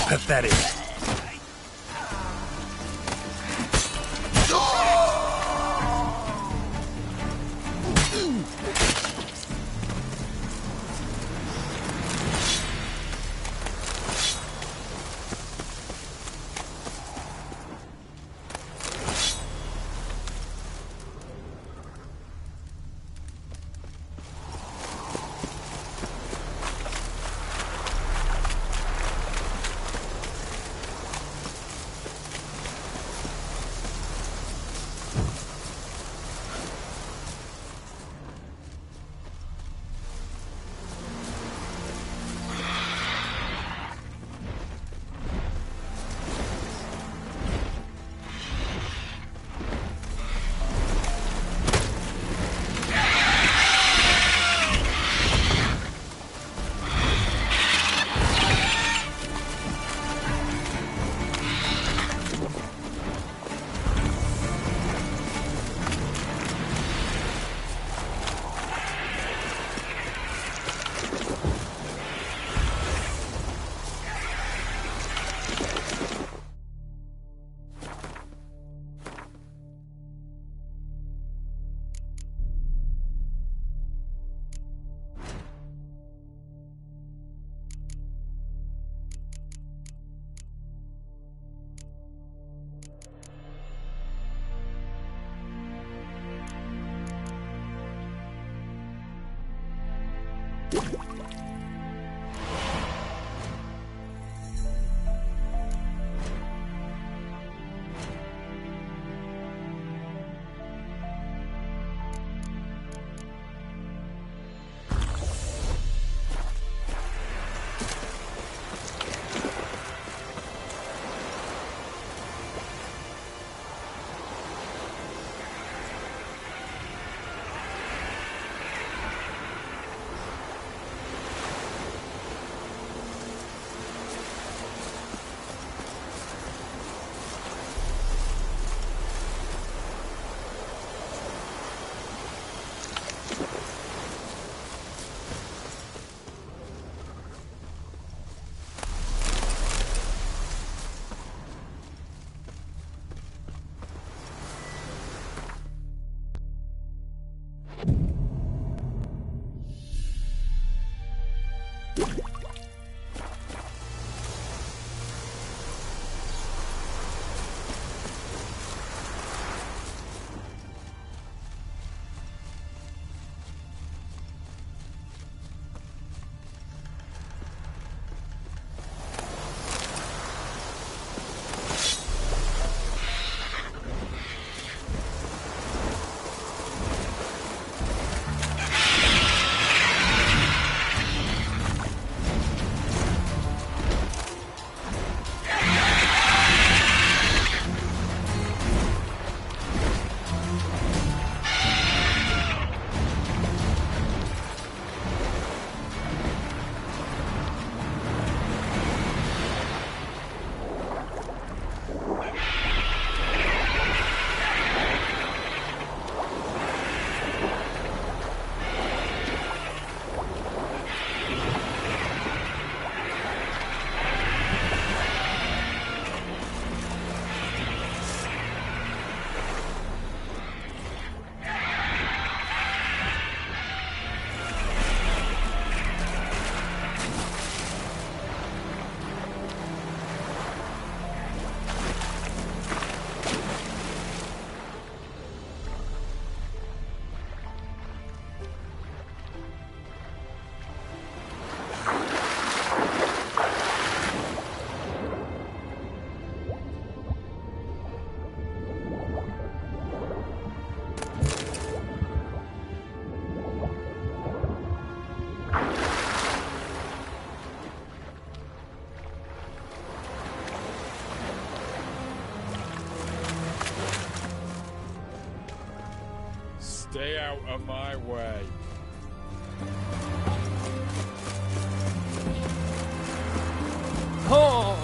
Pathetic. Stay out of my way. Oh!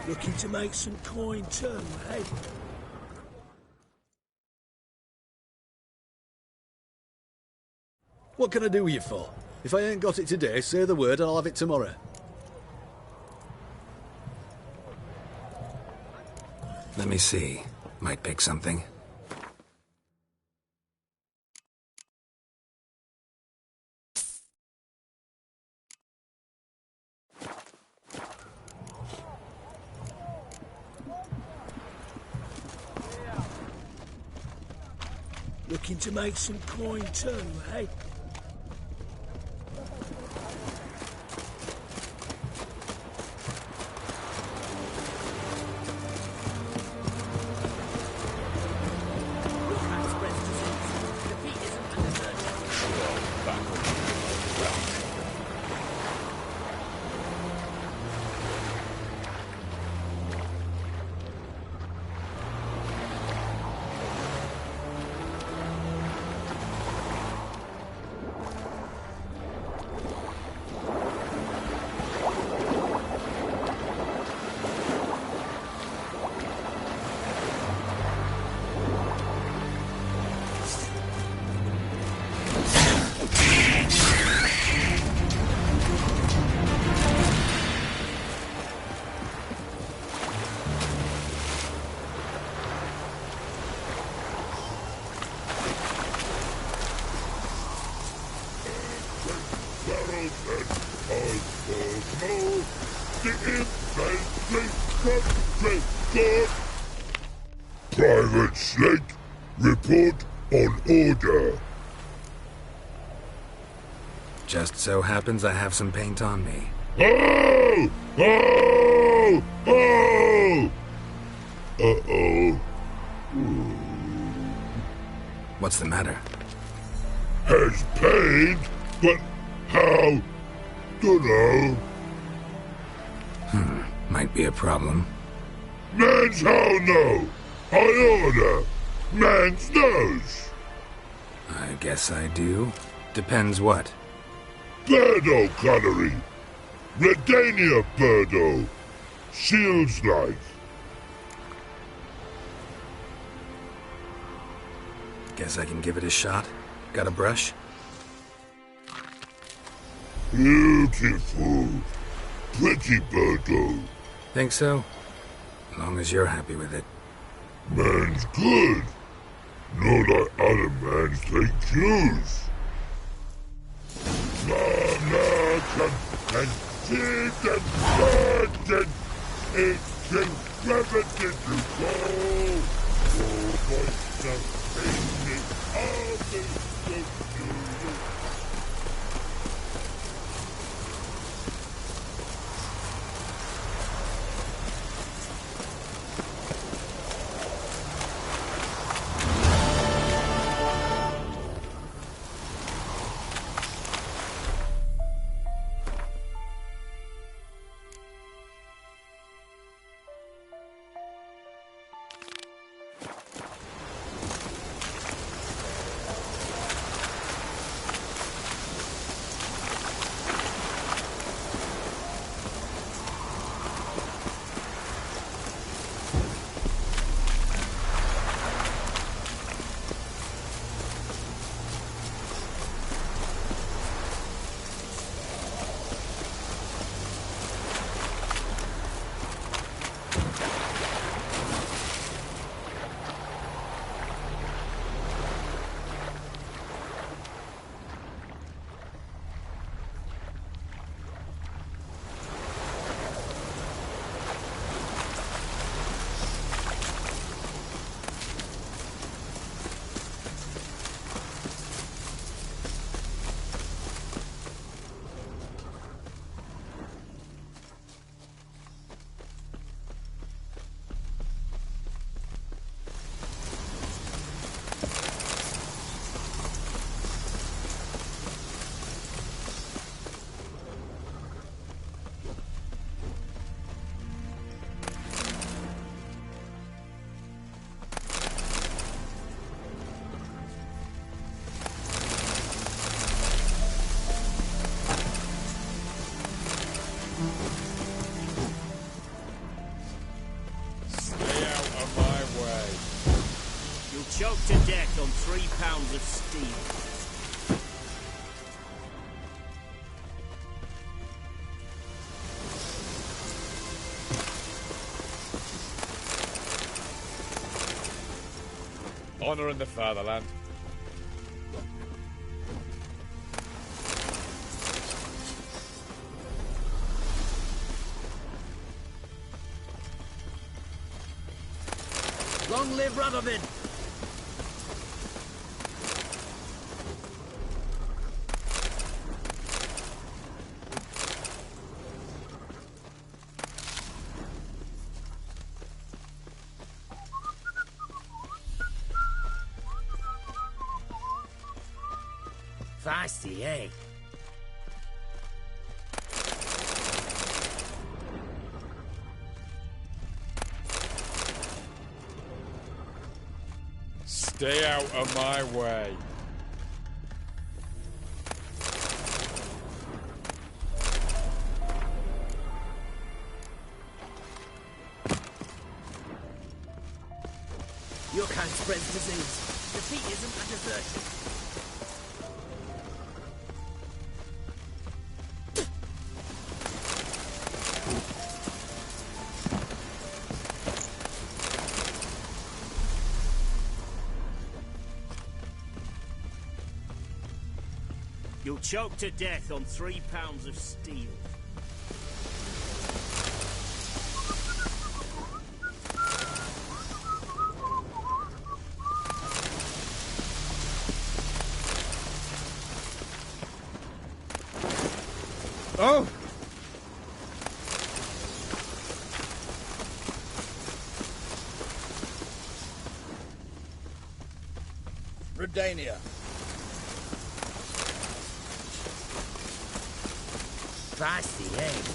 Looking to make some coin too, eh? What can I do with you for? If I ain't got it today, say the word and I'll have it tomorrow. Let me see. Might pick something. Looking to make some coin too, eh? Private Snake, report on order. Just so happens I have some paint on me. Oh! Oh! Oh! Uh-oh. What's the matter? Has paid, but how? Dunno. Might be a problem. Man's how no? I order. Man's knows. I guess I do. Depends what. Birdo colory. Redania Birdo. Shields like. Guess I can give it a shot. Got a brush? Beautiful. Pretty Birdo. Think so? As long as you're happy with it. Man's good. Not like other mans take use. American and seed and burden. It's extravagant to go. Oh, voice of painting of the new. Choked to death on 3 pounds of steel. Honor in the fatherland. Long live Radovid! Feisty, eh? Stay out of my way. Your kind spreads disease. Defeat isn't a desertion. You'll choke to death on 3 pounds of steel. Oh! Redania. Feisty, eh?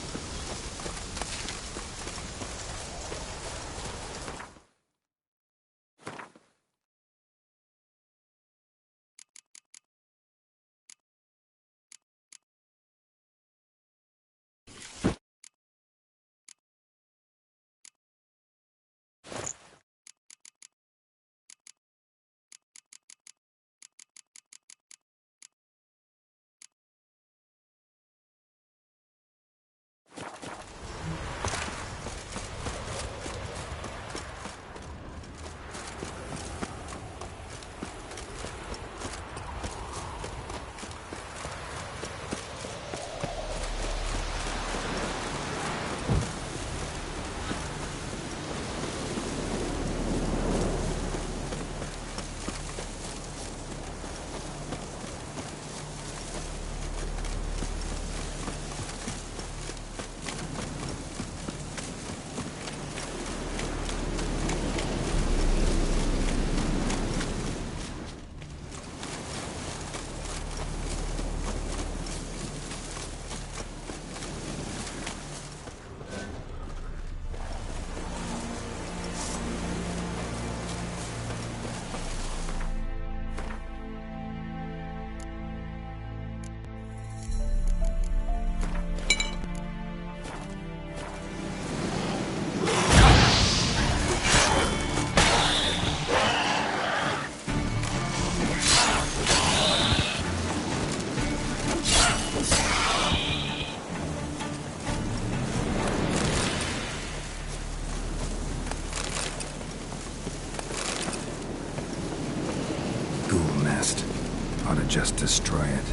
Ought to just destroy it.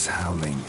howling.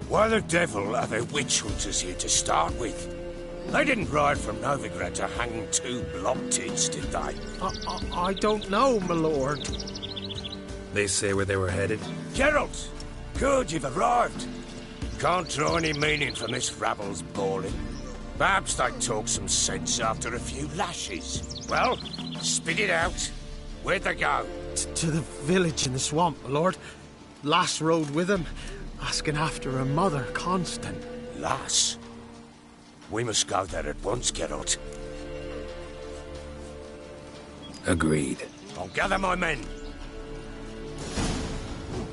Why the devil are there witch hunters here to start with? They didn't ride from Novigrad to hang two blob-tits, did they? I don't know, my lord. They say where they were headed? Geralt! Good, you've arrived. Can't draw any meaning from this rabble's bawling. Perhaps they talk some sense after a few lashes. Well, spit it out. Where'd they go? To the village in the swamp, my lord. Lass rode with him, asking after her mother, Constant. Lass? We must go there at once, Geralt. Agreed. I'll gather my men.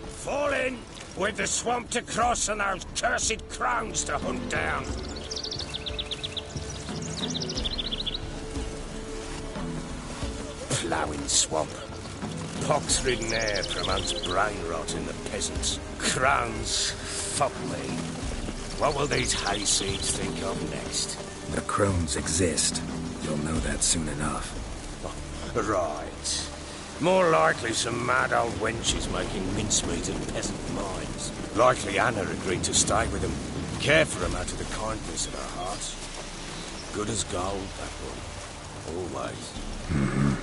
Fall in! With the swamp to cross and those cursed crones to hunt down. Ploughing swamp. Pox-ridden air promotes brain rot in the peasants. Crones, fuck me. What will these hayseeds think of next? The crones exist. You'll know that soon enough. Right. More likely some mad old wenches making mincemeat of peasant minds. Likely Anna agreed to stay with them, care for them out of the kindness of her heart. Good as gold, that one. Always. Mm-hmm.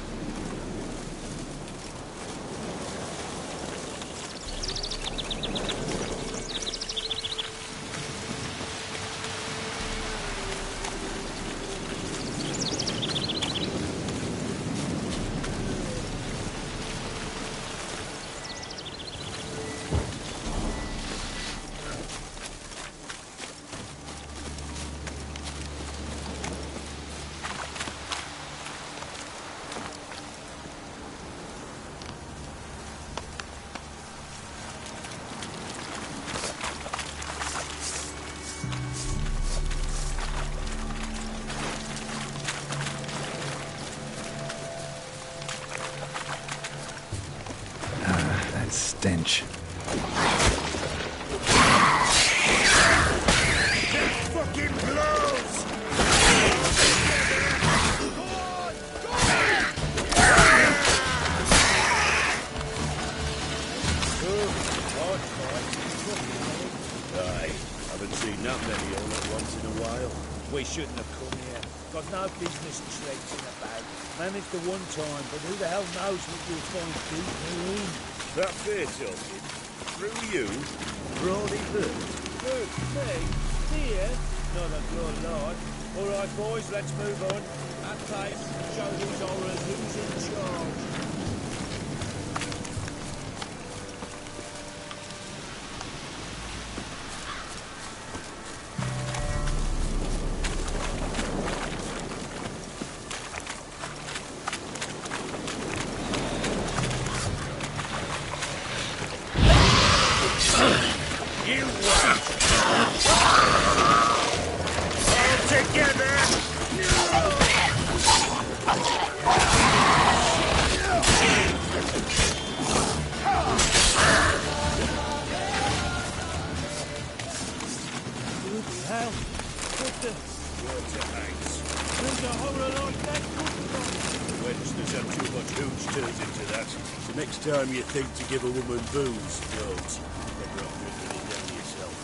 Stench. Fucking blows! Aye, haven't seen that many all at once in a while. We shouldn't have come here. Got no business traipsing about. Managed the one time, but who the hell knows what you'll find deep within. That fair talking. Through you, Brawny Bird. Who? Me? Dear? Not a good lord. All right, boys, let's move on. That time, show these horrors who's in charge. Next time you think to give a woman booze, don't. Better off drinking it down yourself.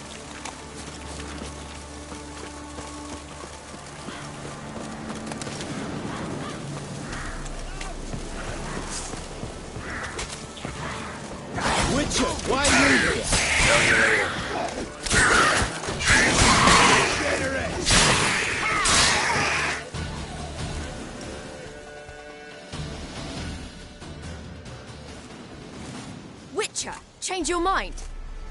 change your mind?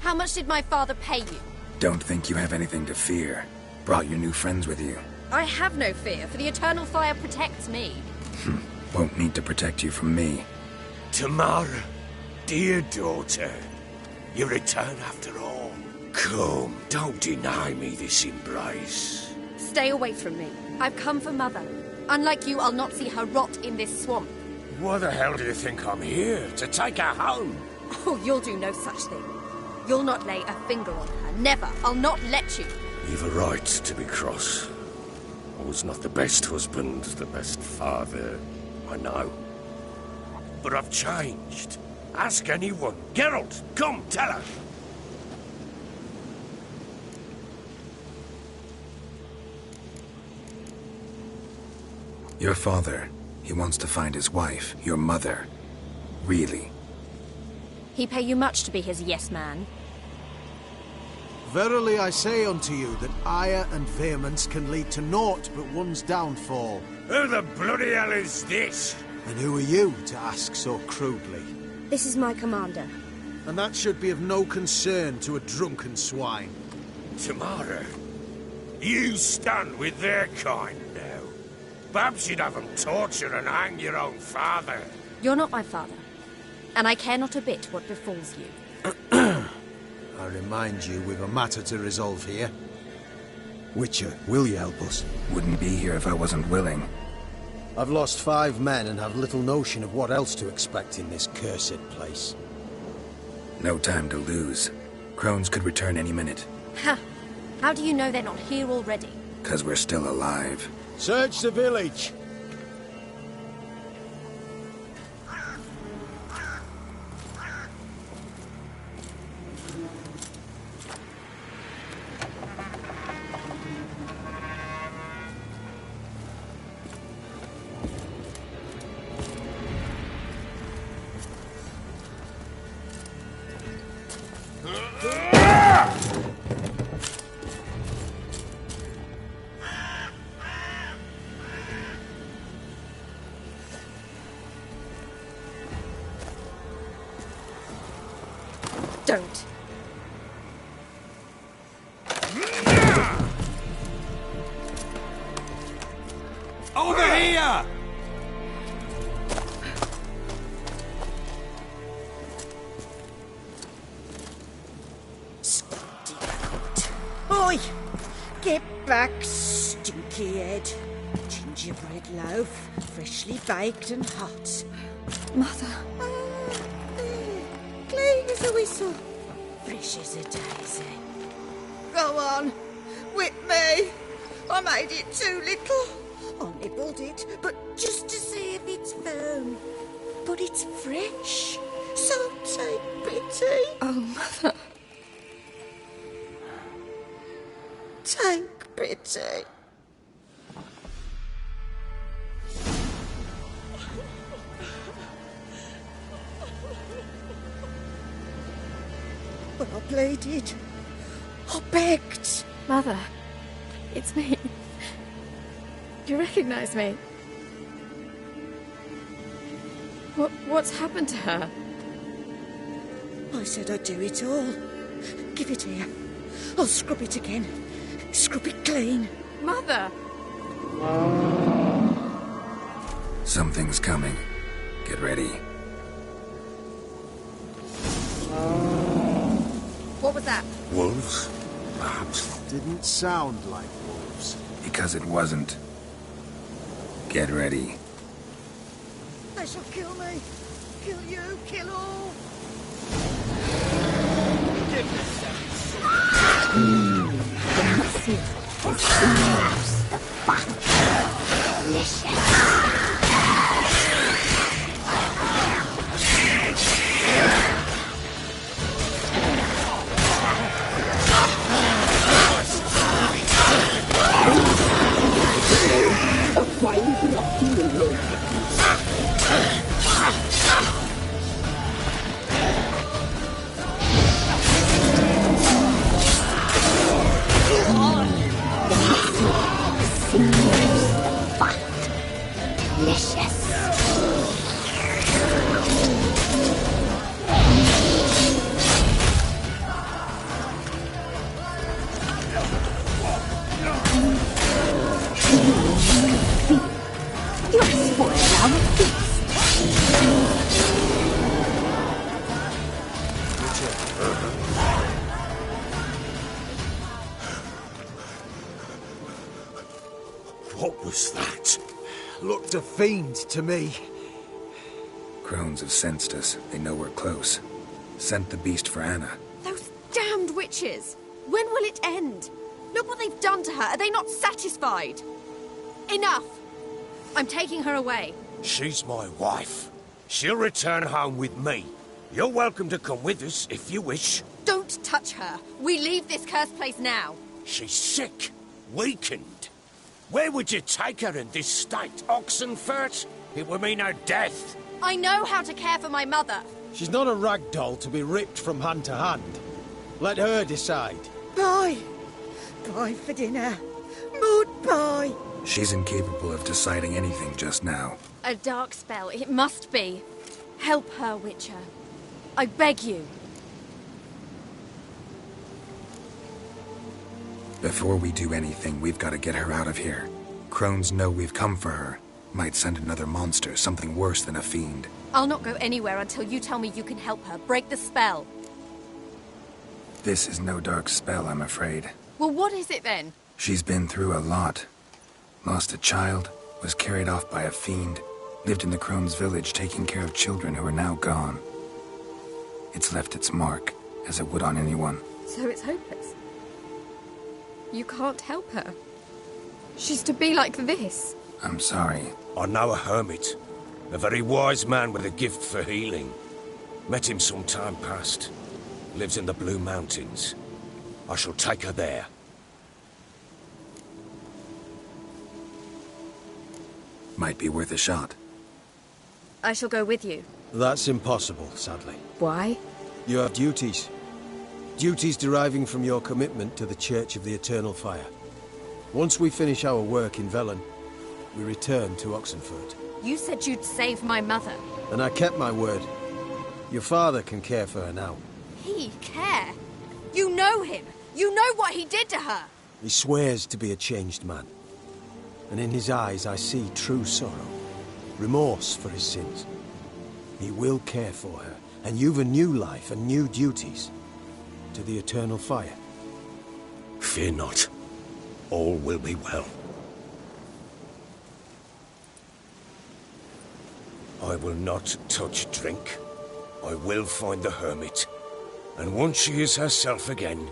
How much did my father pay you? Don't think you have anything to fear. Brought your new friends with you. I have no fear, for the eternal fire protects me. Won't need to protect you from me. Tamara, dear daughter, you return after all. Come, don't deny me this embrace. Stay away from me. I've come for Mother. Unlike you, I'll not see her rot in this swamp. Why the hell do you think I'm here? To take her home? Oh, you'll do no such thing. You'll not lay a finger on her. Never. I'll not let you. You've a right to be cross. I was not the best husband, the best father, I know. But I've changed. Ask anyone. Geralt, come, tell her. Your father, he wants to find his wife, your mother. Really? He pay you much to be his yes man. Verily I say unto you that ire and vehemence can lead to naught but one's downfall. Who the bloody hell is this? And who are you to ask so crudely? This is my commander. And that should be of no concern to a drunken swine. Tamara, you stand with their kind now. Perhaps you'd have them torture and hang your own father. You're not my father, and I care not a bit what befalls you. I remind you we've a matter to resolve here. Witcher, will you help us? Wouldn't be here if I wasn't willing. I've lost 5 men and have little notion of what else to expect in this cursed place. No time to lose. Crones could return any minute. Ha! How do you know they're not here already? 'Cause we're still alive. Search the village! Don't. Over here! Oi! Get back, stinky head. Gingerbread loaf, freshly baked and hot. Mother. Clean as a whistle. Fresh as a daisy. Go on. Whip me. I made it too little. I nibbled it, but just to see if it's firm. But it's fresh. So take pity. Oh, Mother. Take pity. But I pleaded. I begged. Mother. It's me. You recognize me? What's happened to her? I said I'd do it all. Give it here. I'll scrub it again. Scrub it clean. Mother! Something's coming. Get ready. What was that? Wolves? Perhaps. Didn't sound like wolves. Because it wasn't. Get ready. They shall kill me. Kill you. Kill all. What was that? Looked a fiend to me. Crones have sensed us. They know we're close. Sent the beast for Anna. Those damned witches! When will it end? Look what they've done to her. Are they not satisfied? Enough! I'm taking her away. She's my wife. She'll return home with me. You're welcome to come with us if you wish. Don't touch her. We leave this cursed place now. She's sick, weakened. Where would you take her in this state? Oxenfurt? It would mean her death. I know how to care for my mother. She's not a rag doll to be ripped from hand to hand. Let her decide. Bye. Bye for dinner. Mood bye. She's incapable of deciding anything just now. A dark spell, it must be. Help her, Witcher. I beg you. Before we do anything, we've got to get her out of here. Crones know we've come for her. Might send another monster, something worse than a fiend. I'll not go anywhere until you tell me you can help her. Break the spell. This is no dark spell, I'm afraid. Well, what is it then? She's been through a lot. Lost a child, was carried off by a fiend, lived in the Crones village taking care of children who are now gone. It's left its mark, as it would on anyone. So it's hopeless. You can't help her. She's to be like this. I'm sorry. I know a hermit. A very wise man with a gift for healing. Met him some time past. Lives in the Blue Mountains. I shall take her there. Might be worth a shot. I shall go with you. That's impossible, sadly. Why? You have duties. Duties deriving from your commitment to the Church of the Eternal Fire. Once we finish our work in Velen, we return to Oxenfurt. You said you'd save my mother. And I kept my word. Your father can care for her now. He care? You know him. You know what he did to her. He swears to be a changed man. And in his eyes I see true sorrow. Remorse for his sins. He will care for her. And you've a new life and new duties. To the Eternal Fire. Fear not. All will be well. I will not touch drink. I will find the hermit. And once she is herself again,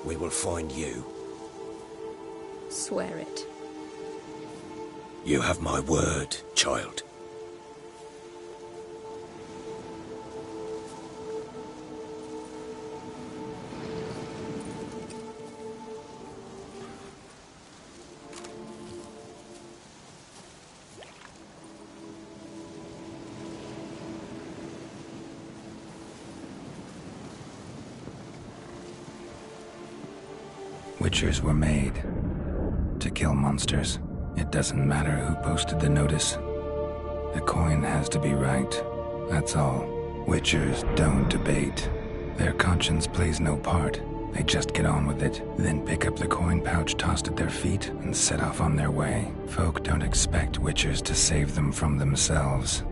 we will find you. Swear it. You have my word, child. Witchers were made to kill monsters. It doesn't matter who posted the notice. The coin has to be right. That's all. Witchers don't debate. Their conscience plays no part. They just get on with it, then pick up the coin pouch tossed at their feet and set off on their way. Folk don't expect witchers to save them from themselves.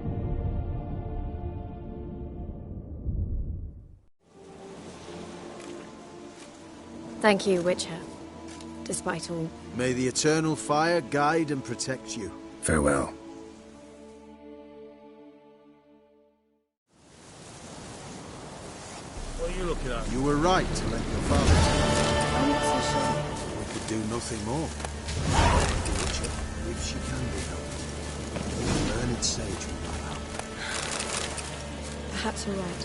Thank you, Witcher. Despite all. May the Eternal Fire guide and protect you. Farewell. What are you looking at? You were right to let your father take I'm not so sure. you. We could do nothing more. The Witcher, if she can be helped. The learned sage will not help. Perhaps you're right.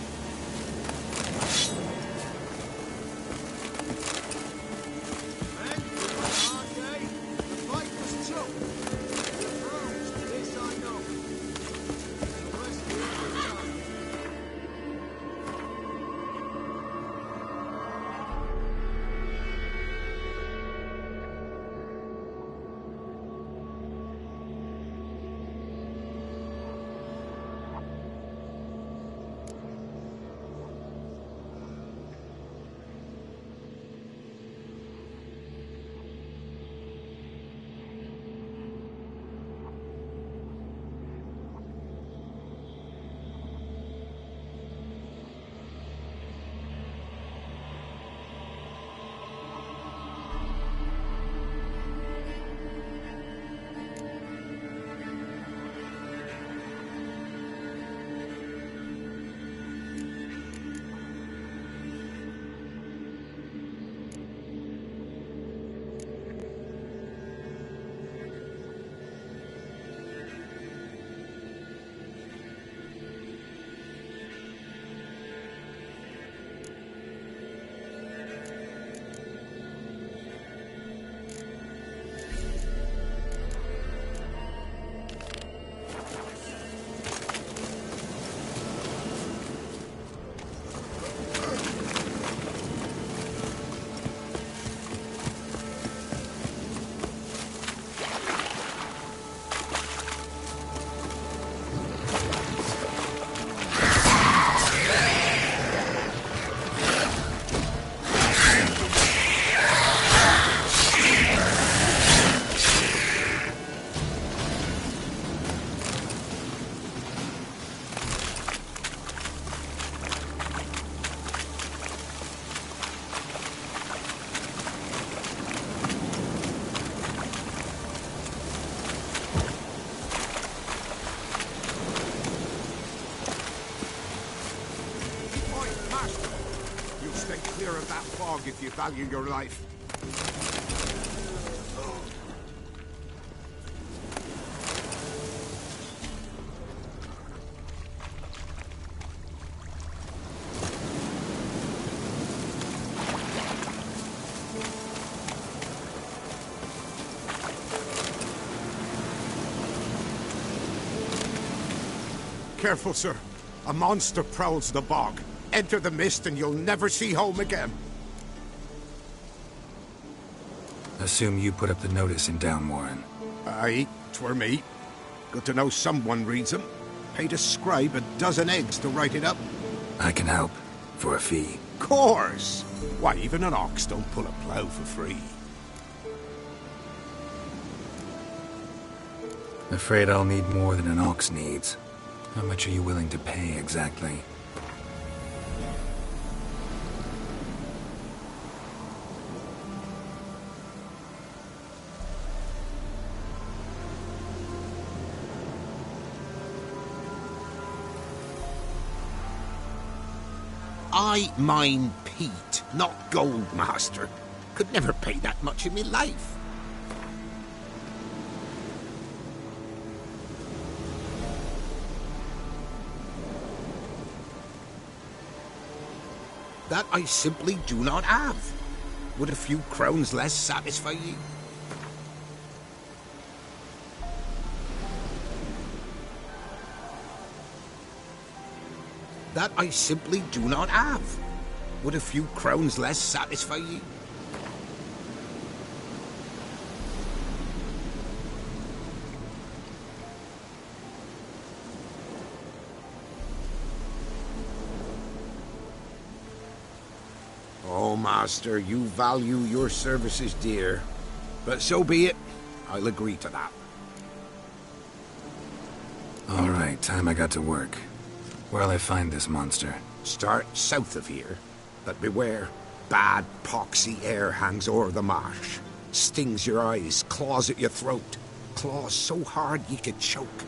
bog if you value your life. Careful, sir. A monster prowls the bog. Enter the mist and you'll never see home again. Assume you put up the notice in Downwarren. Aye, 'twere me. Good to know someone reads them. Paid a scribe a dozen eggs to write it up. I can help. For a fee. Course! Why, even an ox don't pull a plough for free. Afraid I'll need more than an ox needs. How much are you willing to pay, exactly? I mine peat, not gold, master. Could never pay that much in me life. That I simply do not have. Would a few crowns less satisfy ye? That I simply do not have. Would a few crowns less satisfy ye? Oh, master, you value your services dear. But so be it. I'll agree to that. All right, time I got to work. Where'll I find this monster? Start south of here, but beware. Bad, poxy air hangs o'er the marsh. Stings your eyes, claws at your throat. Claws so hard ye could choke.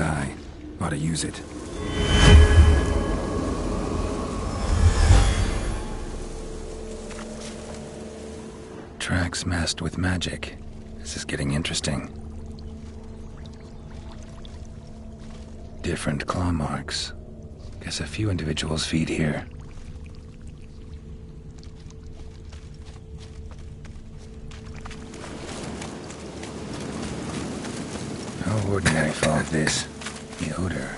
Eye. Ought to use it. Tracks masked with magic. This is getting interesting. Different claw marks. Guess a few individuals feed here. No ordinary fog, this. The odor.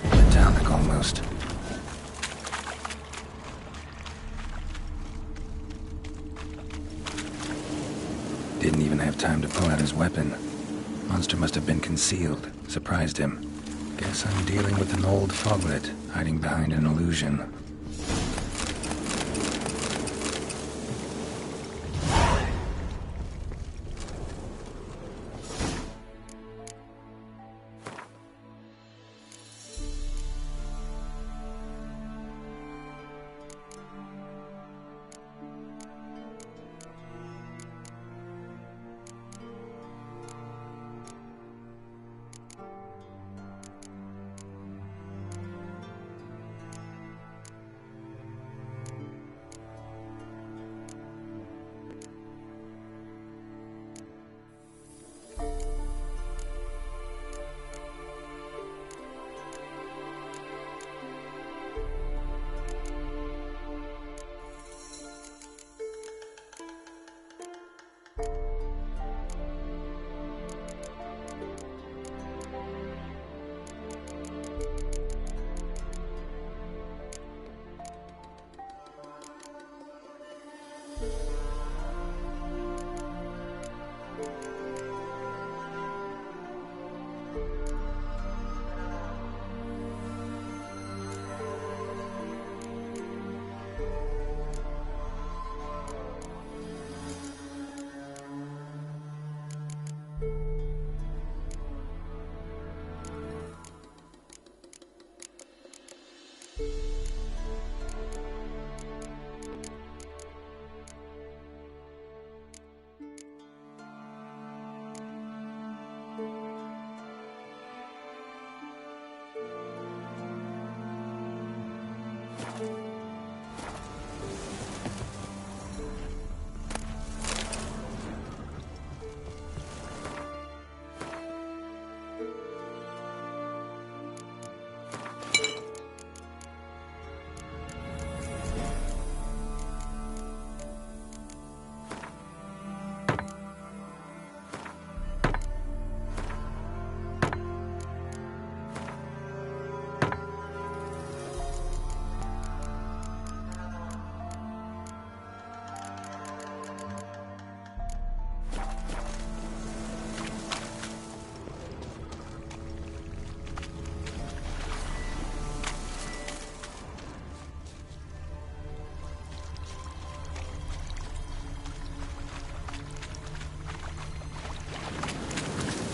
Metallic almost. Didn't even have time to pull out his weapon. Monster must have been concealed. Surprised him. Guess I'm dealing with an old foglet, hiding behind an illusion.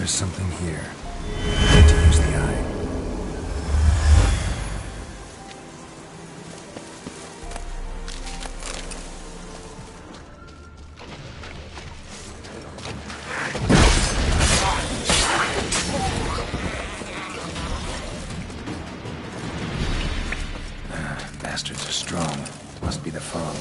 There's something here. Need to use the eye. Bastards are strong. Must be the fog.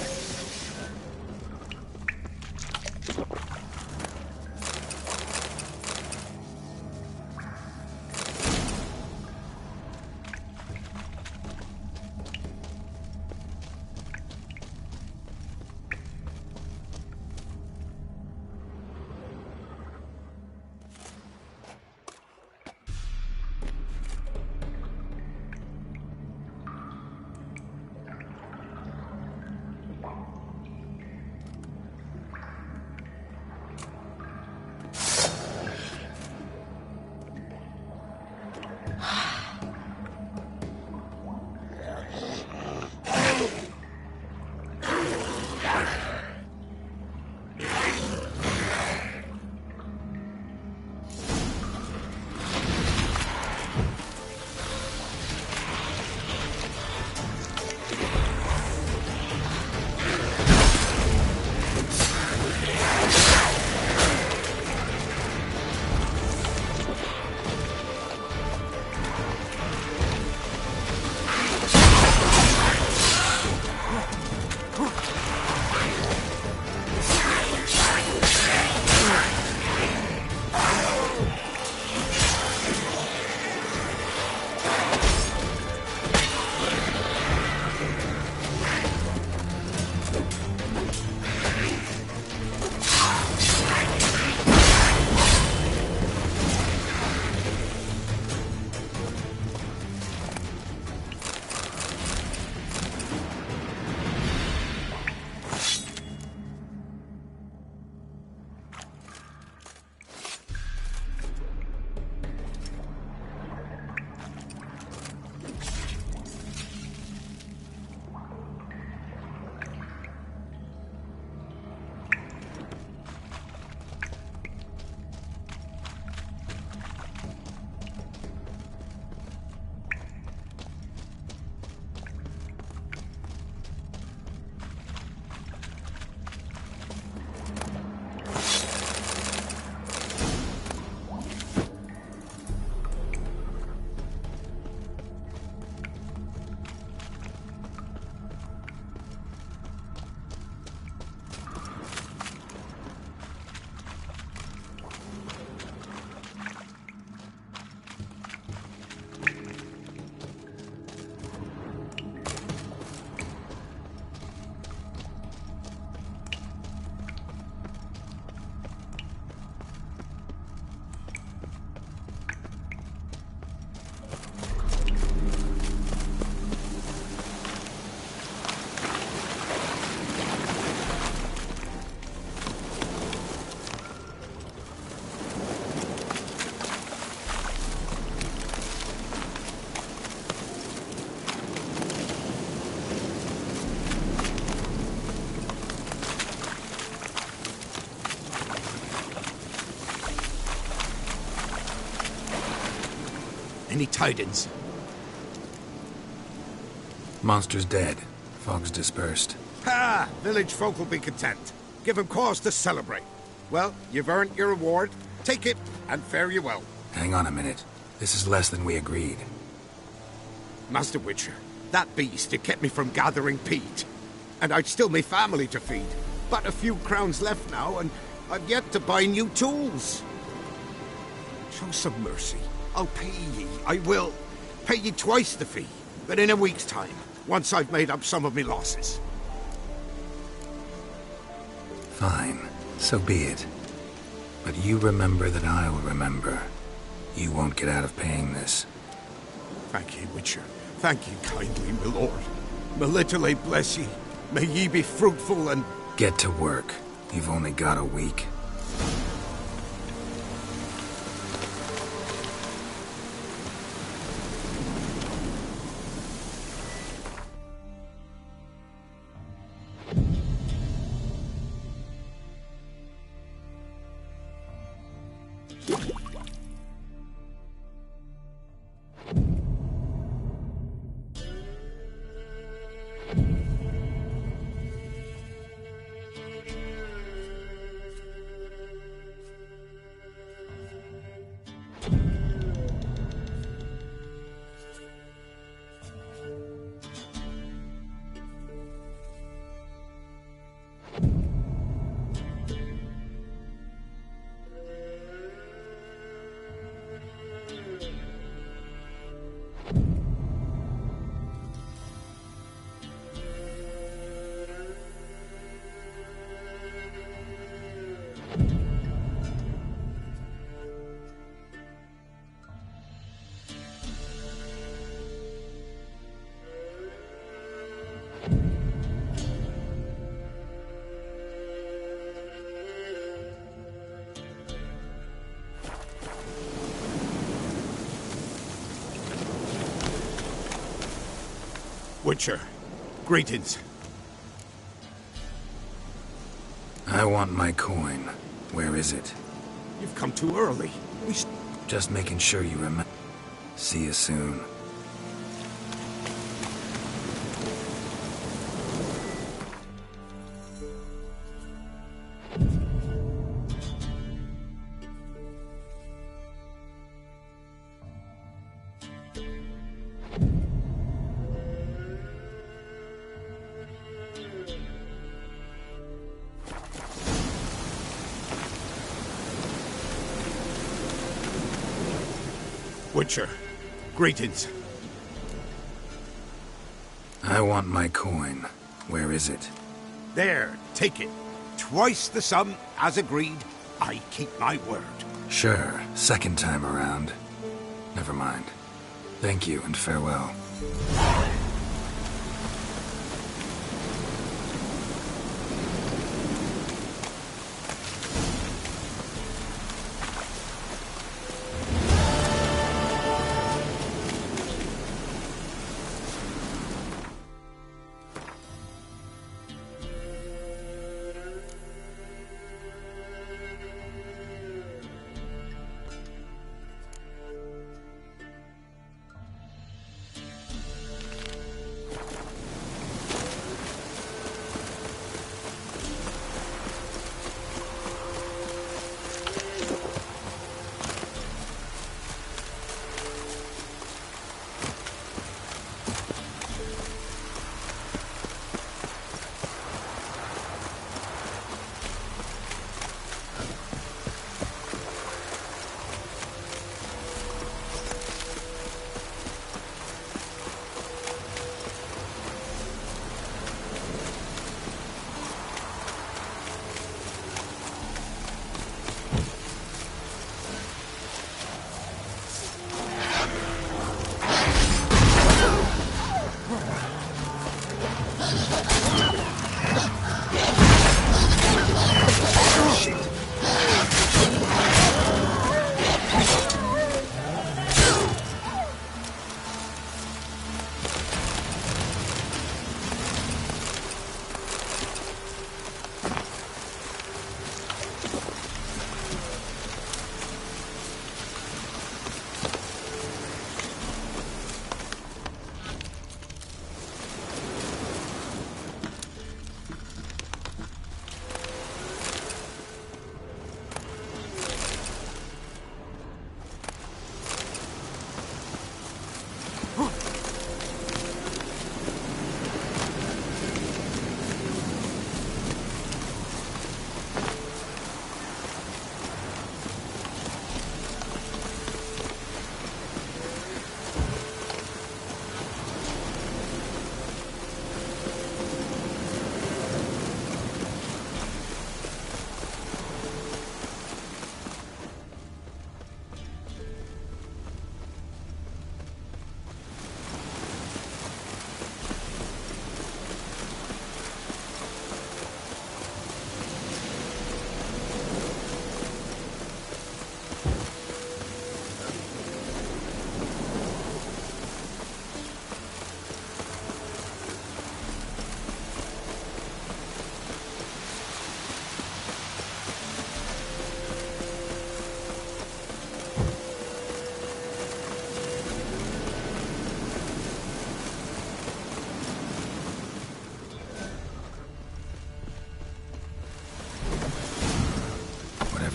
Any tidings? Monster's dead. Fog's dispersed. Ha! Village folk will be content. Give them cause to celebrate. Well, you've earned your reward. Take it, and fare you well. Hang on a minute. This is less than we agreed. Master Witcher, that beast, it kept me from gathering peat. And I'd still me family to feed. But a few crowns left now, and I've yet to buy new tools. Show some mercy. I'll pay ye. I will. Pay ye twice the fee, but in a week's time, once I've made up some of me losses. Fine. So be it. But you remember that I'll remember. You won't get out of paying this. Thank ye, Witcher. Thank ye kindly, my lord. Melitele bless ye. May ye be fruitful and... Get to work. You've only got a week. Witcher, greetings. I want my coin. Where is it? You've come too early. Just making sure you remember. See you soon. Witcher, greetings. I want my coin. Where is it? There, take it. Twice the sum, as agreed. I keep my word. Sure, second time around. Never mind. Thank you and farewell.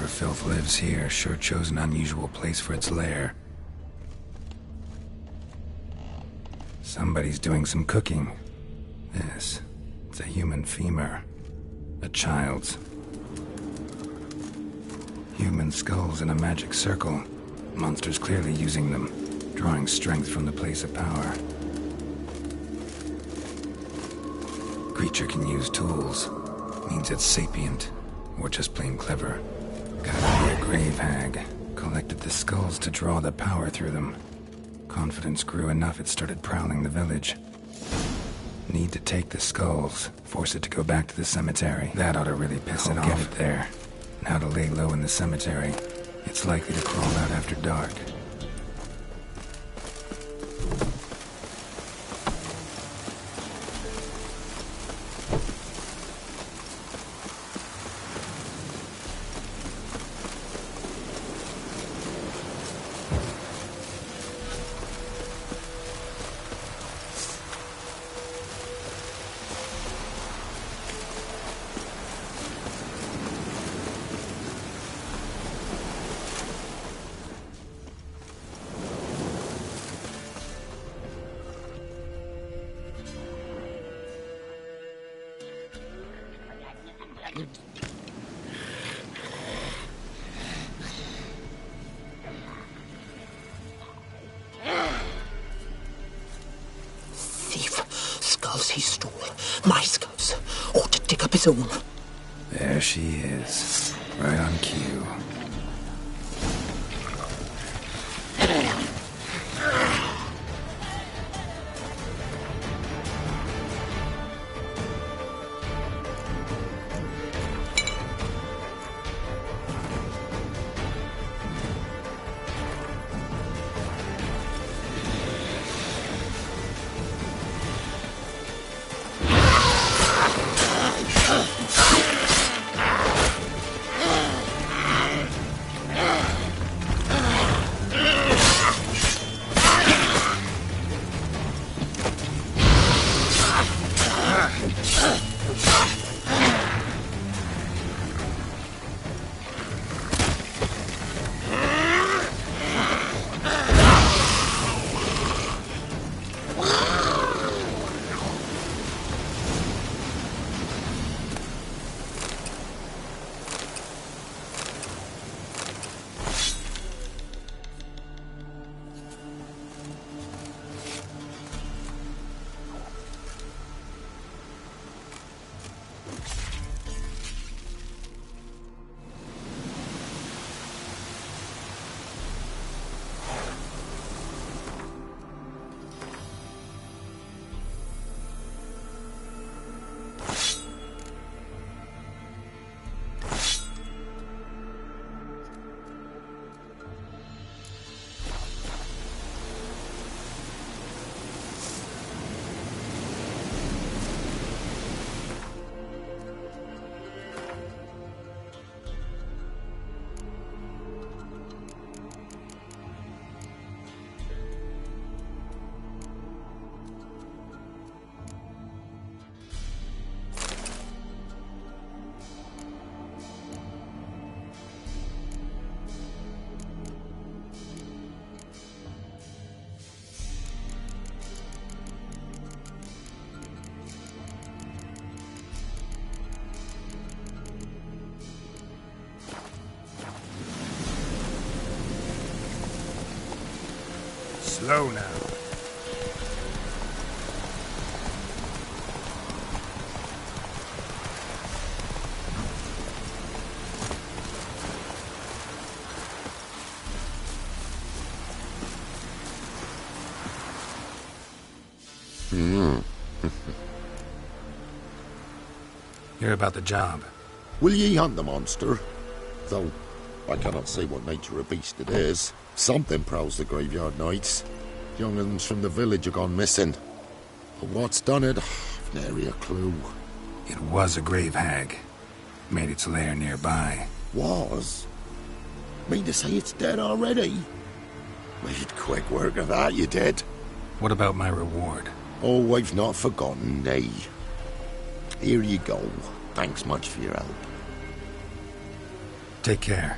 Filth lives here, sure chose an unusual place for its lair. Somebody's doing some cooking. It's a human femur. A child's. Human skulls in a magic circle. Monsters clearly using them, drawing strength from the place of power. Creature can use tools. Means it's sapient, or just plain clever. Gotta be a grave hag. Collected the skulls to draw the power through them. Confidence grew enough it started prowling the village. Need to take the skulls, force it to go back to the cemetery. That ought to really piss it off. Get it there. Now to lay low in the cemetery. It's likely to crawl out after dark. Thief. Skulls he stole. My skulls. Ought to dig up his own. There she is. Right on cue. Slow now. Hear about the job. Will ye hunt the monster? Though I cannot say what nature of beast it is. Something prowls the graveyard nights. Young uns from the village are gone missing. But what's done it? I've nary a clue. It was a grave hag. Made its lair nearby. Was? Mean to say it's dead already? Made quick work of that, you did. What about my reward? Oh, I've not forgotten, nay. Here you go. Thanks much for your help. Take care.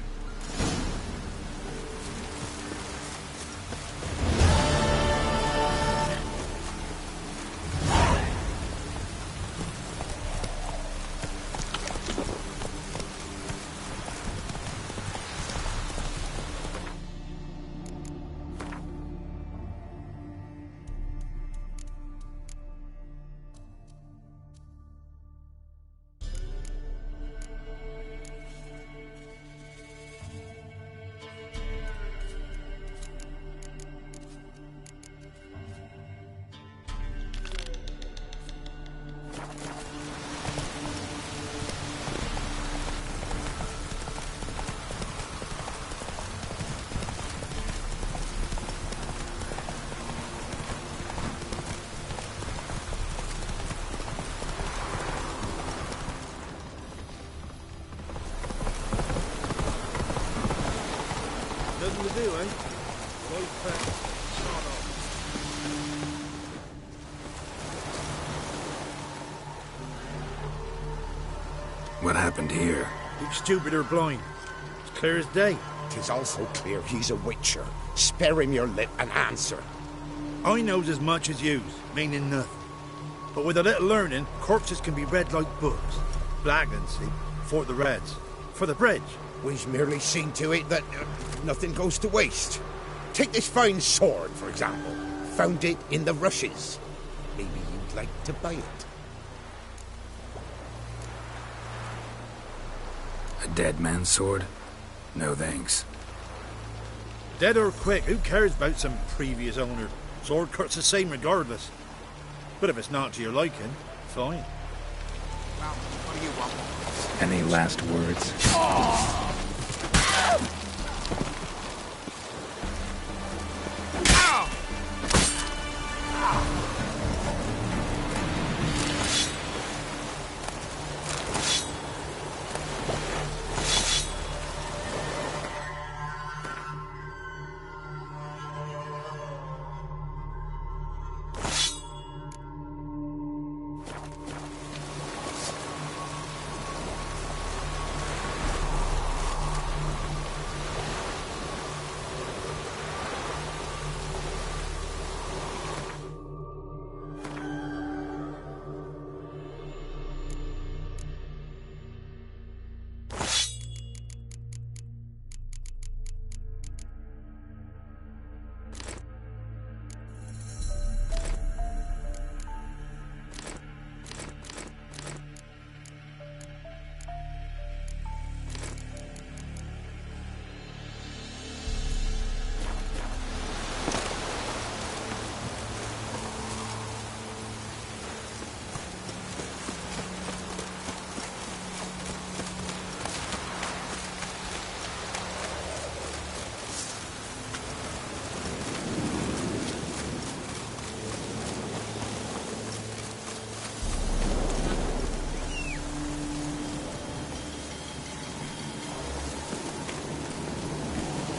Nothing to do, eh? Right back. Sod off. What happened here? You stupid or blind? It's clear as day. 'Tis also clear he's a witcher. Spare him your lip and answer. I knows as much as yous, meaning nothing. But with a little learning, corpses can be read like books. Blackland, see? For the Reds. For the bridge. We've merely seen to it that nothing goes to waste. Take this fine sword, for example. Found it in the rushes. Maybe you'd like to buy it. A dead man's sword? No thanks. Dead or quick, who cares about some previous owner? Sword cuts the same regardless. But if it's not to your liking, fine. Well, what do you want? Any last words?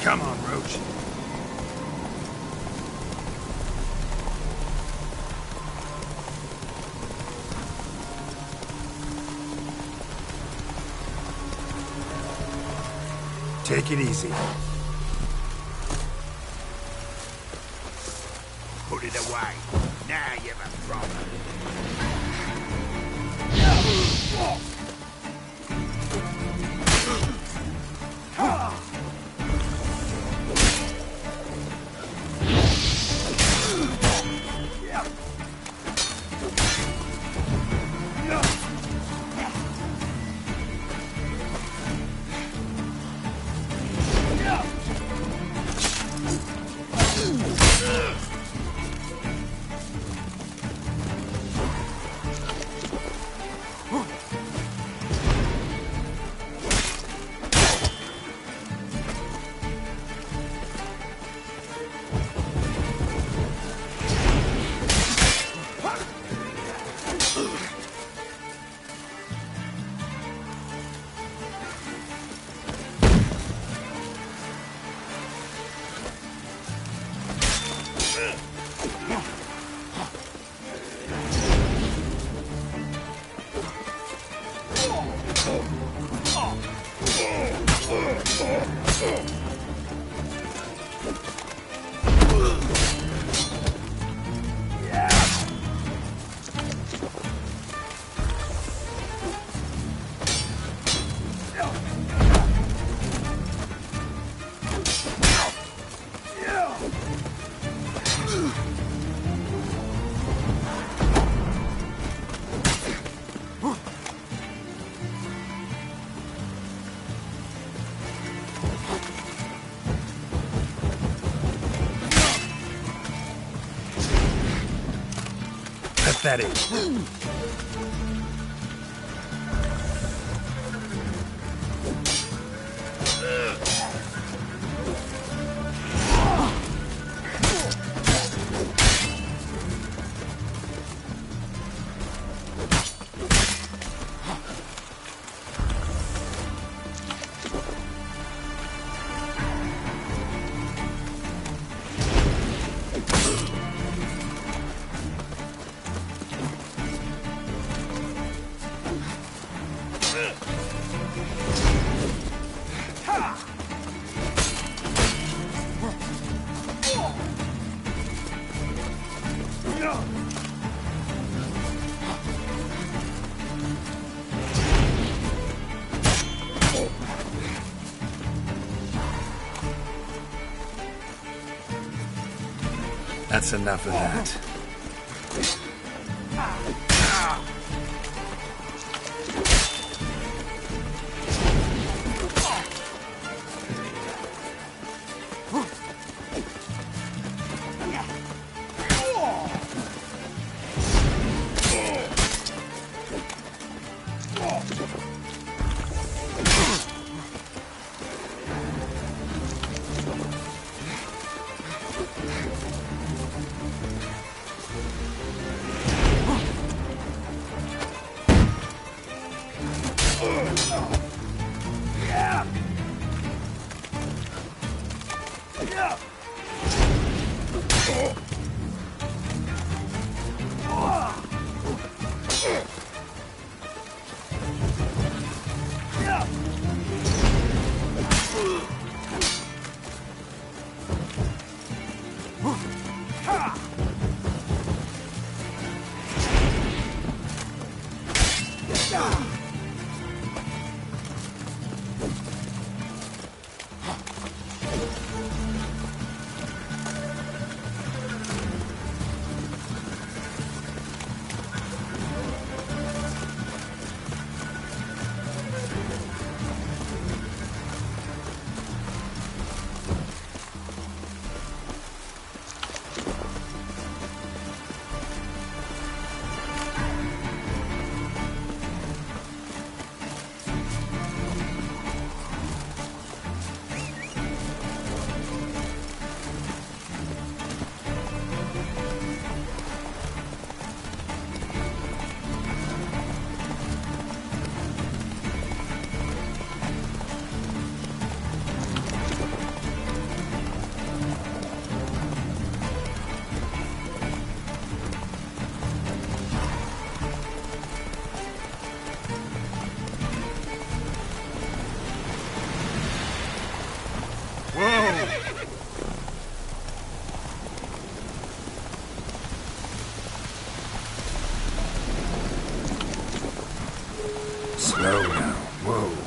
Come on, Roach. Take it easy. Put it away. Now you've a problem. Pathetic. That's enough of that. Slow now. Whoa.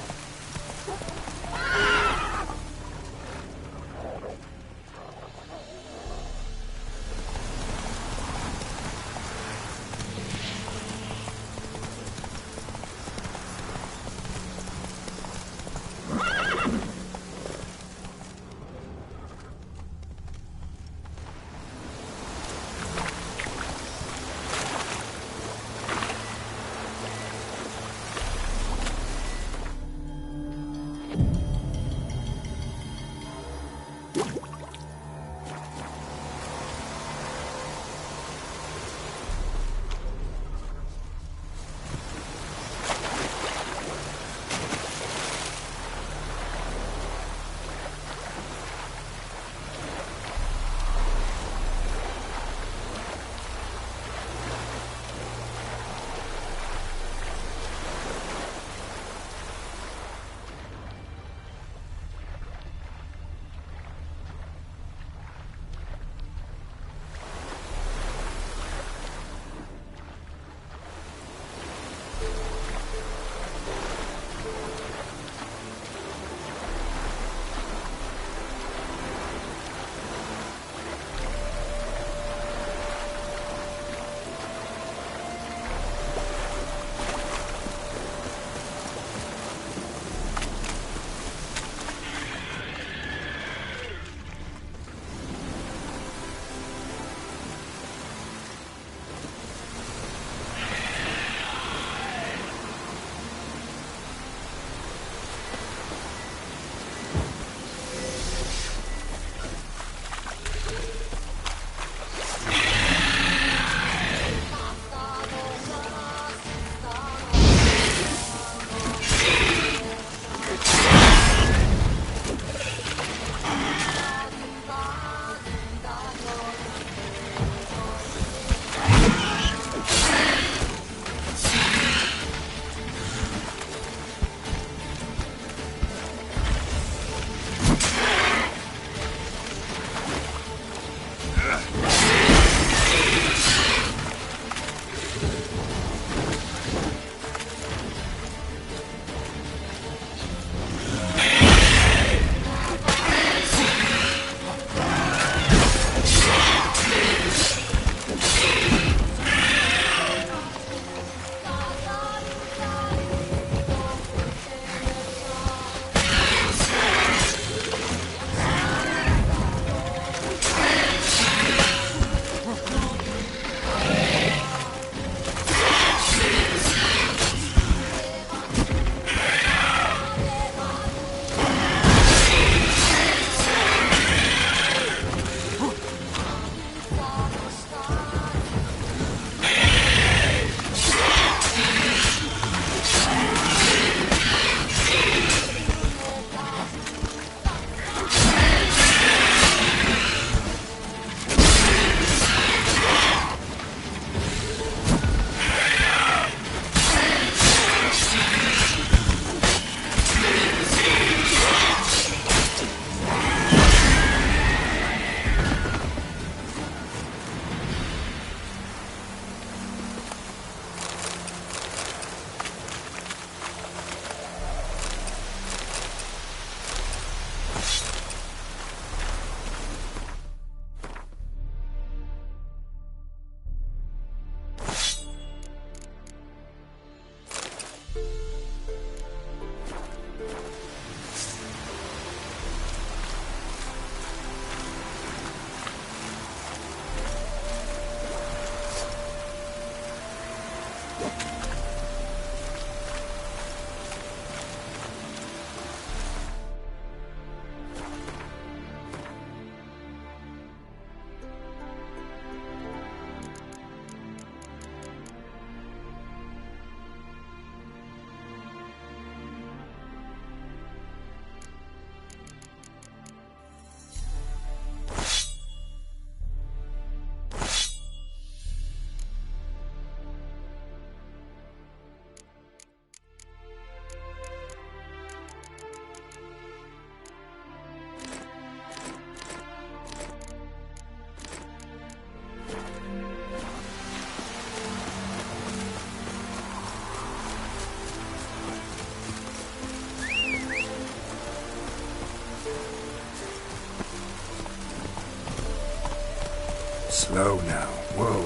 Slow now. Whoa.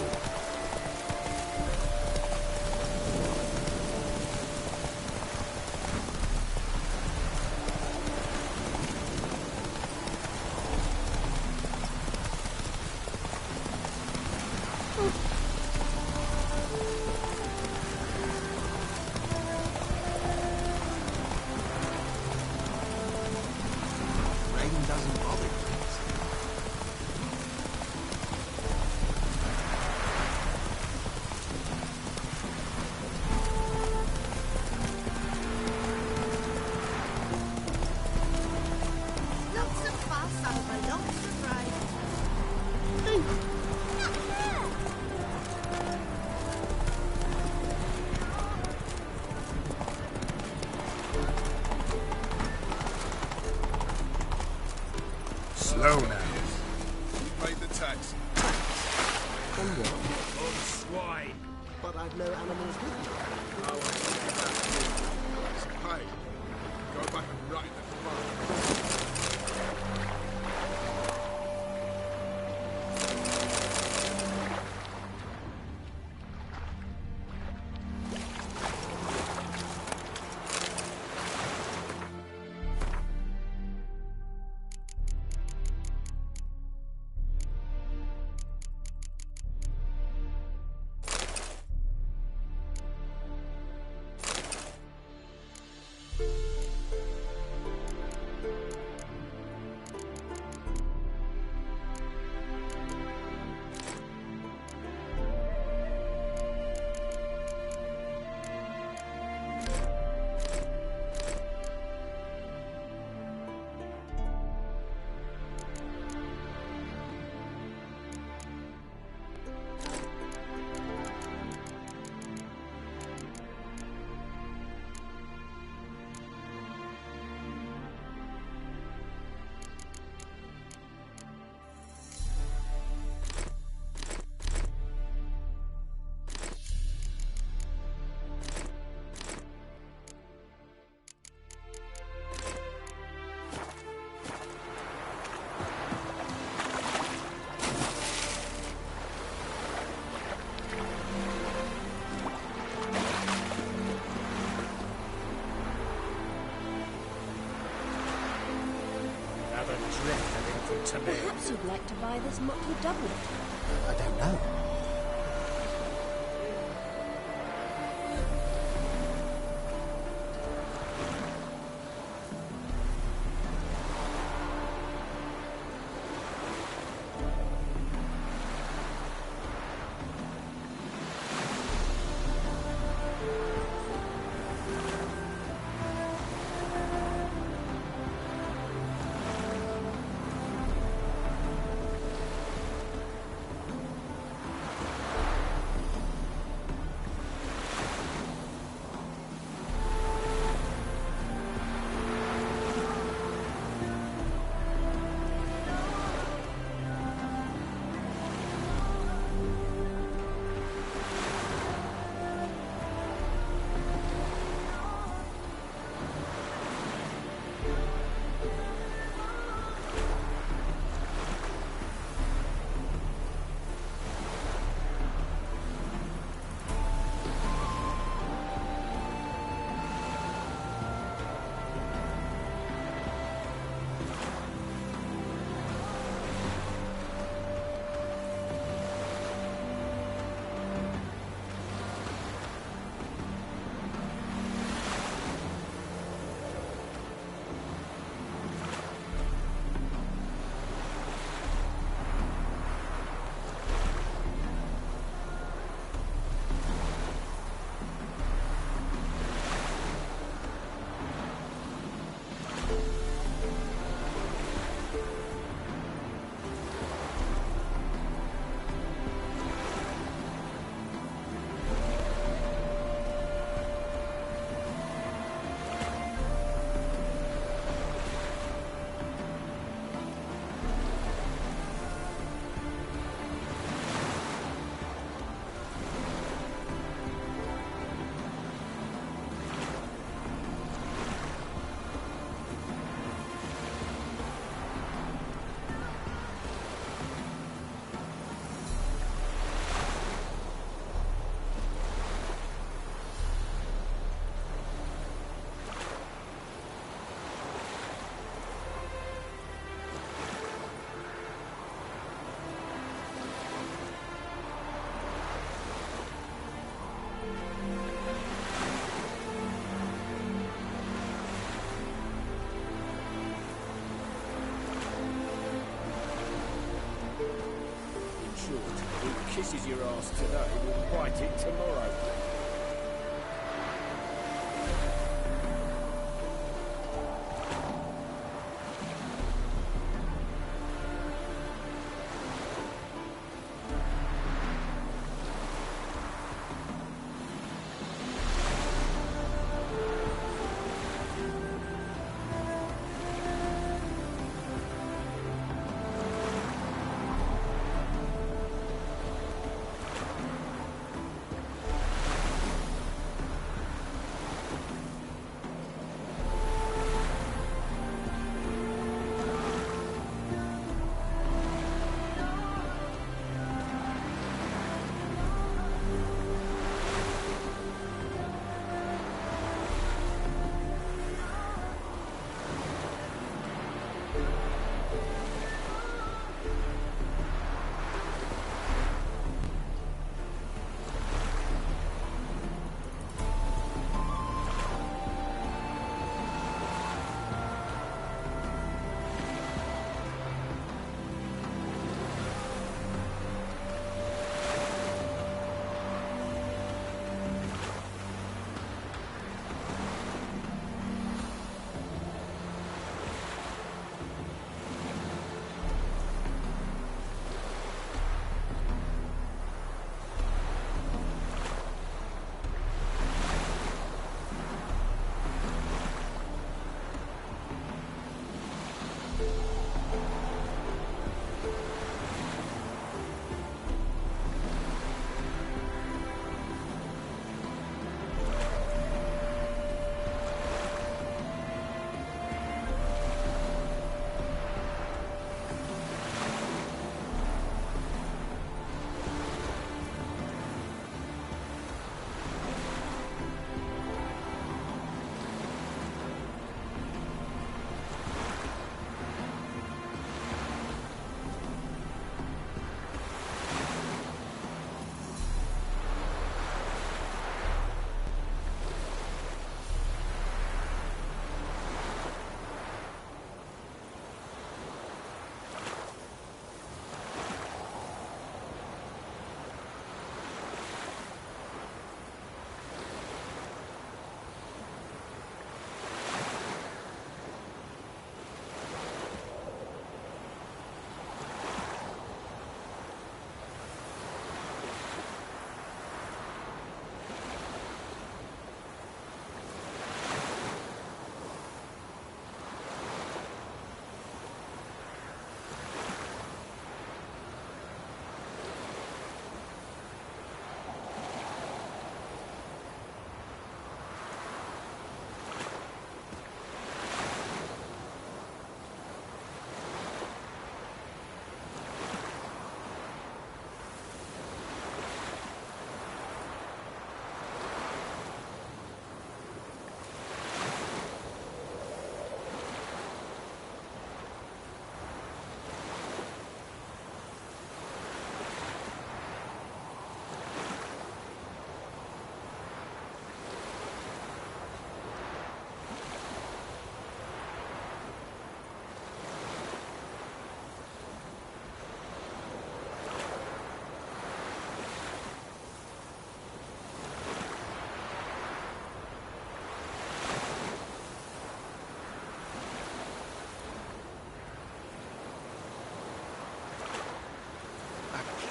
Slow now. Who paid the tax? On what? On swine. But I've no animals with me. Oh, it's paid. Go back and write the command. Perhaps you'd like to buy this motley doublet. I don't know. kisses your ass today will bite it tomorrow.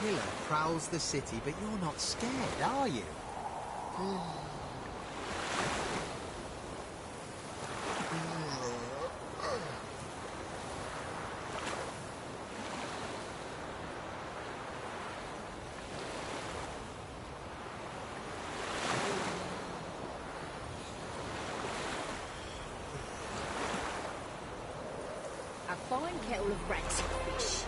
killer prowls the city, but you're not scared, are you? A fine kettle of rancid fish.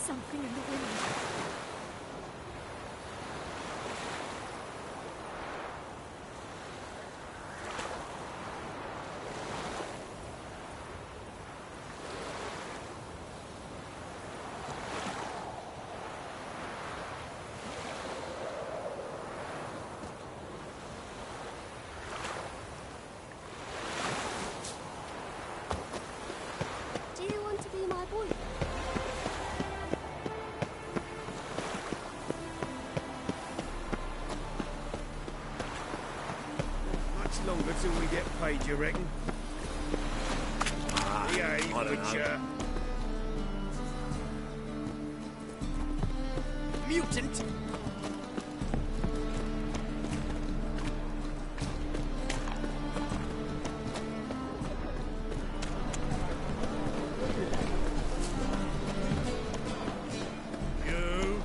something in the wind. Do you want to be my boyfriend? Much longer till we get paid, you reckon? Behave, I don't know. Witcher. Mutant! You.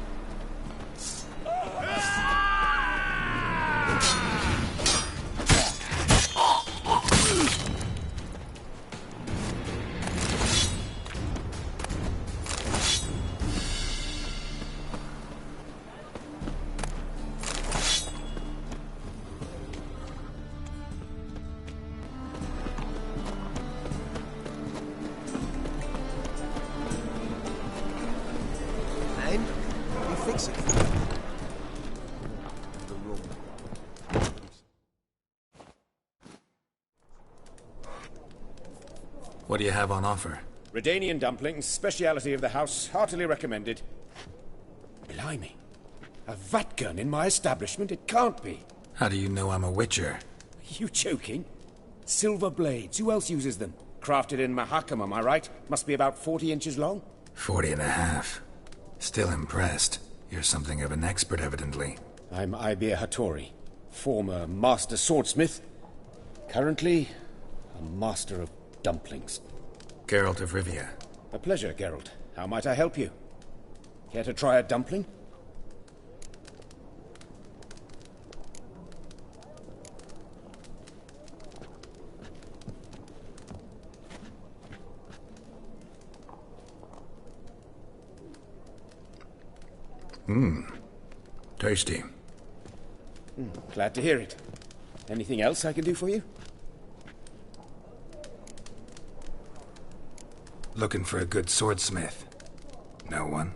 Name? You fix it. What do you have on offer? Redanian dumplings, speciality of the house, heartily recommended. Blimey. A vatgun in my establishment? It can't be. How do you know I'm a witcher? Are you joking? Silver blades. Who else uses them? Crafted in Mahakam, am I right? Must be about 40 inches long? 40 and a half. Still impressed. You're something of an expert, evidently. I'm Ibir Hattori, former master swordsmith. Currently, a master of dumplings. Geralt of Rivia. A pleasure, Geralt. How might I help you? Care to try a dumpling? Tasty. Glad to hear it. Anything else I can do for you? Looking for a good swordsmith. No one?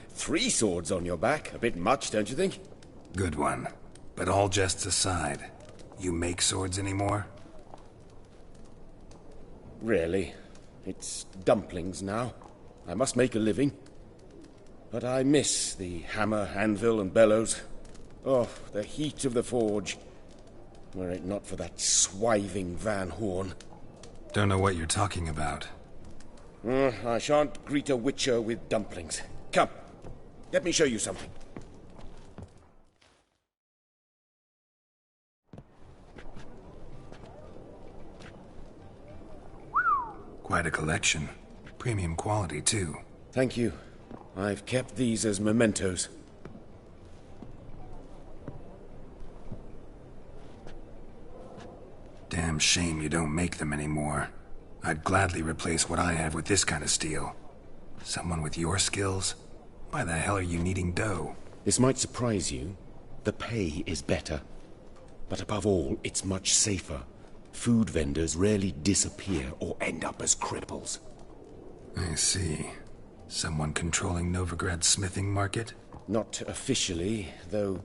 3 swords on your back. A bit much, don't you think? Good one. But all jests aside, you make swords anymore? Really. It's dumplings now. I must make a living. But I miss the hammer, anvil, and bellows. Oh, the heat of the forge. Were it not for that swiving Van Horn. Don't know what you're talking about. I shan't greet a witcher with dumplings. Come, let me show you something. Quite a collection. Premium quality, too. Thank you. I've kept these as mementos. Damn shame you don't make them anymore. I'd gladly replace what I have with this kind of steel. Someone with your skills? Why the hell are you needing dough? This might surprise you. The pay is better. But above all, it's much safer. Food vendors rarely disappear or end up as cripples. I see. Someone controlling Novigrad's smithing market? Not officially, though.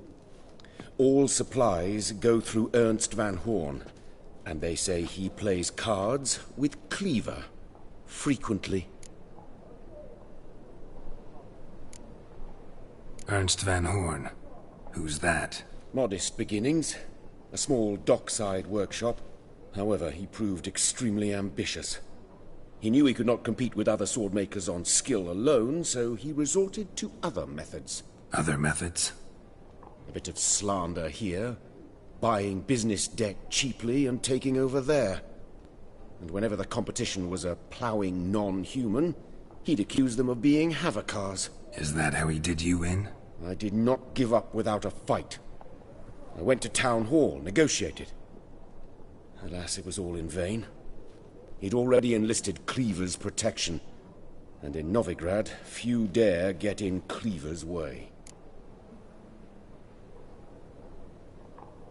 All supplies go through Ernst Van Horn. And they say he plays cards with Cleaver. Frequently. Ernst Van Horn. Who's that? Modest beginnings. A small dockside workshop. However, he proved extremely ambitious. He knew he could not compete with other swordmakers on skill alone, so he resorted to other methods. Other methods? A bit of slander here, buying business debt cheaply and taking over there. And whenever the competition was a ploughing non-human, he'd accuse them of being Havocars. Is that how he did you in? I did not give up without a fight. I went to Town Hall, negotiated. Alas, it was all in vain. He'd already enlisted Cleaver's protection. And in Novigrad, few dare get in Cleaver's way.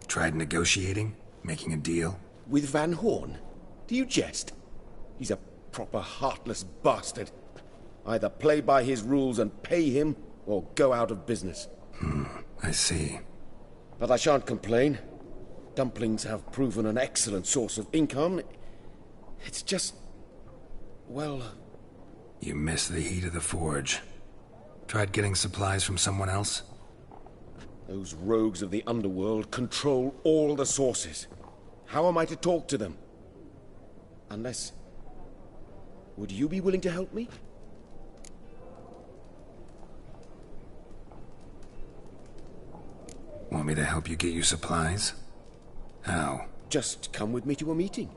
Tried negotiating? Making a deal? With Van Horn? Do you jest? He's a proper heartless bastard. Either play by his rules and pay him, or go out of business. I see. But I shan't complain. Dumplings have proven an excellent source of income. It's just... well... You miss the heat of the forge. Tried getting supplies from someone else? Those rogues of the underworld control all the sources. How am I to talk to them? Unless... would you be willing to help me? Want me to help you get you supplies? How? Just come with me to a meeting.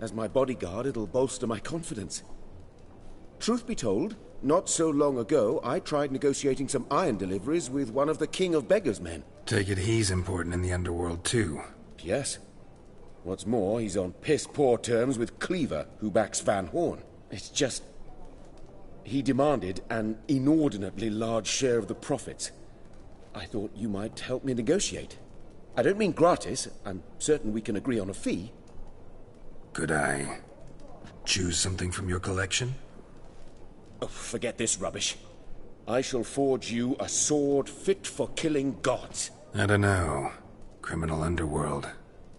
As my bodyguard, it'll bolster my confidence. Truth be told, not so long ago, I tried negotiating some iron deliveries with one of the King of Beggars' men. Take it he's important in the underworld, too. Yes. What's more, he's on piss-poor terms with Cleaver, who backs Van Horn. It's just... he demanded an inordinately large share of the profits. I thought you might help me negotiate. I don't mean gratis. I'm certain we can agree on a fee. Could I choose something from your collection? Oh, forget this rubbish. I shall forge you a sword fit for killing gods. I don't know. Criminal underworld.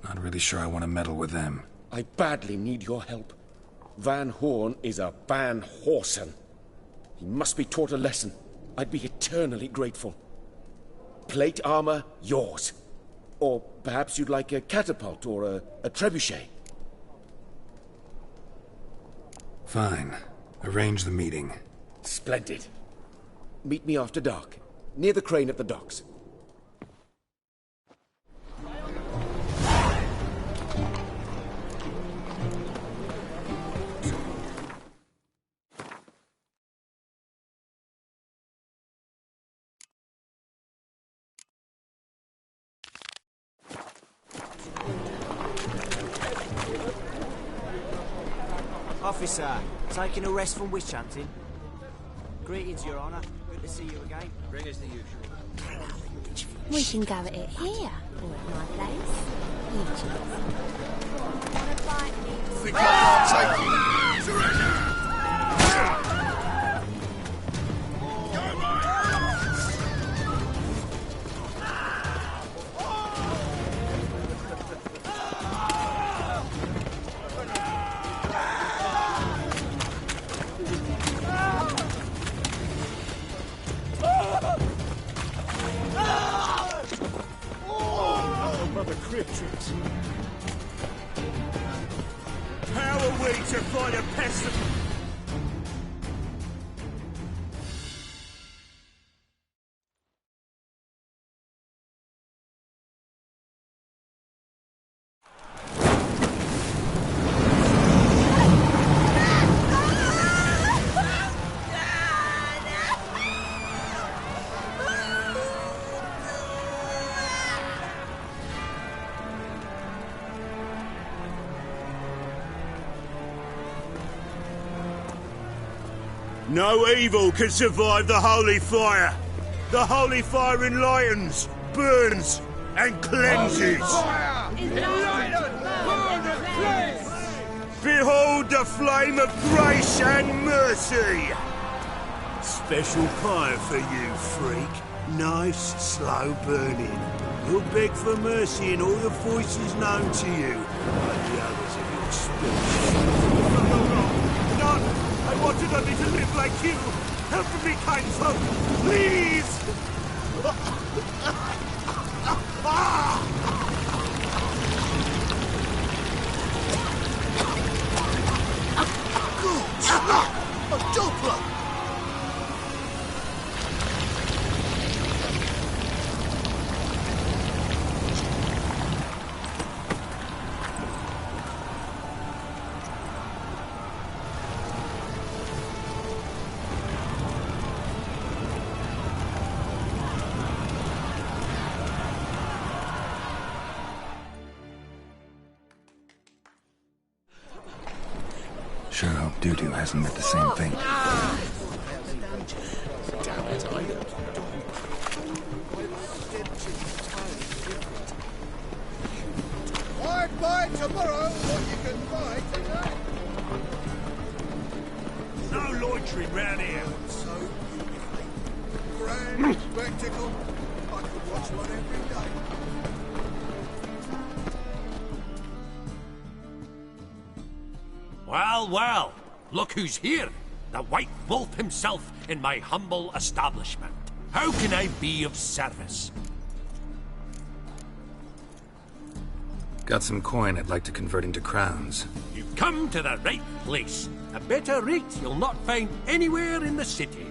Not really sure I want to meddle with them. I badly need your help. Van Horn is a Van Horsen. He must be taught a lesson. I'd be eternally grateful. Plate armor, yours. Or perhaps you'd like a catapult or a trebuchet. Fine. Arrange the meeting. Splendid. Meet me after dark, near the crane at the docks. Officer, taking a rest from witch hunting. Greetings, Your Honour. Good to see you again. Bring us the usual. We can go at it here, or at my place. You choose. Wanna fight me? Think I can't take you? Surrender! How are we to fight a pestilence? No evil can survive the holy fire. The holy fire enlightens, burns, and cleanses. Behold the flame of grace and mercy. Special fire for you, freak. Nice, slow burning. You'll beg for mercy in all the voices known to you, like the others of your species. None! I wanted only to live like you! Help me, kind folk! Please! A Doppler! Sure hope Dudu hasn't met the same fate. Damn it, I don't. Buy tomorrow what you can buy tonight. No loitering round here. So grand spectacle. I could watch one every day. Well, well, look who's here. The White Wolf himself in my humble establishment. How can I be of service? Got some coin I'd like to convert into crowns. You've come to the right place. A better rate you'll not find anywhere in the city.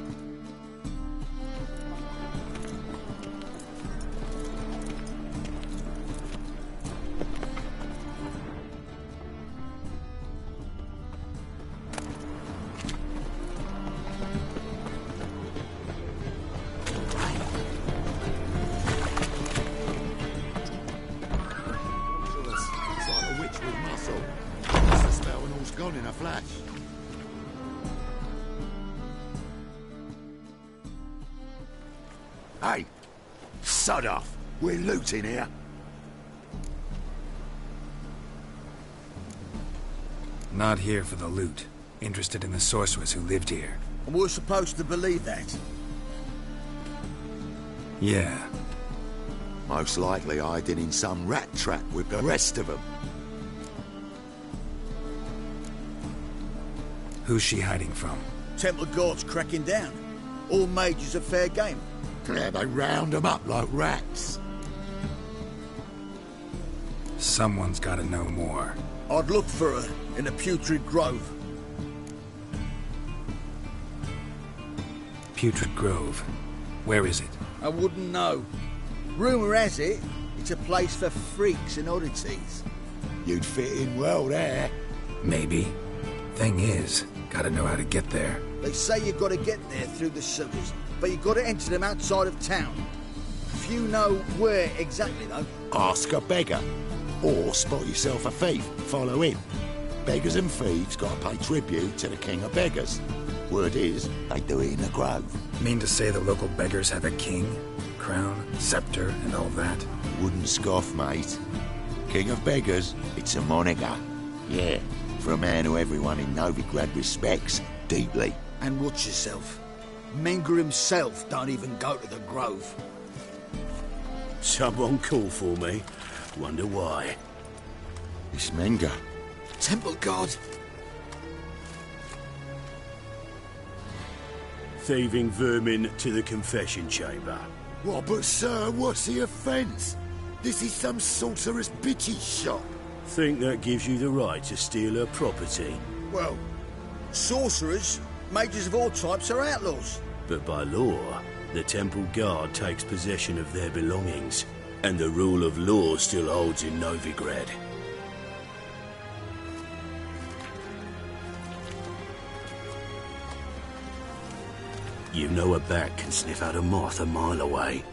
Gone in a flash. Hey, sod off. We're looting here. Not here for the loot. Interested in the sorceress who lived here. And we're supposed to believe that? Yeah. Most likely hiding in some rat trap with the rest of them. Who's she hiding from? Temple Guard's cracking down. All mages are fair game. Yeah, they round them up like rats. Someone's gotta know more. I'd look for her in the Putrid Grove. Putrid Grove. Where is it? I wouldn't know. Rumour has it, it's a place for freaks and oddities. You'd fit in well there. Maybe. Thing is, gotta know how to get there. They say you've got to get there through the sewers, but you've got to enter them outside of town. Few know where exactly, though. Ask a beggar. Or spot yourself a thief. Follow him. Beggars and thieves got to pay tribute to the king of beggars. Word is, they do it in the grove. Mean to say the local beggars have a king, crown, scepter, and all that? Wouldn't scoff, mate. King of beggars, it's a moniker. Yeah, for a man who everyone in Novigrad respects deeply. And watch yourself. Menger himself don't even go to the grove. Someone call for me. Wonder why. It's Menger. Temple Guard. Thieving vermin to the confession chamber. What, but sir, what's the offence? This is some sorcerer's bitchy shop. Think that gives you the right to steal her property? Well, sorcerers, mages of all types are outlaws. But by law, the Temple Guard takes possession of their belongings, and the rule of law still holds in Novigrad. You know a bat can sniff out a moth a mile away.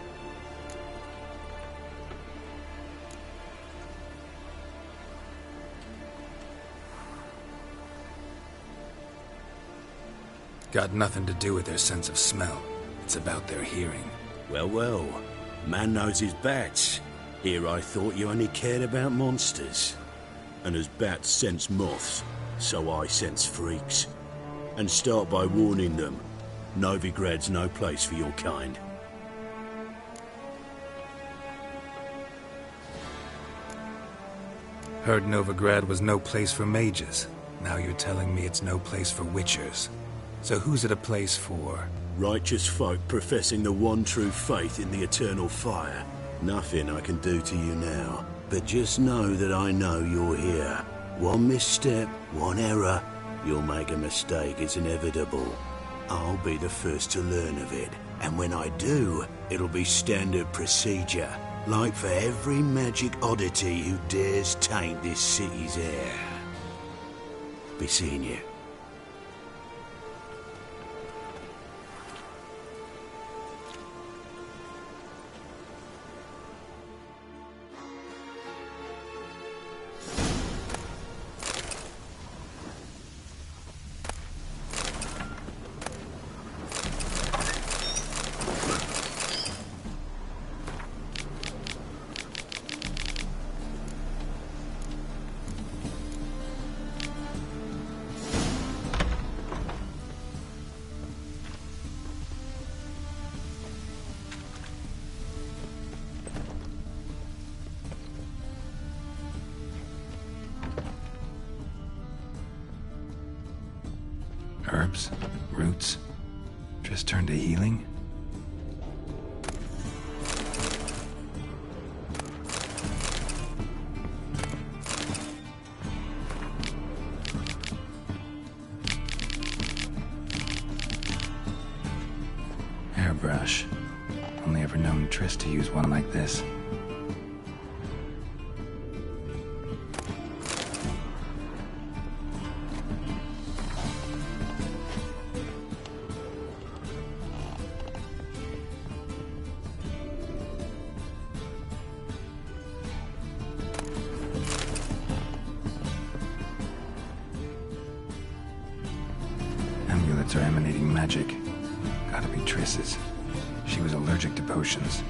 Got nothing to do with their sense of smell. It's about their hearing. Well, well. Man knows his bats. Here I thought you only cared about monsters. And as bats sense moths, so I sense freaks. And start by warning them. Novigrad's no place for your kind. Heard Novigrad was no place for mages. Now you're telling me it's no place for witchers. So who's it a place for? Righteous folk professing the one true faith in the eternal fire. Nothing I can do to you now. But just know that I know you're here. One misstep, one error, you'll make a mistake, it's inevitable. I'll be the first to learn of it. And when I do, it'll be standard procedure. Like for every magic oddity who dares taint this city's air. Be seeing you. herbs, roots, just turn to healing? Hairbrush. Only ever known Triss to use one like this. Amulets are emanating magic. Gotta be Triss's. She was allergic to potions.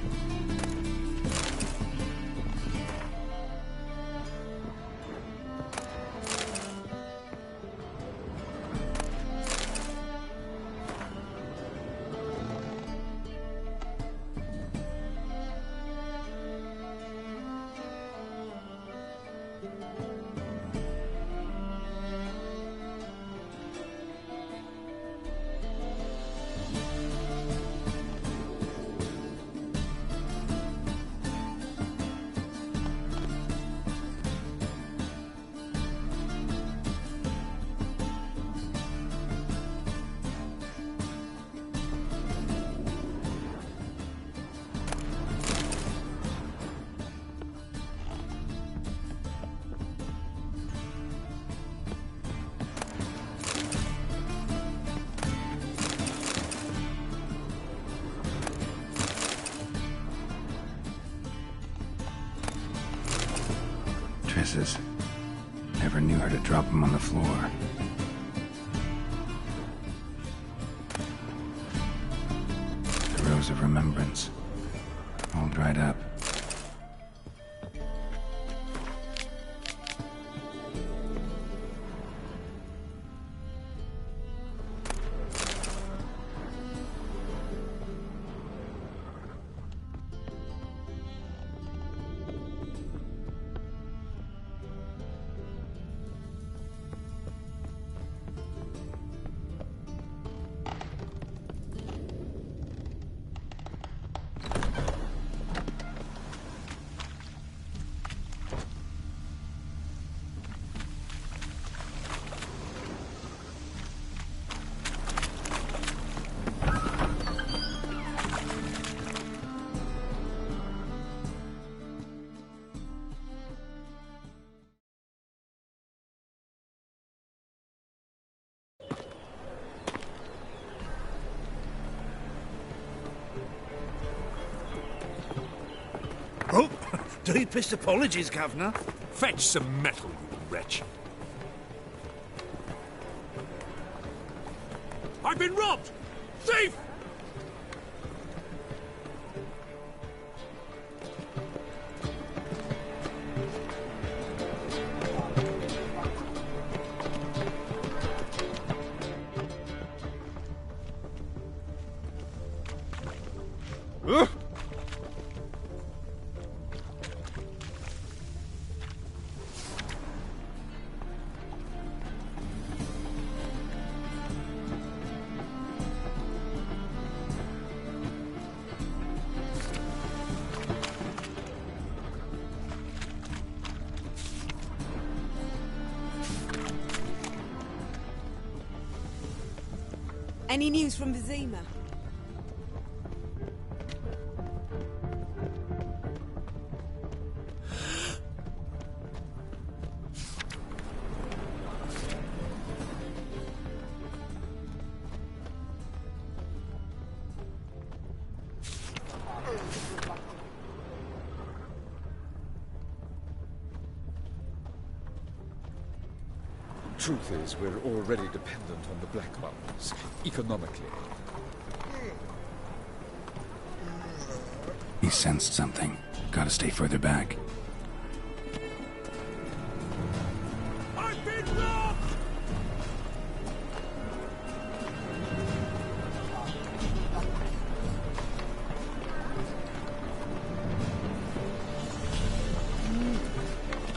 Triss's. Never knew her to drop them on the floor. The Rose of Remembrance. All dried up. Oh, deepest apologies, Governor. Fetch some metal, you wretch. I've been robbed! Thief! Any news from Vizima? Truth is, we're already dependent on the Black Mountains, economically. He sensed something. Gotta stay further back. I've been robbed!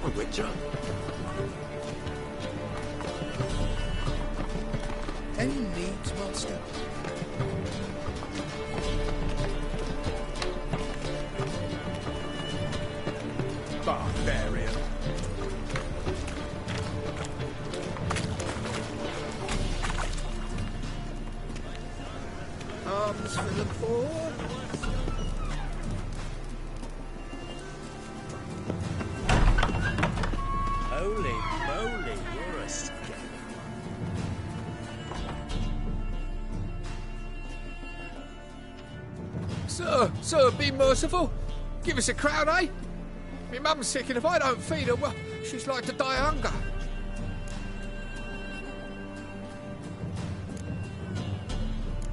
A Witcher? Any needs, Master? Barbarian. Arms for the poor. Holy moly, you're a scary Sir, be merciful. Give us a crown, eh? My mum's sick, and if I don't feed her, well, she's like to die of hunger.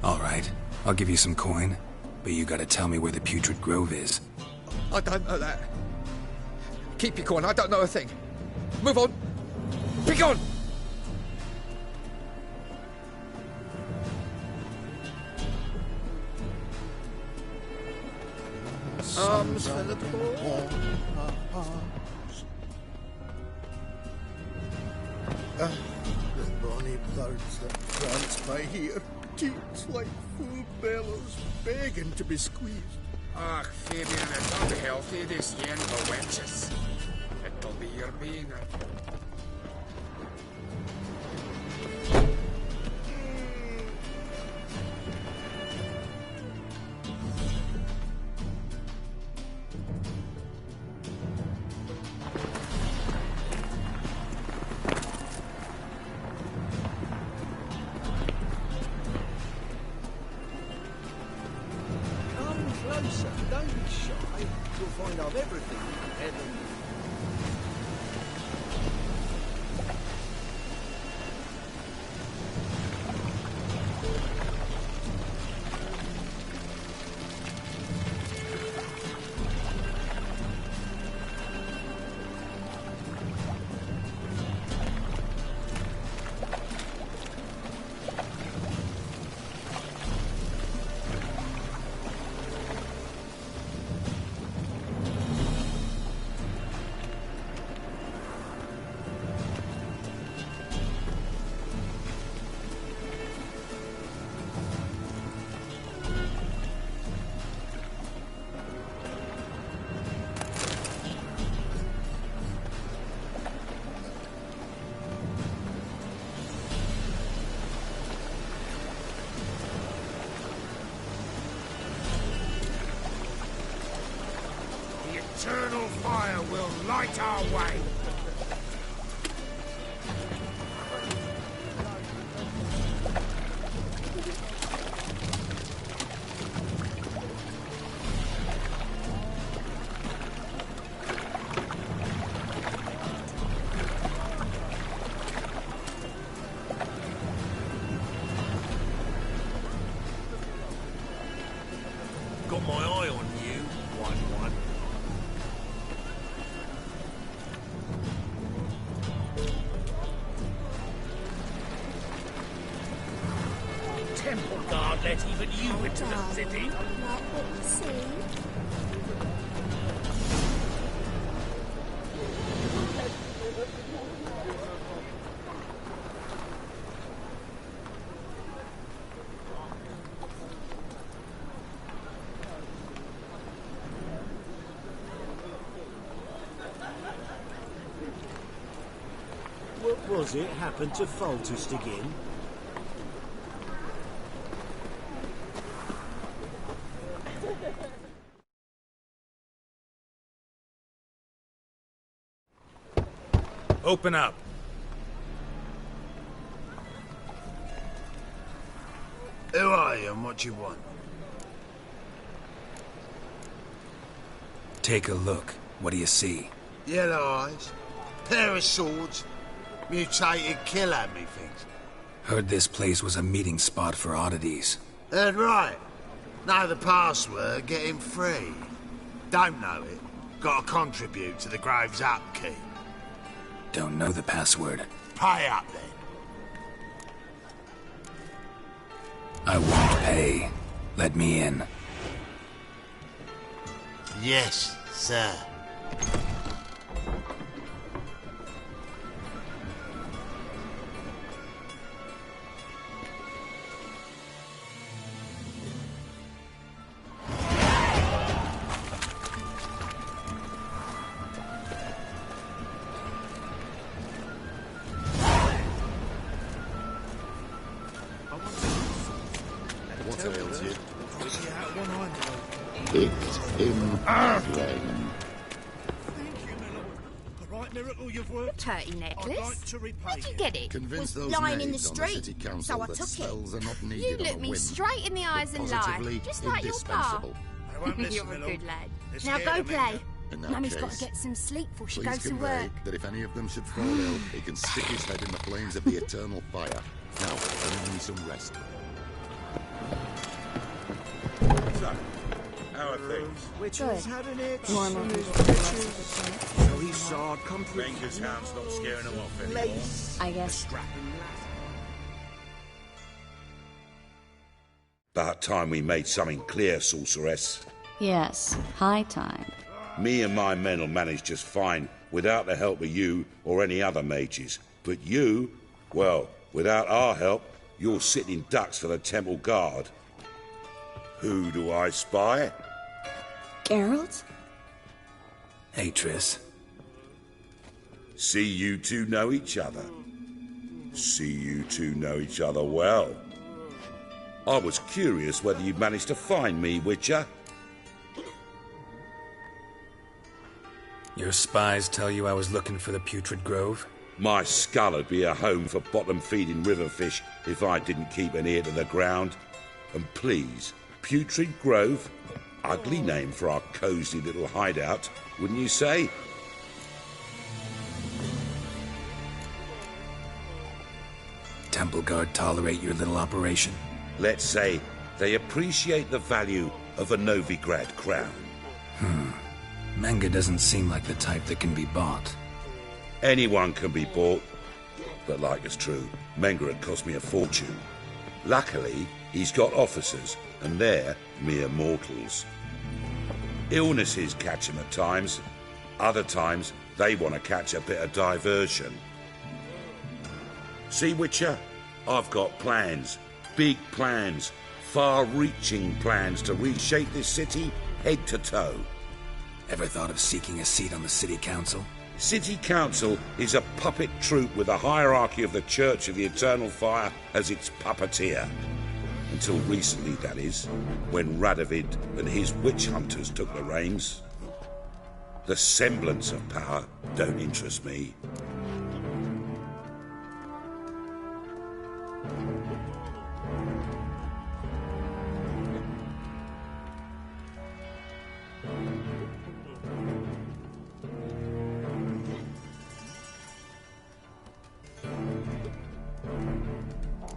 All right, I'll give you some coin, but you gotta tell me where the Putrid Grove is. I don't know that. Keep your coin, I don't know a thing. Move on. Be gone! Arms for the poor. The bonny birds that prance by here, teats like full bellows, begging to be squeezed. Ach, Fabian, it's unhealthy, this yen for wenches. It'll be your being. Closer, don't be shy. You'll find I've everything you can ever Eternal fire will light our way. Got my eye on you, 1-1. Temple Guard let even you into the city. Like what you see? What was it happened to Foltest again? Open up. Who are you and what do you want? Take a look. What do you see? Yellow eyes, pair of swords, mutated killer, methinks. Heard this place was a meeting spot for oddities. Heard right. Know the password, get him free. Don't know it, gotta contribute to the Grove's upkeep. Don't know the password. Pay up then. I won't pay. Let me in. Yes, sir. picked in plain. Turkey necklace? Where'd you get it? Convince Was those lying in the knaves on the street, city council so I that took it. spells are not You needed on look a me whim. straight in the eyes and lie, Positively just like your pa. indispensable. You're a good lad. Let's Now get go him in play. In that Mummy's got case, to get some sleep before she Please goes to convey work. that if any of them should fall ill, he can stick his head in the flames of the eternal fire. Now, I need some rest. So, how are things? Witcher's had an itch. Normal. So he saw country. Ranger's hound's not scaring him off anymore. I guess. About time we made something clear, sorceress. Yes, high time. Me and my men'll manage just fine without the help of you or any other mages. But you, well, without our help, you're sitting ducks for the temple guard. Who do I spy? Geralt? Hey, Triss. See you two know each other. See you two know each other well. I was curious whether you'd managed to find me, Witcher. Your spies tell you I was looking for the Putrid Grove? My skull'd be a home for bottom-feeding river fish if I didn't keep an ear to the ground. And please, Putrid Grove? Ugly name for our cosy little hideout, wouldn't you say? Temple Guard tolerate your little operation? Let's say they appreciate the value of a Novigrad crown. Manga doesn't seem like the type that can be bought. Anyone can be bought, but like it's true, Menga had cost me a fortune. Luckily, he's got officers, and they're mere mortals. Illnesses catch him at times. Other times, they want to catch a bit of diversion. See, Witcher? I've got plans. Big plans. Far-reaching plans to reshape this city head to toe. Ever thought of seeking a seat on the City Council? City Council is a puppet troupe with the hierarchy of the Church of the Eternal Fire as its puppeteer. Until recently, that is, when Radovid and his witch hunters took the reins. The semblance of power don't interest me.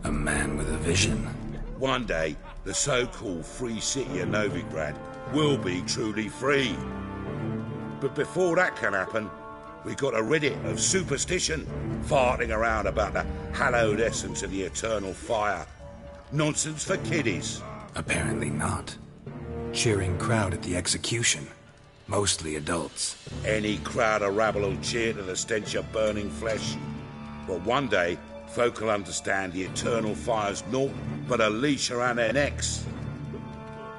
A man with a vision. One day, the so-called free city of Novigrad will be truly free. But before that can happen, we've got to rid it of superstition, farting around about the hallowed essence of the eternal fire. Nonsense for kiddies. Apparently not. Cheering crowd at the execution. Mostly adults. Any crowd of rabble will cheer to the stench of burning flesh. But one day, folk will understand the eternal fire's naught but a leash around their necks.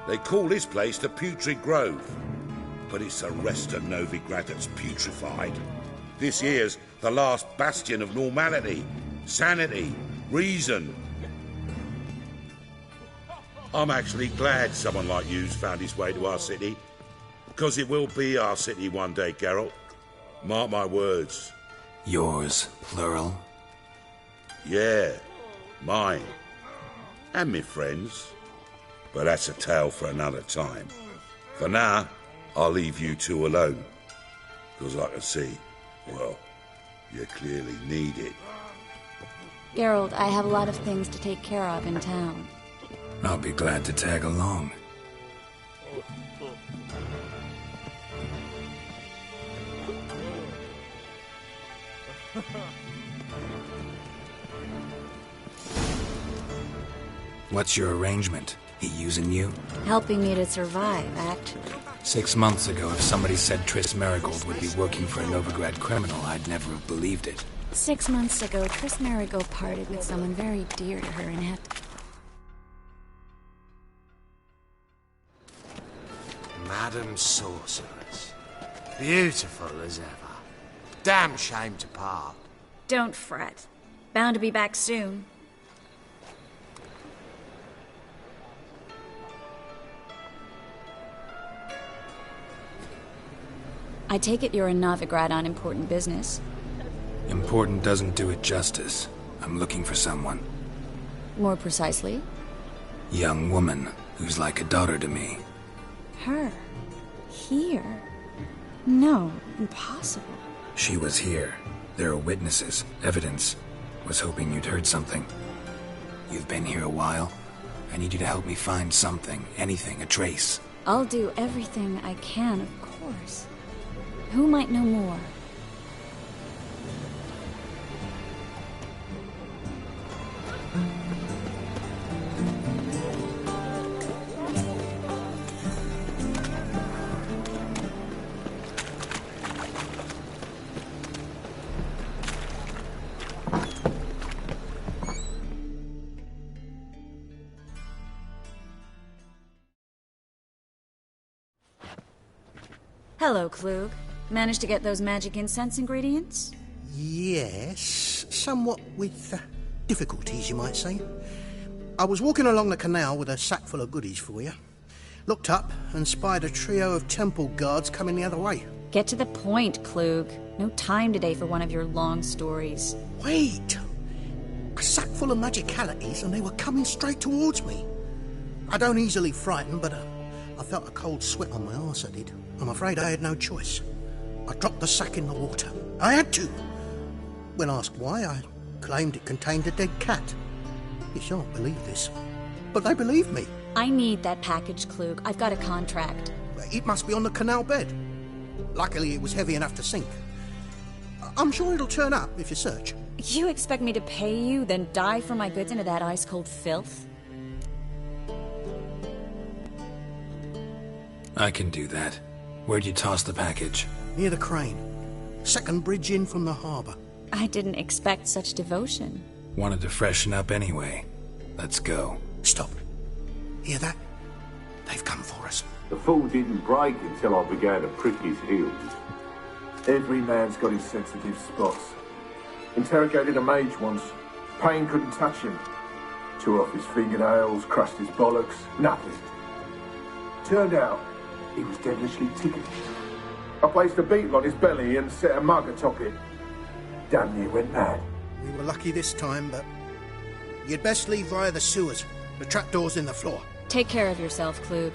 They call this place the Putrid Grove, but it's the rest of Novigrad that's putrefied. This here's the last bastion of normality, sanity, reason. I'm actually glad someone like you's found his way to our city, because it will be our city one day, Geralt. Mark my words. Yours, plural? Yeah, mine. And me friends. But that's a tale for another time. For now, I'll leave you two alone. Because I can see, well, you clearly need it. Geralt, I have a lot of things to take care of in town. I'll be glad to tag along. What's your arrangement? He using you? Helping me to survive, actually. 6 months ago, if somebody said Triss Merigold would be working for a Novigrad criminal, I'd never have believed it. 6 months ago, Triss Merigold parted with someone very dear to her and had to... Madam Sorceress. Beautiful as ever. Damn shame to part. Don't fret. Bound to be back soon. I take it you're a Novigrad on important business. Important doesn't do it justice. I'm looking for someone. More precisely? Young woman who's like a daughter to me. Her? Here? No, impossible. She was here. There are witnesses, evidence. Was hoping you'd heard something. You've been here a while. I need you to help me find something, anything, a trace. I'll do everything I can, of course. Who might know more? Hello, Klug. Managed to get those magic incense ingredients? Yes, somewhat with difficulties, you might say. I was walking along the canal with a sack full of goodies for you. Looked up and spied a trio of temple guards coming the other way. Get to the point, Klug. No time today for one of your long stories. Wait! A sack full of magicalities and they were coming straight towards me. I don't easily frighten, but I felt a cold sweat on my arse, I did. I'm afraid I had no choice. I dropped the sack in the water. I had to. When asked why, I claimed it contained a dead cat. You shan't believe this, but they believed me. I need that package, Klug. I've got a contract. It must be on the canal bed. Luckily, it was heavy enough to sink. I'm sure it'll turn up if you search. You expect me to pay you, then dive for my goods into that ice-cold filth? I can do that. Where'd you toss the package? Near the crane. Second bridge in from the harbour. I didn't expect such devotion. Wanted to freshen up anyway. Let's go. Stop. Hear that? They've come for us. The fall didn't break until I began to prick his heels. Every man's got his sensitive spots. Interrogated a mage once. Pain couldn't touch him. Tore off his fingernails, crushed his bollocks. Nothing. Turned out, he was devilishly tickled. I placed a beetle on his belly and set a mug atop it. Damn near went mad. We were lucky this time, but you'd best leave via the sewers. The trapdoor's in the floor. Take care of yourself, Klug.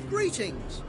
Greetings.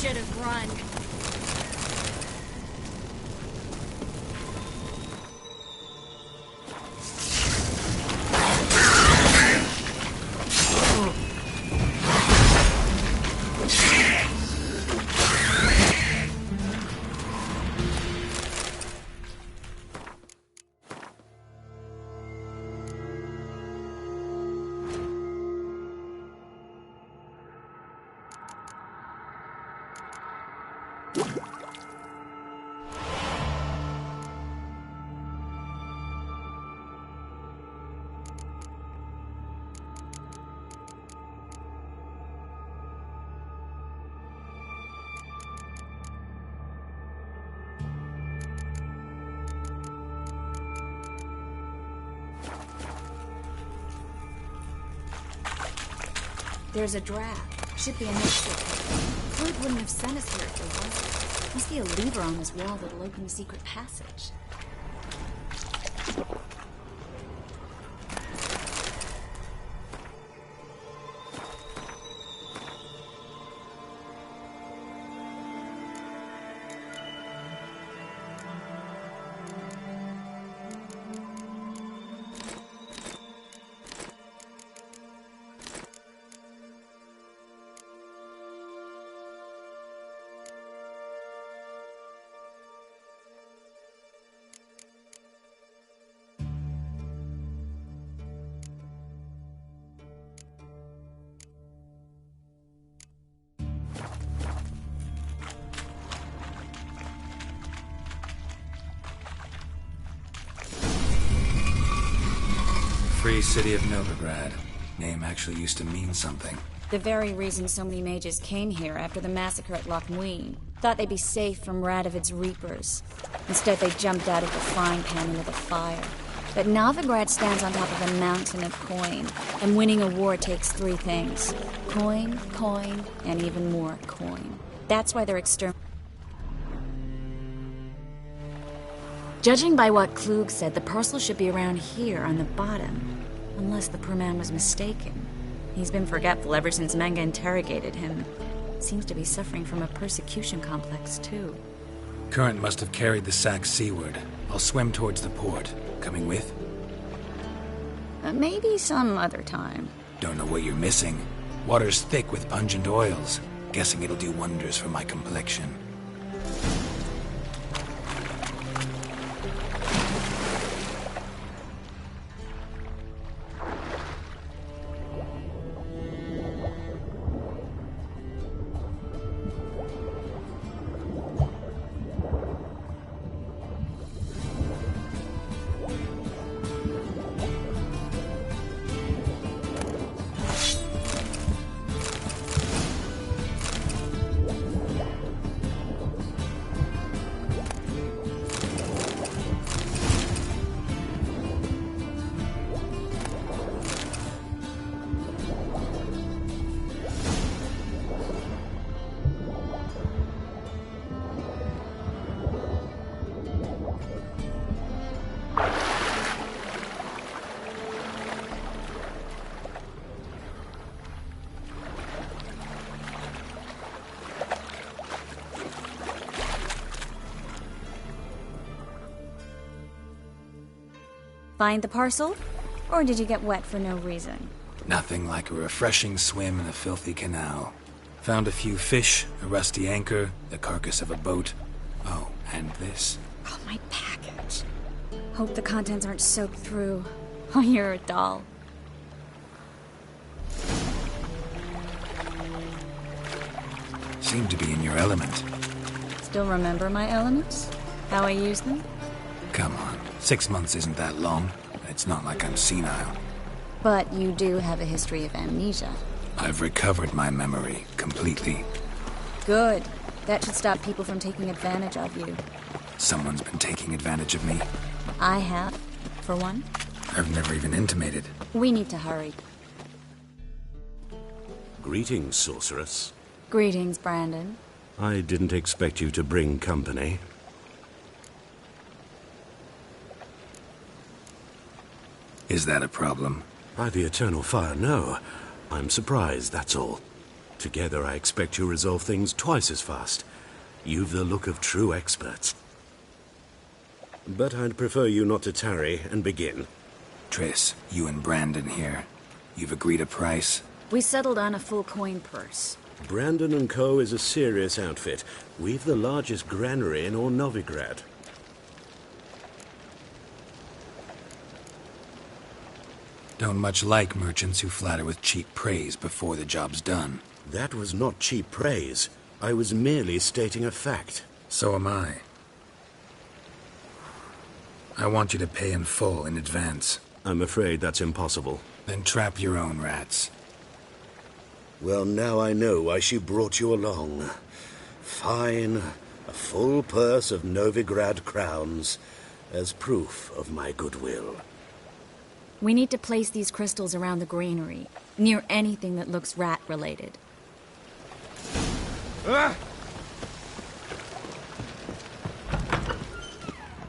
Should have run. There's a draft. Should be a mixture. Floyd wouldn't have sent us here if there wasn't. Must be a lever on this wall that'll open the secret passage. Free city of Novigrad. Name actually used to mean something. The very reason so many mages came here after the massacre at Loch Muin. Thought they'd be safe from Radovid's reapers. Instead, they jumped out of the frying pan into the fire. But Novigrad stands on top of a mountain of coin, and winning a war takes 3 things. Coin, coin, and even more coin. That's why they're Judging by what Klug said, the parcel should be around here on the bottom. Unless the poor man was mistaken. He's been forgetful ever since Manga interrogated him. Seems to be suffering from a persecution complex, too. Current must have carried the sack seaward. I'll swim towards the port. Coming with? Maybe some other time. Don't know what you're missing. Water's thick with pungent oils. Guessing it'll do wonders for my complexion. Find the parcel? Or did you get wet for no reason? Nothing like a refreshing swim in a filthy canal. Found a few fish, a rusty anchor, the carcass of a boat. Oh, and this. Oh, my package. Hope the contents aren't soaked through. Oh, you're a doll. Seem to be in your element. Still remember my elements? How I use them? Come on, 6 months isn't that long. It's not like I'm senile. But you do have a history of amnesia. I've recovered my memory completely. Good. That should stop people from taking advantage of you. Someone's been taking advantage of me. I have, for one. I've never even intimated. We need to hurry. Greetings, sorceress. Greetings, Brandon. I didn't expect you to bring company. Is that a problem? By the eternal fire, no. I'm surprised, that's all. Together, I expect you resolve things twice as fast. You've the look of true experts. But I'd prefer you not to tarry and begin. Triss, you and Brandon here. You've agreed a price? We settled on a full coin purse. Brandon & Co. is a serious outfit. We've the largest granary in all Novigrad. Don't much like merchants who flatter with cheap praise before the job's done. That was not cheap praise. I was merely stating a fact. So am I. I want you to pay in full in advance. I'm afraid that's impossible. Then trap your own rats. Well, now I know why she brought you along. Fine. A full purse of Novigrad crowns as proof of my goodwill. We need to place these crystals around the granary, near anything that looks rat-related.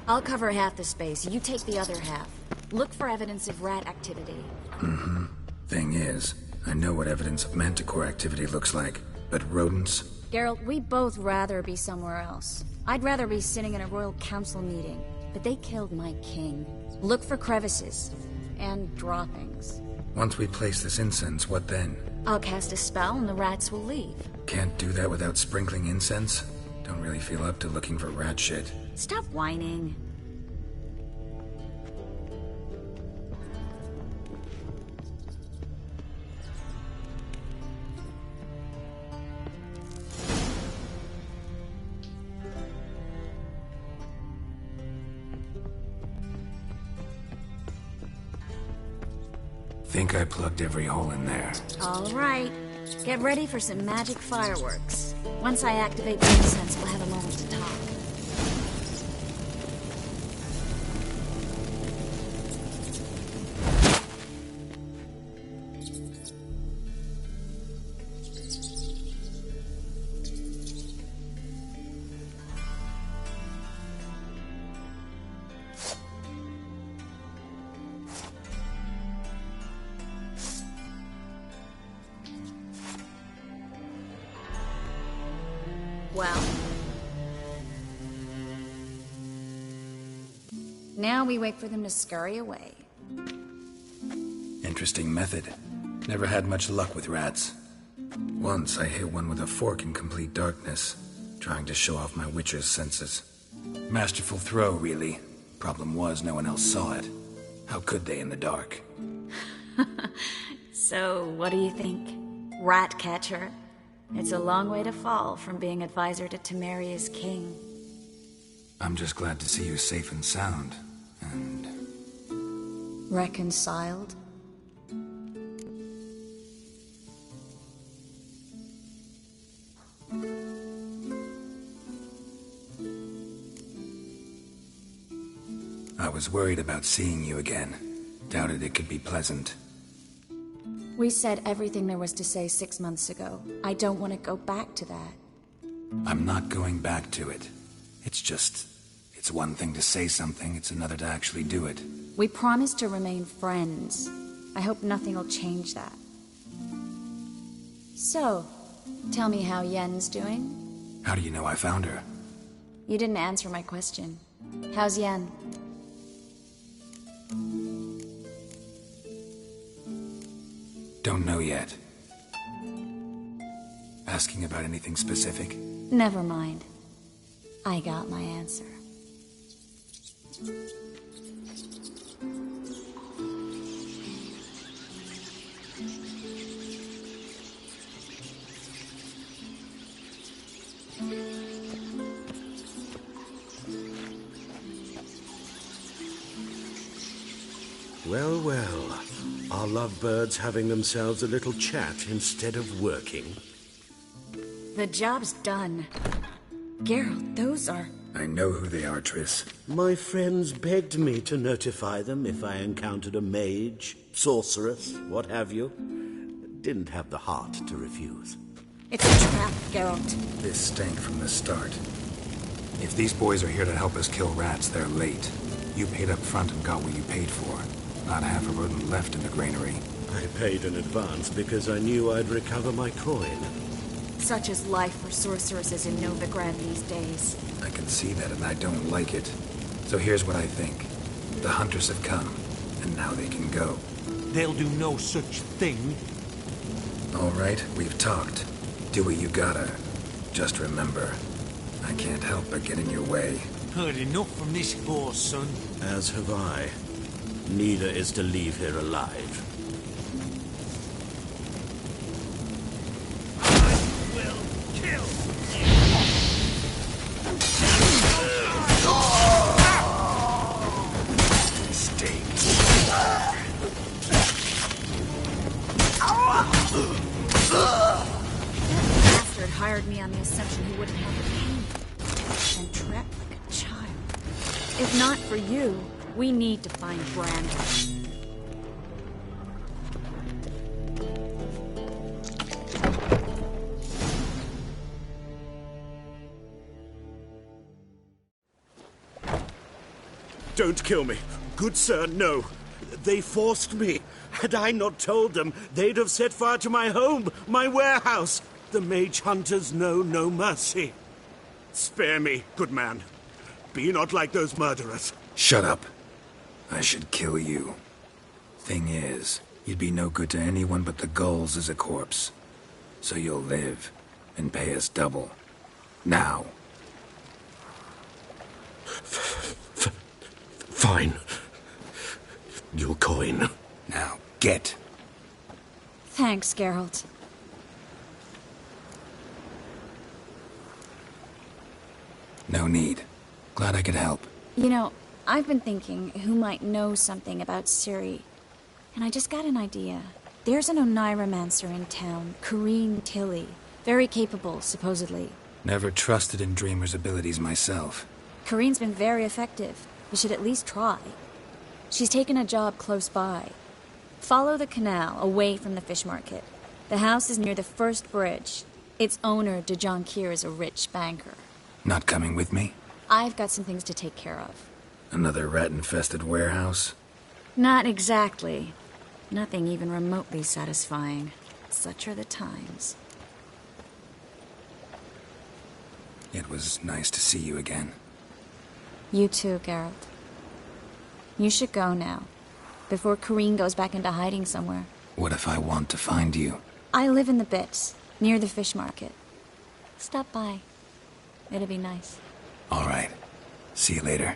I'll cover half the space, you take the other half. Look for evidence of rat activity. Mm-hmm. Thing is, I know what evidence of manticore activity looks like, but rodents? Geralt, we'd both rather be somewhere else. I'd rather be sitting in a royal council meeting, but they killed my king. Look for crevices. And droppings. Once we place this incense, what then? I'll cast a spell and the rats will leave. Can't do that without sprinkling incense? Don't really feel up to looking for rat shit. Stop whining. Think I plugged every hole in there. All right. Get ready for some magic fireworks. Once I activate the incense, we'll have a moment to talk. Well. Now we wait for them to scurry away. Interesting method. Never had much luck with rats. Once I hit one with a fork in complete darkness, trying to show off my witcher's senses. Masterful throw, really. Problem was, no one else saw it. How could they in the dark? So, what do you think? Rat catcher? It's a long way to fall from being advisor to Temeria's king. I'm just glad to see you safe and sound, and... Reconciled? I was worried about seeing you again. Doubted it could be pleasant. We said everything there was to say 6 months ago. I don't want to go back to that. I'm not going back to it. It's one thing to say something, it's another to actually do it. We promised to remain friends. I hope nothing will change that. So, tell me how Yen's doing? How do you know I found her? You didn't answer my question. How's Yen? Don't know yet. Asking about anything specific? Never mind. I got my answer. Well, well. Are lovebirds having themselves a little chat instead of working? The job's done. Geralt, those are... I know who they are, Triss. My friends begged me to notify them if I encountered a mage, sorceress, what have you. Didn't have the heart to refuse. It's a trap, Geralt. This stank from the start. If these boys are here to help us kill rats, they're late. You paid up front and got what you paid for. Not half a rodent left in the granary. I paid in advance because I knew I'd recover my coin. Such is life for sorceresses in Novigrad these days. I can see that, and I don't like it. So here's what I think. The hunters have come, and now they can go. They'll do no such thing. All right, we've talked. Do what you gotta. Just remember, I can't help but get in your way. Heard enough from this horse, son. As have I. Neither is to leave here alive. I will kill Mistake. Bastard hired me on the assumption he wouldn't have the pain. And trapped like a child. If not for you, we need to find Brandon. Don't kill me. Good sir, no. They forced me. Had I not told them, they'd have set fire to my home, my warehouse. The mage hunters know no mercy. Spare me, good man. Be not like those murderers. Shut up. I should kill you. Thing is, you'd be no good to anyone but the gulls as a corpse. So you'll live, and pay us double. Now. Fine. Your coin. Now, get. Thanks, Geralt. No need. Glad I could help. You know, I've been thinking who might know something about Ciri. And I just got an idea. There's an Oneiromancer in town, Corrine Tilly. Very capable, supposedly. Never trusted in Dreamer's abilities myself. Corrine's been very effective. We should at least try. She's taken a job close by. Follow the canal, away from the fish market. The house is near the first bridge. Its owner, de Jonquier, is a rich banker. Not coming with me? I've got some things to take care of. Another rat-infested warehouse? Not exactly. Nothing even remotely satisfying. Such are the times. It was nice to see you again. You too, Geralt. You should go now, before Corrine goes back into hiding somewhere. What if I want to find you? I live in the Bits, near the fish market. Stop by. It'll be nice. All right. See you later.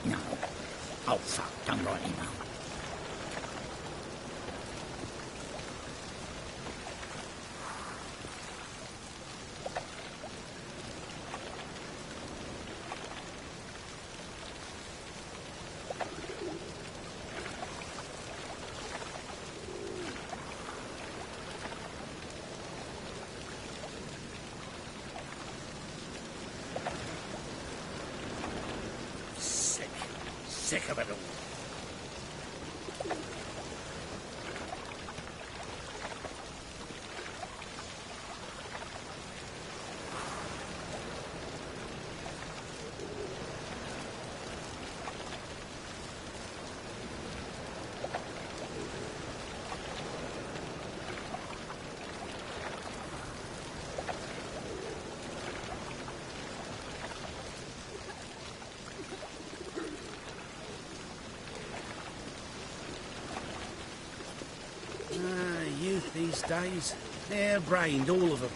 No. Oh, fuck. Don't write him out. Sick of it all. Youth these days, hair-brained, all of them.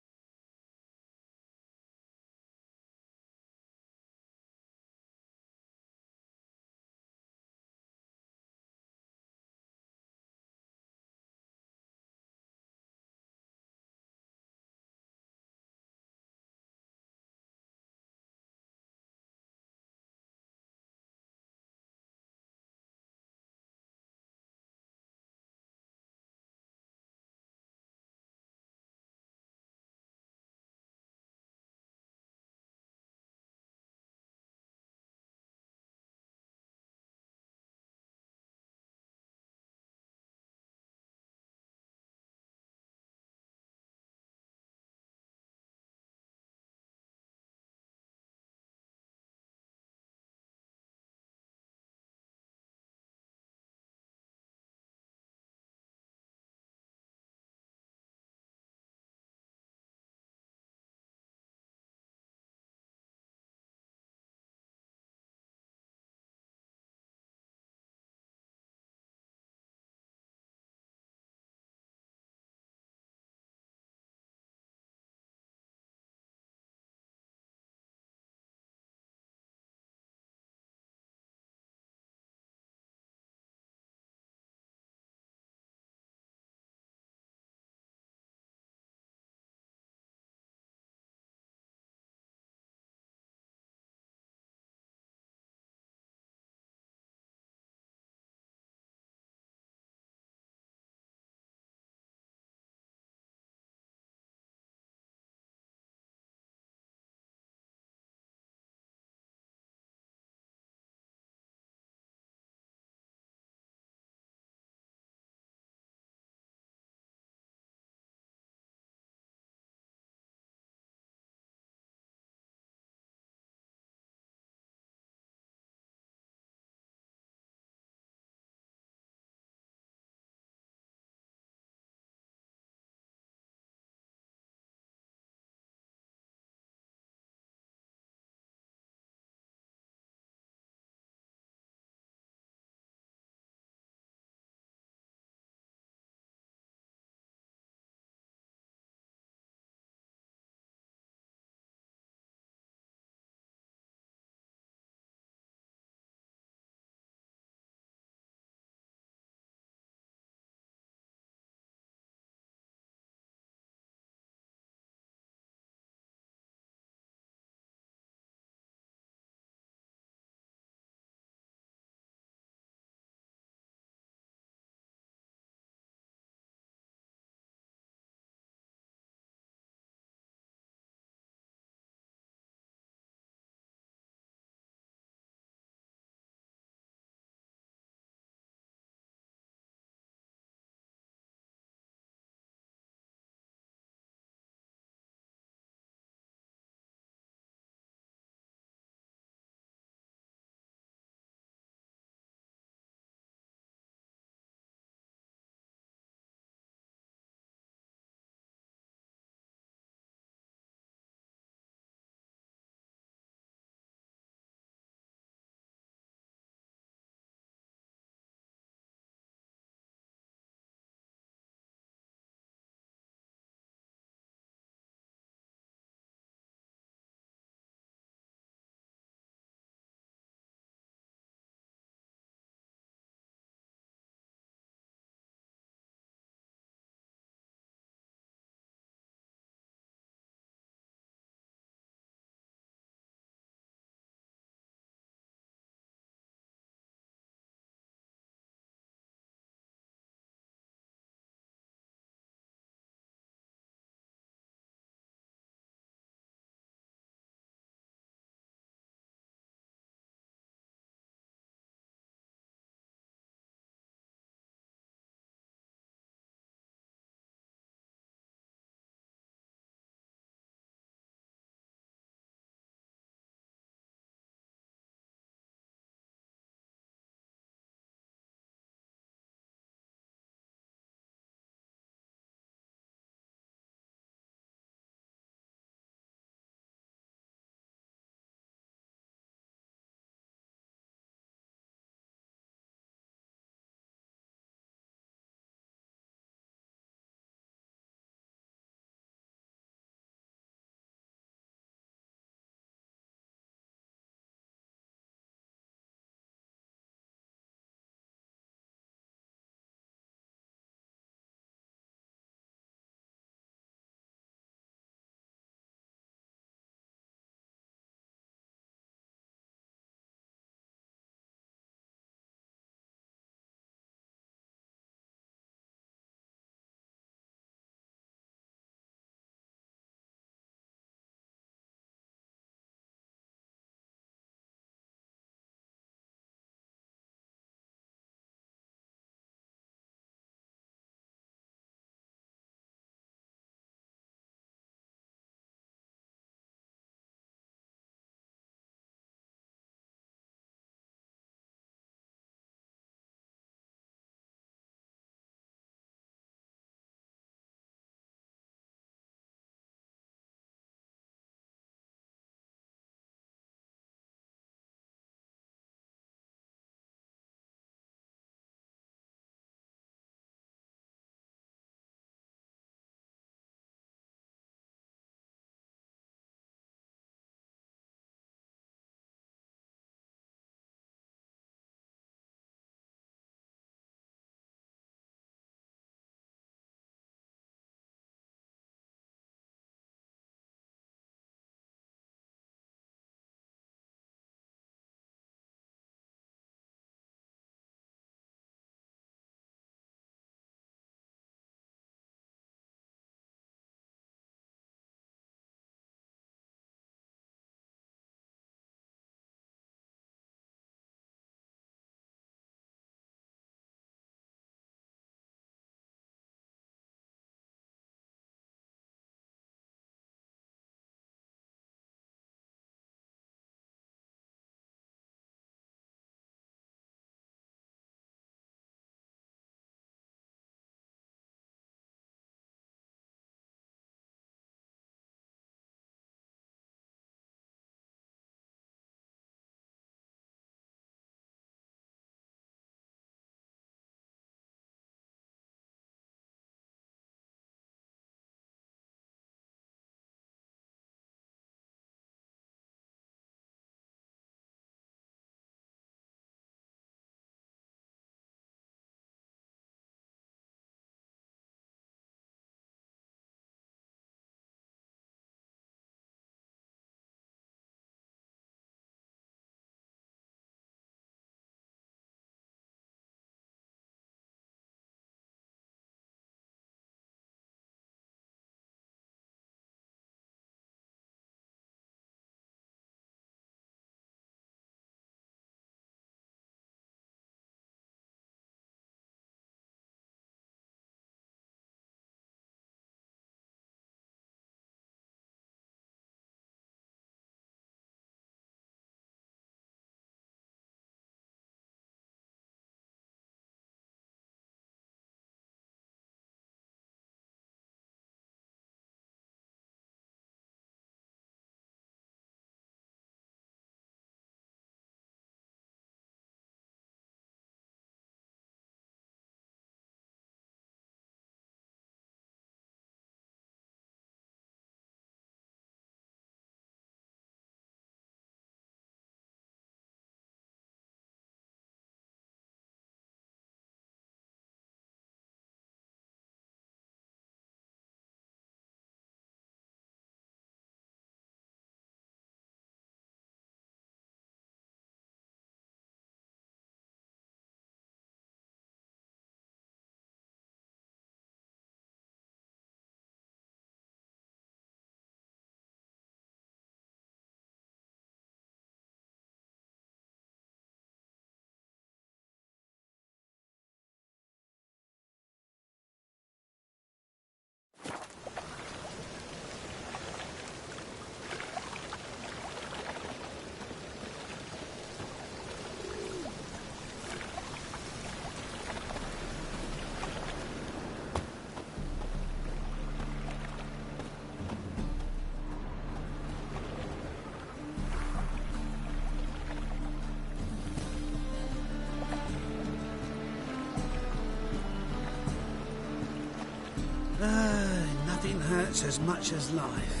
Nothing hurts as much as life.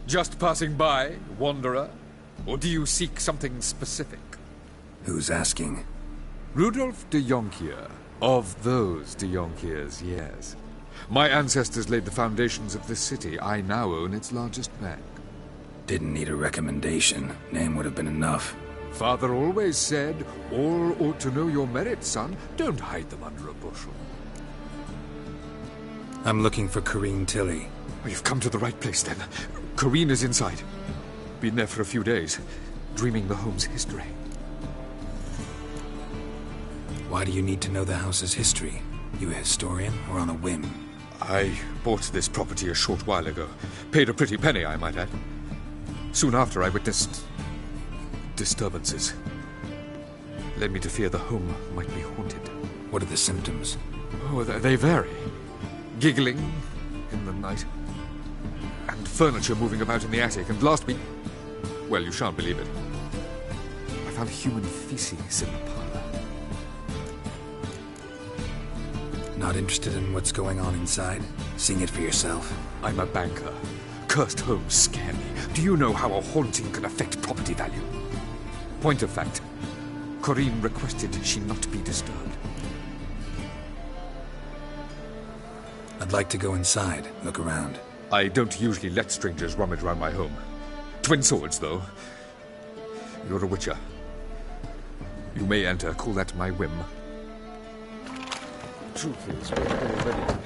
Just passing by, wanderer? Or do you seek something specific? Who's asking? Rudolf de Jonkier. Of those de Jonkiers, yes. My ancestors laid the foundations of this city. I now own its largest bank. Didn't need a recommendation. Name would have been enough. Father always said, all ought to know your merits, son. Don't hide them under a bushel. I'm looking for Corrine Tilly. Oh, you've come to the right place, then. Corrine is inside. Been there for a few days, dreaming the home's history. Why do you need to know the house's history? You a historian, or on a whim? I bought this property a short while ago. Paid a pretty penny, I might add. Soon after, I witnessed disturbances. Led me to fear the home might be haunted. What are the symptoms? Oh, they vary. Giggling in the night. And furniture moving about in the attic. And last week... well, you shan't believe it. I found human feces in the parlor. Not interested in what's going on inside? Seeing it for yourself? I'm a banker. Cursed homes scare me. Do you know how a haunting can affect property value? Point of fact, Corrine requested she not be disturbed. I'd like to go inside, look around. I don't usually let strangers rummage around my home. Twin swords, though. You're a witcher. You may enter, call that my whim. Truth is, we're already...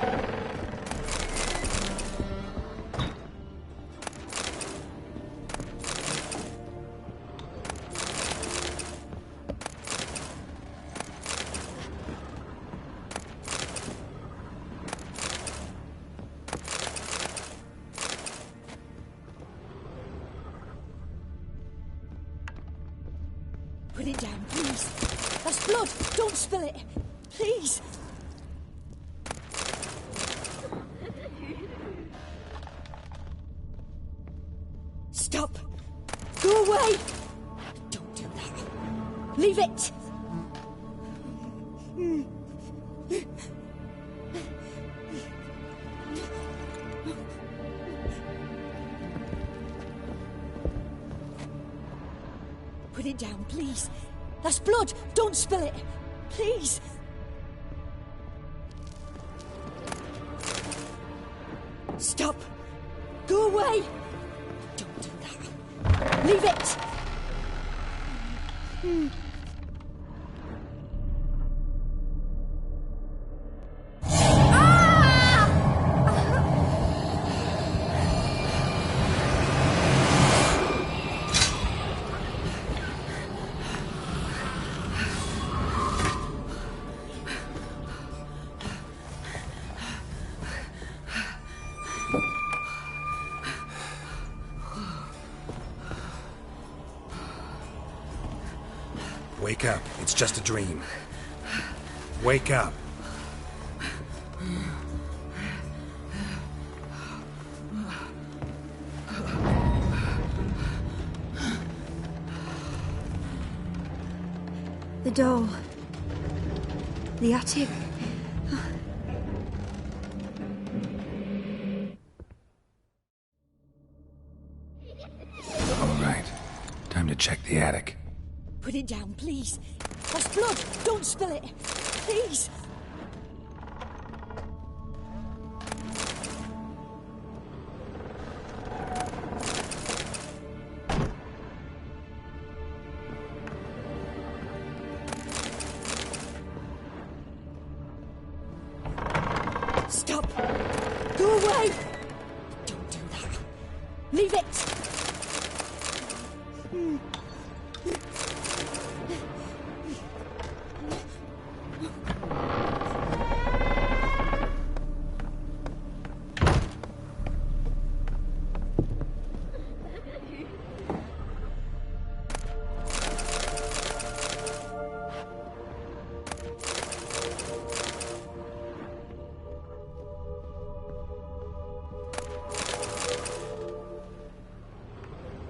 Put it down, please. That's blood. Don't spill it. Please. Stop. Go away. Don't do that. Leave it. Put it down, please. That's blood. Don't spill it. Please. Stop. Go away. Don't do that. Leave it. Wake up. It's just a dream. Wake up. The door. The attic. All right. Time to check the attic. Put it down, please. That's blood. Don't spill it. Please. Stop. Go away. Don't do that. Leave it.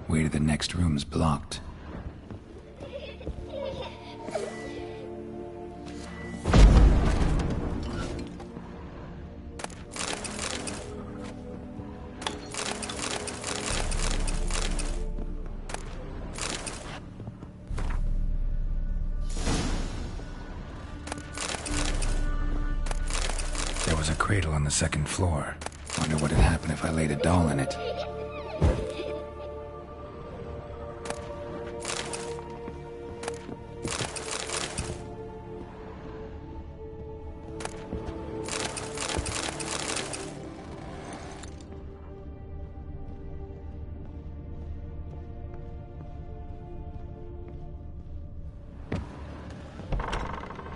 Way to the next room's blocked. There was a cradle on the second floor. Wonder what'd happen if I laid a doll in it.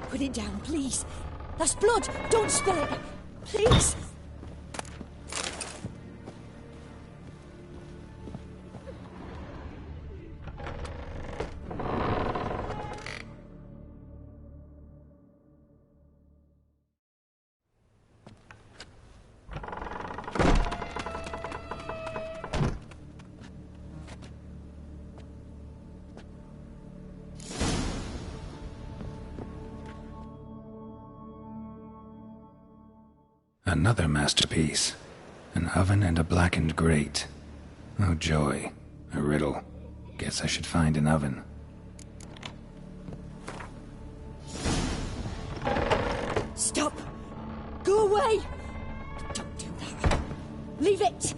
Put it down, please. That's blood. Don't spill it. Please. Another masterpiece. An oven and a blackened grate. Oh joy. A riddle. Guess I should find an oven. Stop. Go away. believe it!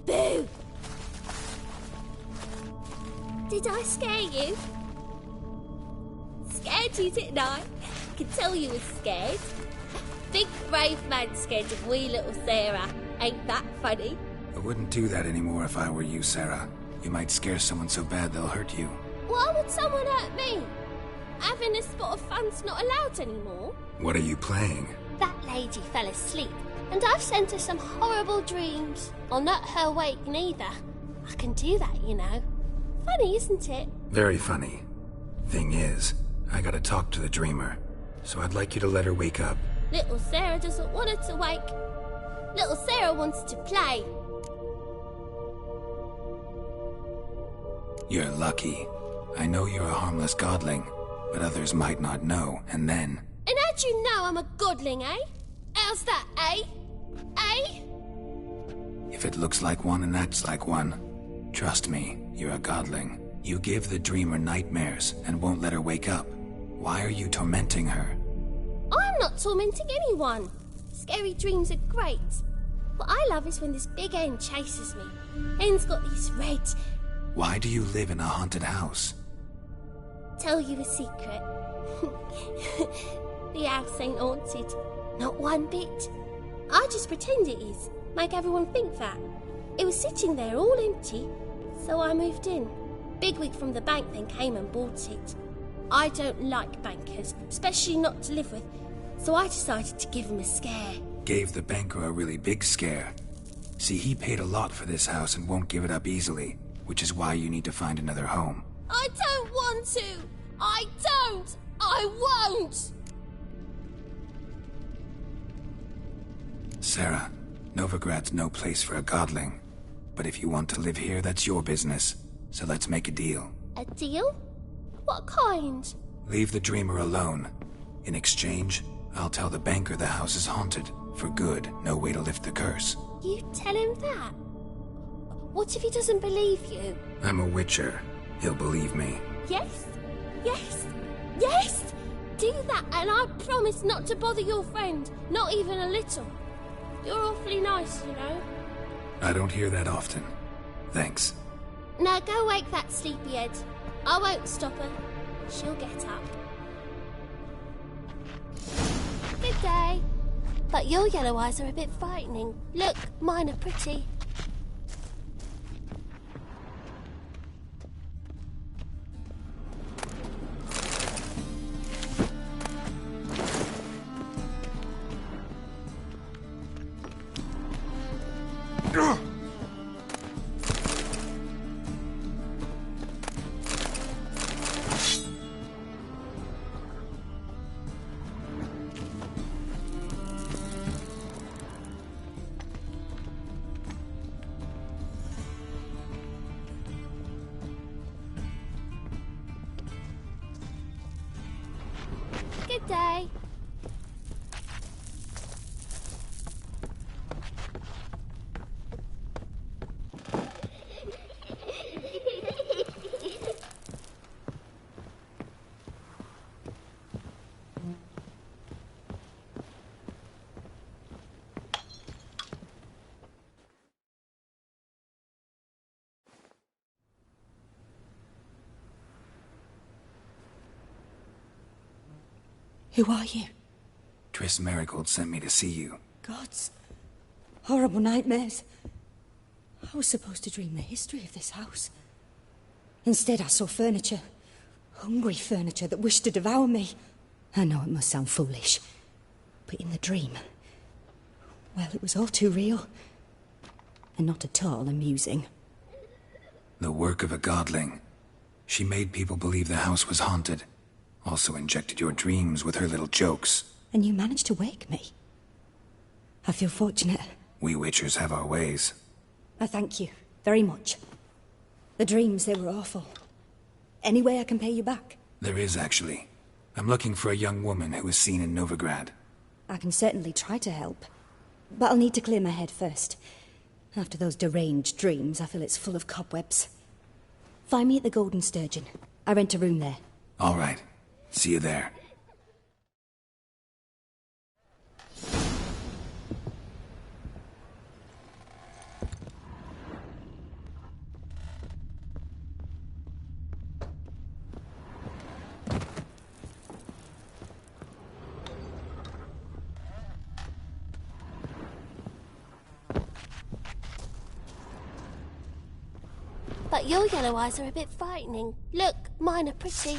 Boo! Did I scare you? Scared you, didn't I? I can tell you was scared. Big brave man scared of wee little Sarah. Ain't that funny? I wouldn't do that anymore if I were you, Sarah. You might scare someone so bad they'll hurt you. Why would someone hurt me? Having a spot of fun's not allowed anymore. What are you playing? That lady fell asleep, and I've sent her some horrible dreams. I'll not her wake neither. I can do that, you know. Funny, isn't it? Very funny. Thing is, I gotta talk to the dreamer, so I'd like you to let her wake up. Little Sarah doesn't want her to wake. Little Sarah wants to play. You're lucky. I know you're a harmless godling, but others might not know, and then... And how'd you know I'm a godling, eh? How's that, eh? Eh? If it looks like one and acts like one, trust me, you're a godling. You give the dreamer nightmares and won't let her wake up. Why are you tormenting her? I'm not tormenting anyone. Scary dreams are great. What I love is when this big hen chases me. Hen's got these red, Why do you live in a haunted house? Tell you a secret. The house ain't haunted. Not one bit. I just pretend it is. Make everyone think that. It was sitting there all empty, so I moved in. Bigwig from the bank then came and bought it. I don't like bankers, especially not to live with, so I decided to give him a scare. Gave the banker a really big scare. See, he paid a lot for this house and won't give it up easily, which is why you need to find another home. I don't want to! I don't! I won't! Sarah, Novigrad's no place for a godling. But if you want to live here, that's your business. So let's make a deal. A deal? What kind? Leave the dreamer alone. In exchange, I'll tell the banker the house is haunted. For good, no way to lift the curse. You tell him that? What if he doesn't believe you? I'm a witcher. He'll believe me. Yes? Yes? Yes! Do that and I promise not to bother your friend. Not even a little. You're awfully nice, you know. I don't hear that often. Thanks. Now go wake that sleepyhead. I won't stop her. She'll get up. Good day. But your yellow eyes are a bit frightening. Look, mine are pretty. Good day. Who are you? Triss Merigold sent me to see you. Gods. Horrible nightmares. I was supposed to dream the history of this house. Instead, I saw furniture. Hungry furniture that wished to devour me. I know it must sound foolish, but in the dream, well, it was all too real. And not at all amusing. The work of a godling. She made people believe the house was haunted. Also injected your dreams with her little jokes. And you managed to wake me. I feel fortunate. We witchers have our ways. I thank you very much. The dreams, they were awful. Any way I can pay you back? There is, actually. I'm looking for a young woman who was seen in Novigrad. I can certainly try to help. But I'll need to clear my head first. After those deranged dreams, I feel it's full of cobwebs. Find me at the Golden Sturgeon. I rent a room there. All right. See you there. But your yellow eyes are a bit frightening. Look, mine are pretty.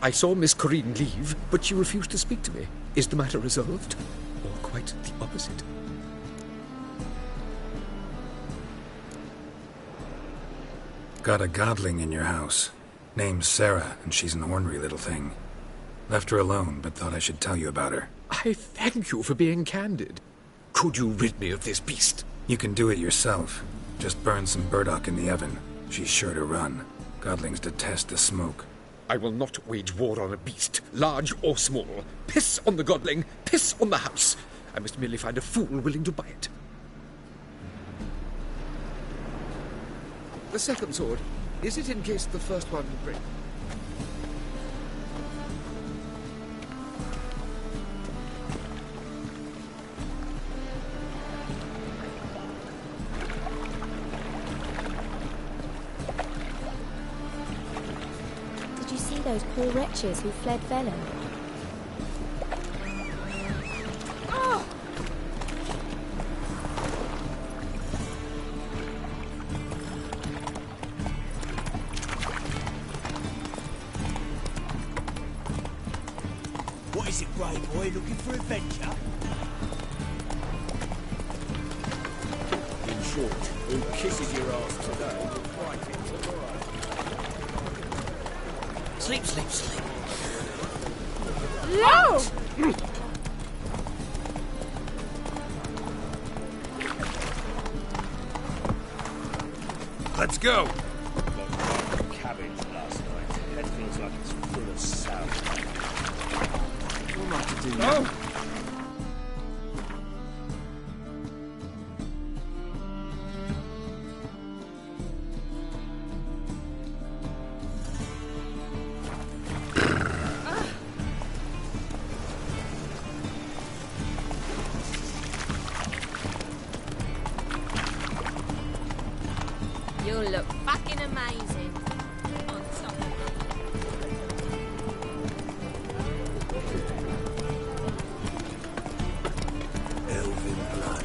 I saw Miss Corinne leave, but she refused to speak to me. Is the matter resolved? Or quite the opposite? Got a godling in your house. Name's Sarah, and she's an ornery little thing. Left her alone, but thought I should tell you about her. I thank you for being candid. Could you rid me of this beast? You can do it yourself. Just burn some burdock in the oven. She's sure to run. Godlings detest the smoke. I will not wage war on a beast, large or small. Piss on the godling, piss on the house. I must merely find a fool willing to buy it. The second sword, is it in case the first one breaks? Did you see those poor wretches who fled Velen? Oh! What is it, Grey Boy? Looking for adventure? In short, who kisses your ass today will fight it tomorrow. Sleep, sleep, sleep. No! Let's go! Cabbage last night. Head feels like it's full of sound. What am I to do now? now? You look fucking amazing. On top. Elven blood.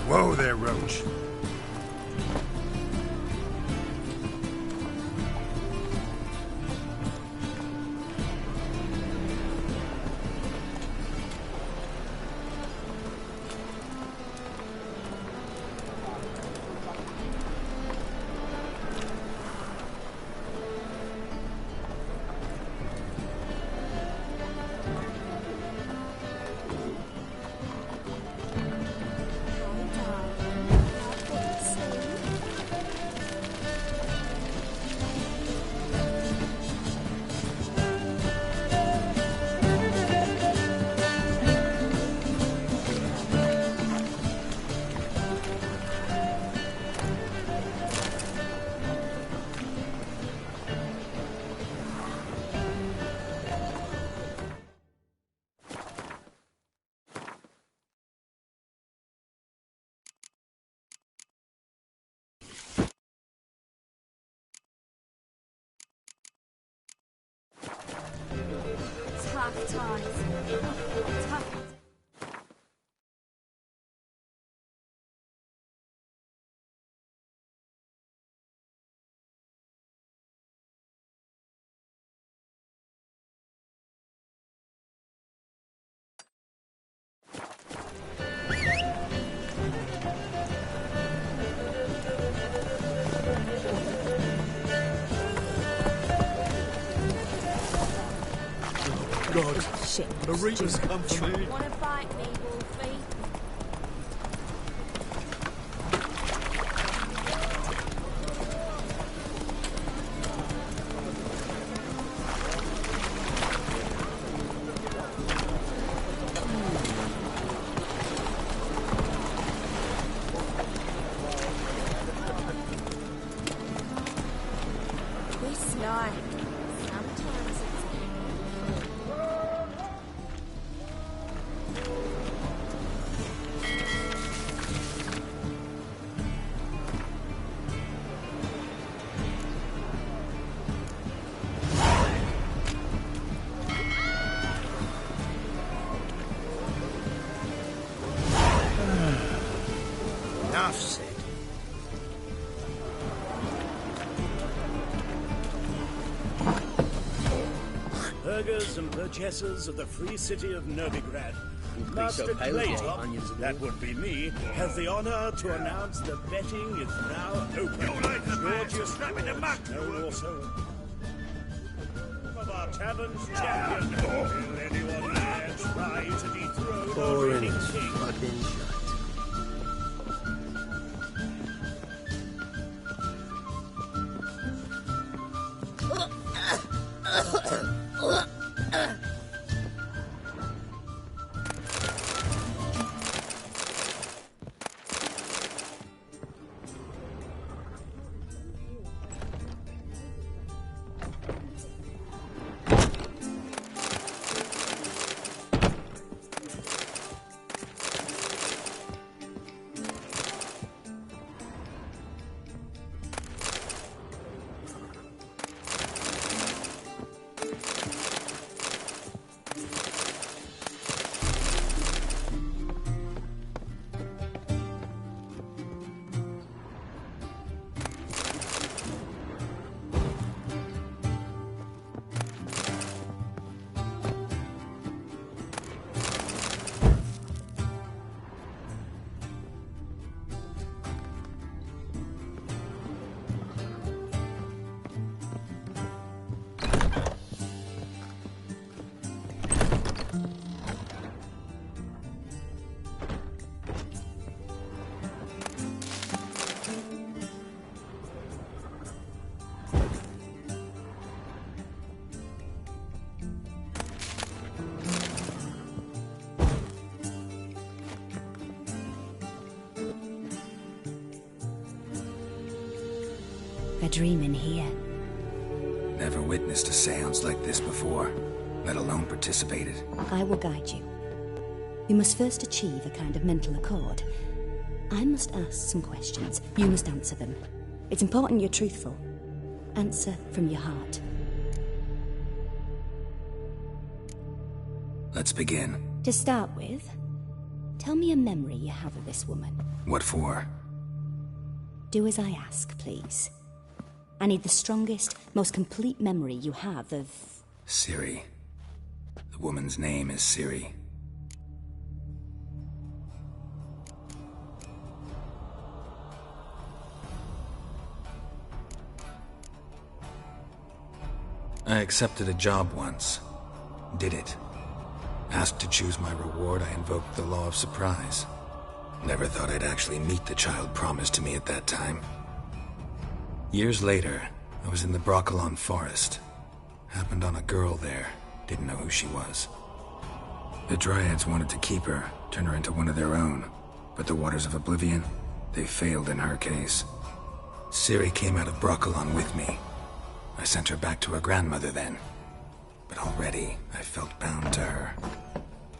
Whoa there, Roach. Tough times. Tough. God, shit. The Reapers come for me. Wanna fight me, Wolfie? This life, sometimes it's Enough said. Burghers and purchasers of the free city of Novigrad. so Master pale, Claytop, onions and that all. would be me, has the honor to announce the betting is now open. You're like the man to strap in the muck. No more so. Of our tavern's champion. Will anyone dare try to dethrone 4 our innings, king? fucking shite. A dream in here. Never witnessed a seance like this before, let alone participated. I will guide you. You must first achieve a kind of mental accord. I must ask some questions. You must answer them. It's important you're truthful. Answer from your heart. Let's begin. To start with, tell me a memory you have of this woman. What for? Do as I ask, please. I need the strongest, most complete memory you have of... Ciri. The woman's name is Ciri. I accepted a job once. Did it. Asked to choose my reward, I invoked the law of surprise. Never thought I'd actually meet the child promised to me at that time. Years later, I was in the Brokilon Forest. Happened on a girl there. Didn't know who she was. The Dryads wanted to keep her, turn her into one of their own. But the Waters of Oblivion, they failed in her case. Ciri came out of Brokilon with me. I sent her back to her grandmother then. But already, I felt bound to her.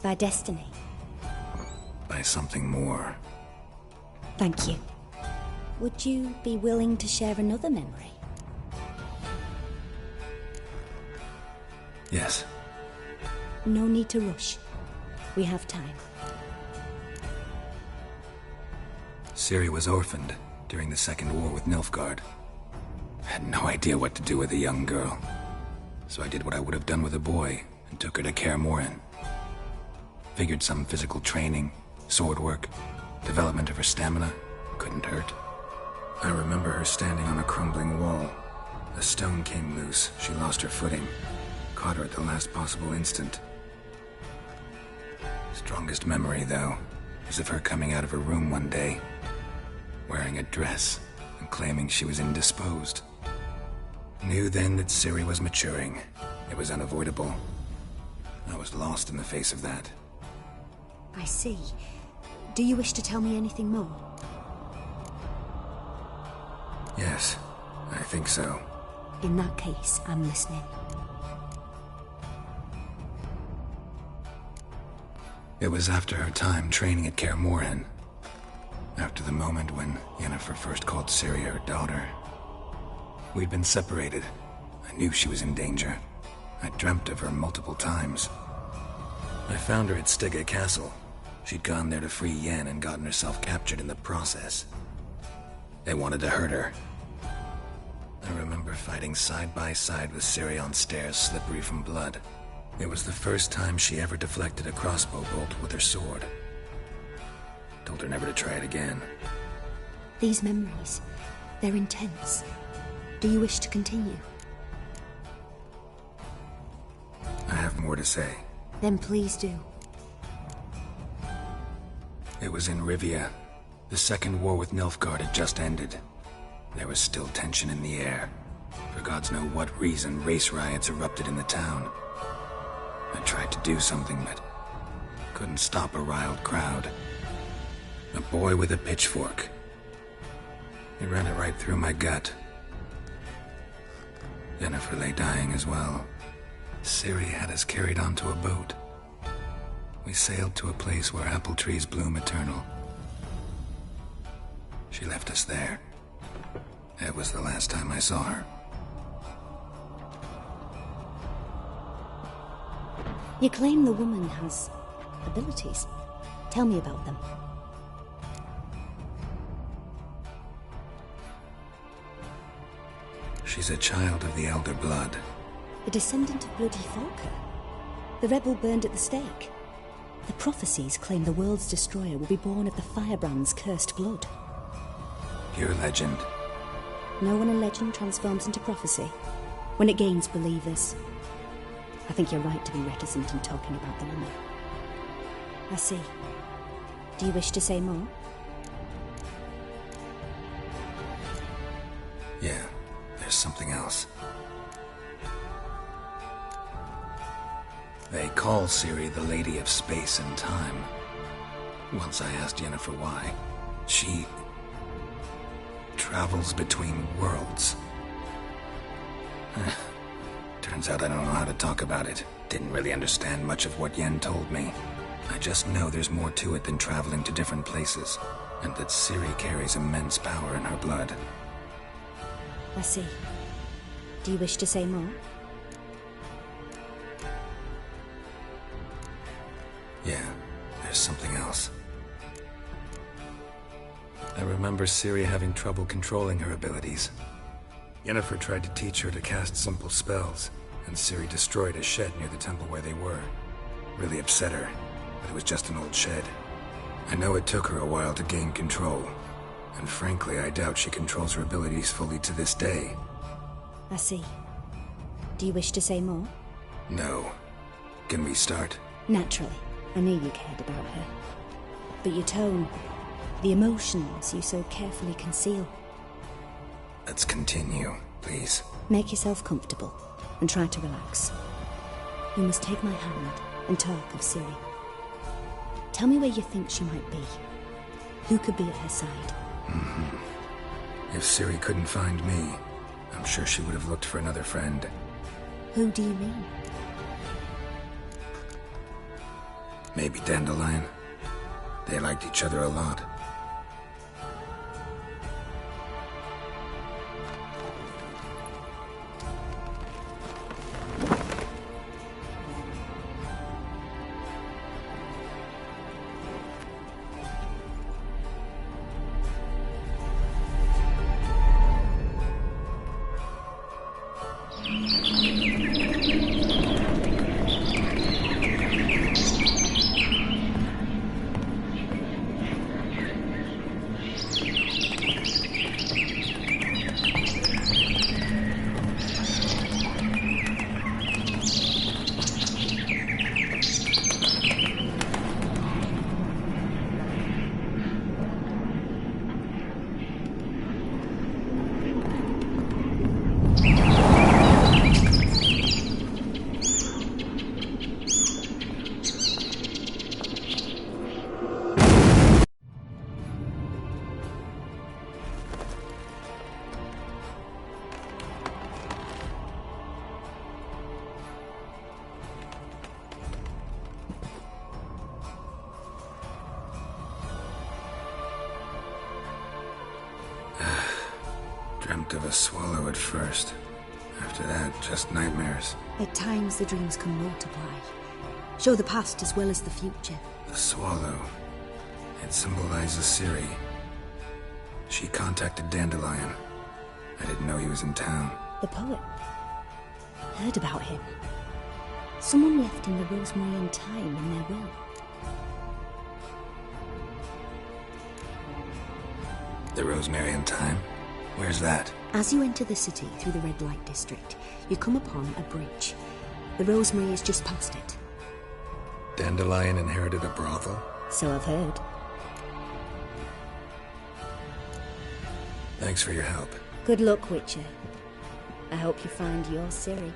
By destiny. By something more. Thank you. Would you be willing to share another memory? Yes. No need to rush. We have time. Ciri was orphaned during the Second War with Nilfgaard. I had no idea what to do with a young girl. So I did what I would have done with a boy and took her to Kaer Morhen. Figured some physical training, sword work, development of her stamina couldn't hurt. I remember her standing on a crumbling wall. A stone came loose. She lost her footing. Caught her at the last possible instant. Strongest memory, though, is of her coming out of her room one day, wearing a dress and claiming she was indisposed. Knew then that Ciri was maturing. It was unavoidable. I was lost in the face of that. I see. Do you wish to tell me anything more? Yes, I think so. In that case, I'm listening. It was after her time training at Kaer Morhen. After the moment when Yennefer first called Ciri her daughter. We'd been separated. I knew she was in danger. I dreamt of her multiple times. I found her at Stygga Castle. She'd gone there to free Yen and gotten herself captured in the process. They wanted to hurt her. I remember fighting side by side with Ciri on stairs slippery from blood. It was the first time she ever deflected a crossbow bolt with her sword. Told her never to try it again. These memories, they're intense. Do you wish to continue? more to say. Then please do. It was in Rivia. The second war with Nilfgaard had just ended. There was still tension in the air. For gods know what reason, race riots erupted in the town. I tried to do something, but couldn't stop a riled crowd. A boy with a pitchfork. He ran it right through my gut. Yennefer lay dying as well. Ciri had us carried onto a boat. We sailed to a place where apple trees bloom eternal. She left us there. That was the last time I saw her. You claim the woman has abilities. Tell me about them. She's a child of the Elder Blood. A descendant of bloody Falker. The rebel burned at the stake. The prophecies claim the world's destroyer will be born of the Firebrand's cursed blood. Pure legend. Know when a legend transforms into prophecy? When it gains believers. I think you're right to be reticent in talking about the woman. I see. Do you wish to say more? Yeah, there's something else. They call Ciri the Lady of Space and Time. Once I asked Yennefer why. She travels between worlds. Turns out I don't know how to talk about it. Didn't really understand much of what Yen told me. I just know there's more to it than traveling to different places, and that Ciri carries immense power in her blood. I see. Do you wish to say more? Yeah, there's something else. I remember Ciri having trouble controlling her abilities. Yennefer tried to teach her to cast simple spells, and Ciri destroyed a shed near the temple where they were. Really upset her, but it was just an old shed. I know it took her a while to gain control, and frankly, I doubt she controls her abilities fully to this day. I see. Do you wish to say more? No. Can we start? Naturally. I knew you cared about her. But your tone, the emotions you so carefully conceal. Let's continue, please. Make yourself comfortable and try to relax. You must take my hand and talk of Ciri. Tell me where you think she might be. Who could be at her side? If Ciri couldn't find me, I'm sure she would have looked for another friend. Who do you mean? Maybe Dandelion. They liked each other a lot. Dreamt of a swallow at first. After that, just nightmares. At times the dreams can multiply. Show the past as well as the future. The swallow. It symbolizes Ciri. She contacted Dandelion. I didn't know he was in town. The poet. Heard about him. Someone left him the rosemary and thyme in their will. The rosemary and thyme? Where's that? As you enter the city through the red light district, you come upon a bridge. The Rosemary is just past it. Dandelion inherited a brothel? So I've heard. Thanks for your help. Good luck, Witcher. I hope you find your Ciri.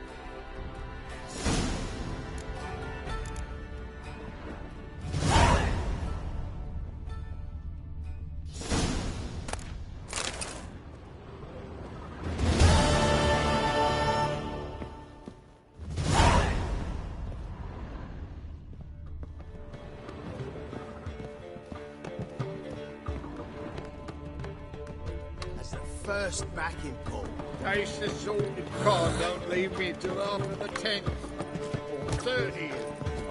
First backing pull. Taste the salted cod, don't leave me till after the 10th. Or 30th.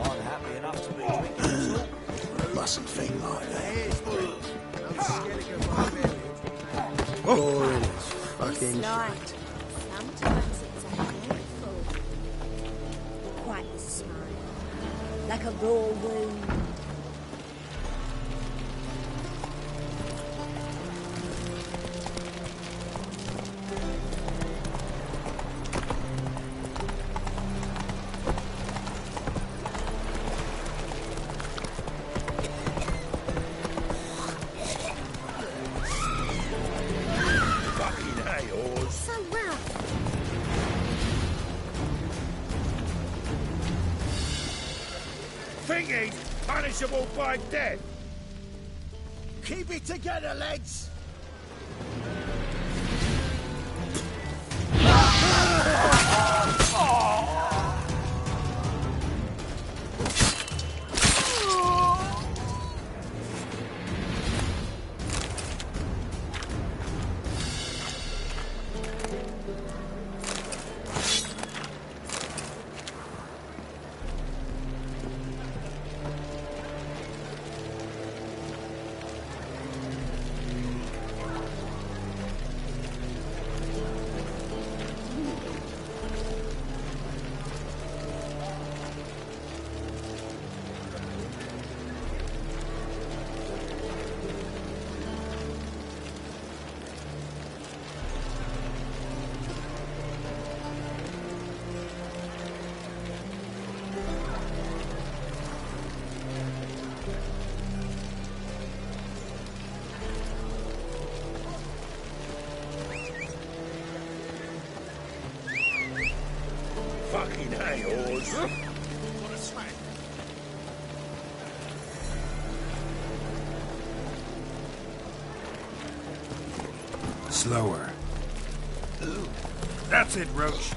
I'm happy enough to be drinking salt. Mustn't think like that. Boring as fucking Light. shit. Sometimes it's a handful. Quite the smile. Like a raw wound. Thingy, punishable by death. Keep it together, lads. Fucking hey, Oz. What a smack. Slower. That's it, Roach.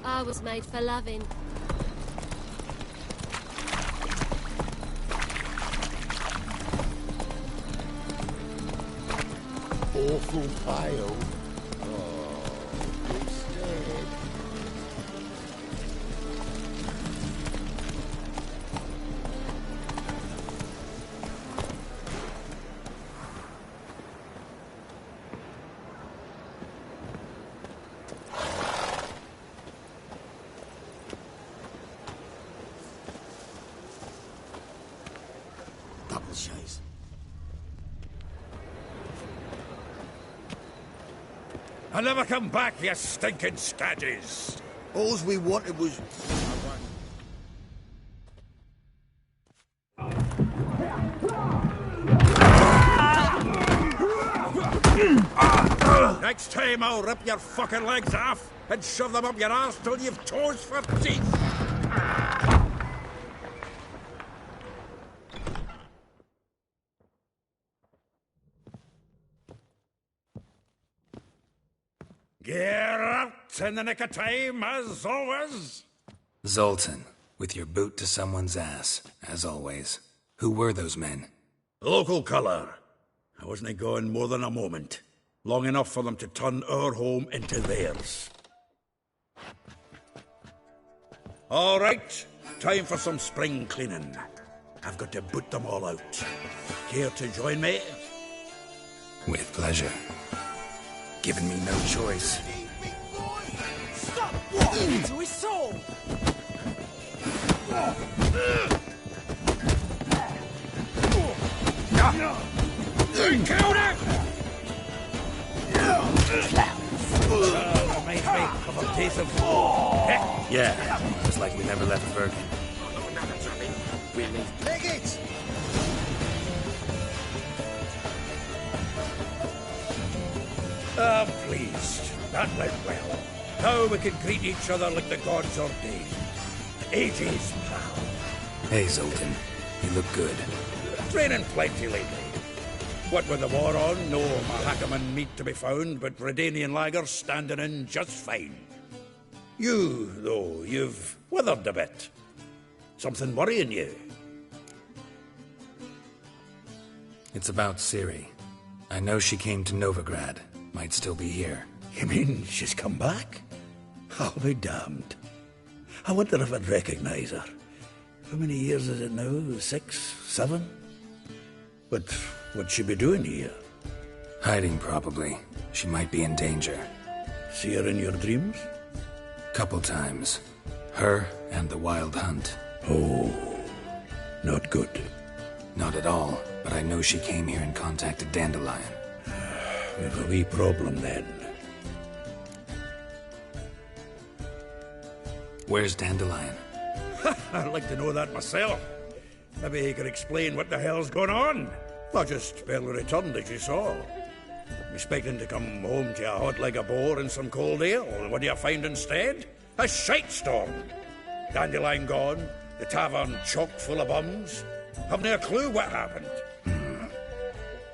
I was made for loving. Awful pale. Oh, he's dead. Double chase. I'll never come back, you stinking scadges. All we wanted was... Next time I'll rip your fucking legs off and shove them up your ass till you've toes for teeth. Get out in the nick of time, as always. Zoltan, with your boot to someone's ass, as always. Who were those men? Local colour. I wasn't going more than a moment. Long enough for them to turn our home into theirs. All right, time for some spring cleaning. I've got to boot them all out. Care to join me? With pleasure. Given me no choice. Stop walking into his soul! of a piece of... Yeah, just like we never left Birkin. Leg it! Ah, pleased. That went well. Now we can greet each other like the gods ordained. 80s, pal. Hey, Zoltan. You look good. Training plenty lately. What with the war on, no Mahakaman meat to be found, but Redanian lagers standing in just fine. You, though, you've withered a bit. Something worrying you? It's about Ciri. I know she came to Novigrad. Might still be here. You mean she's come back? I'll be damned. I wonder if I'd recognize her. How many years is it now? 6, 7? But what'd she be doing here? Hiding, probably. She might be in danger. See her in your dreams? Couple times. Her and the Wild Hunt. Oh, not good. Not at all, but I know she came here and contacted Dandelion. We've a wee problem then. Where's Dandelion? I'd like to know that myself. Maybe he could explain what the hell's going on. I just barely returned, as you saw. I'm expecting to come home to a hot like a boar and some cold ale. What do you find instead? A shite storm. Dandelion gone, the tavern chock full of bums. Haven't a clue what happened.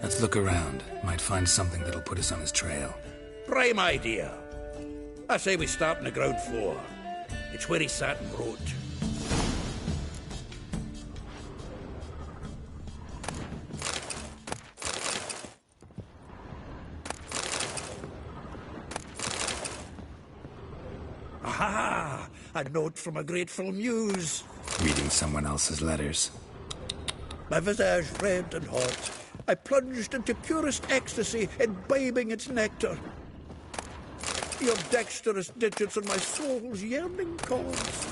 Let's look around. Might find something that'll put us on his trail. Prime idea. I say we start on the ground floor. It's where he sat and wrote. Aha! A note from a grateful muse. Reading someone else's letters. My visage red and hot, I plunged into purest ecstasy, imbibing its nectar. Your dexterous digits on my soul's yearning cause.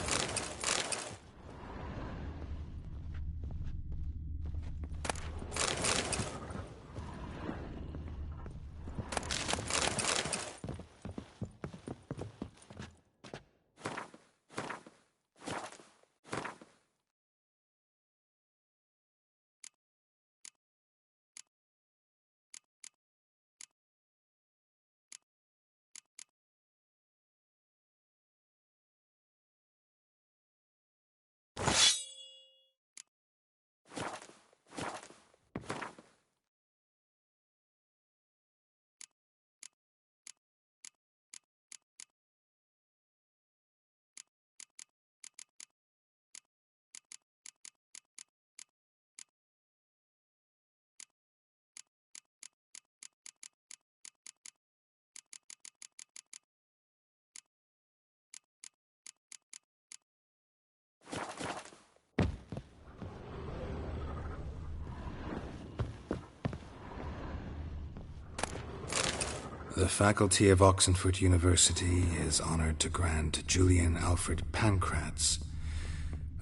The faculty of Oxenfurt University is honored to grant Julian Alfred Pancratz,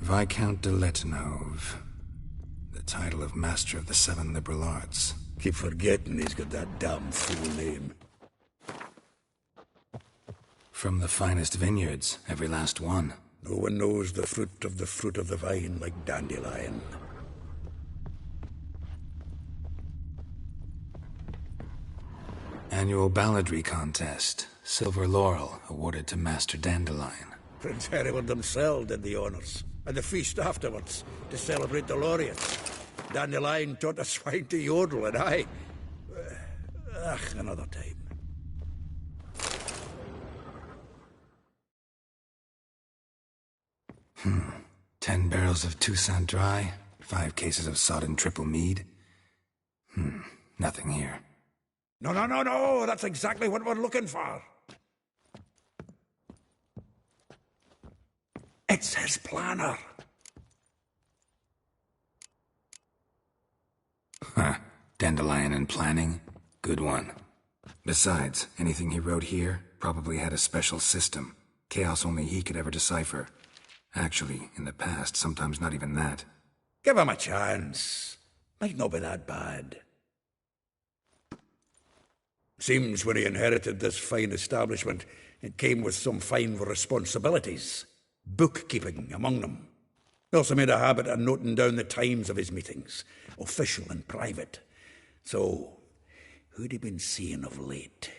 Viscount de Letonov, the title of Master of the Seven Liberal Arts. Keep forgetting he's got that damn fool name. From the finest vineyards, every last one. No one knows the fruit of the vine like Dandelion. Annual balladry contest. Silver laurel awarded to Master Dandelion. Prince Hereward himself did the honours. And the feast afterwards, to celebrate the laureates. Dandelion taught a swine to yodel, and I... another time. 10 barrels of Toussaint Dry, 5 cases of sodden triple mead. Nothing here. No, that's exactly what we're looking for. It's his planner. Dandelion and planning? Good one. Besides, anything he wrote here probably had a special system. Chaos only he could ever decipher. Actually, in the past, sometimes not even that. Give him a chance. Might not be that bad. Seems when he inherited this fine establishment, It came with some fine responsibilities, bookkeeping among them. He also made a habit of noting down the times of his meetings, official and private. So, who'd he been seeing of late?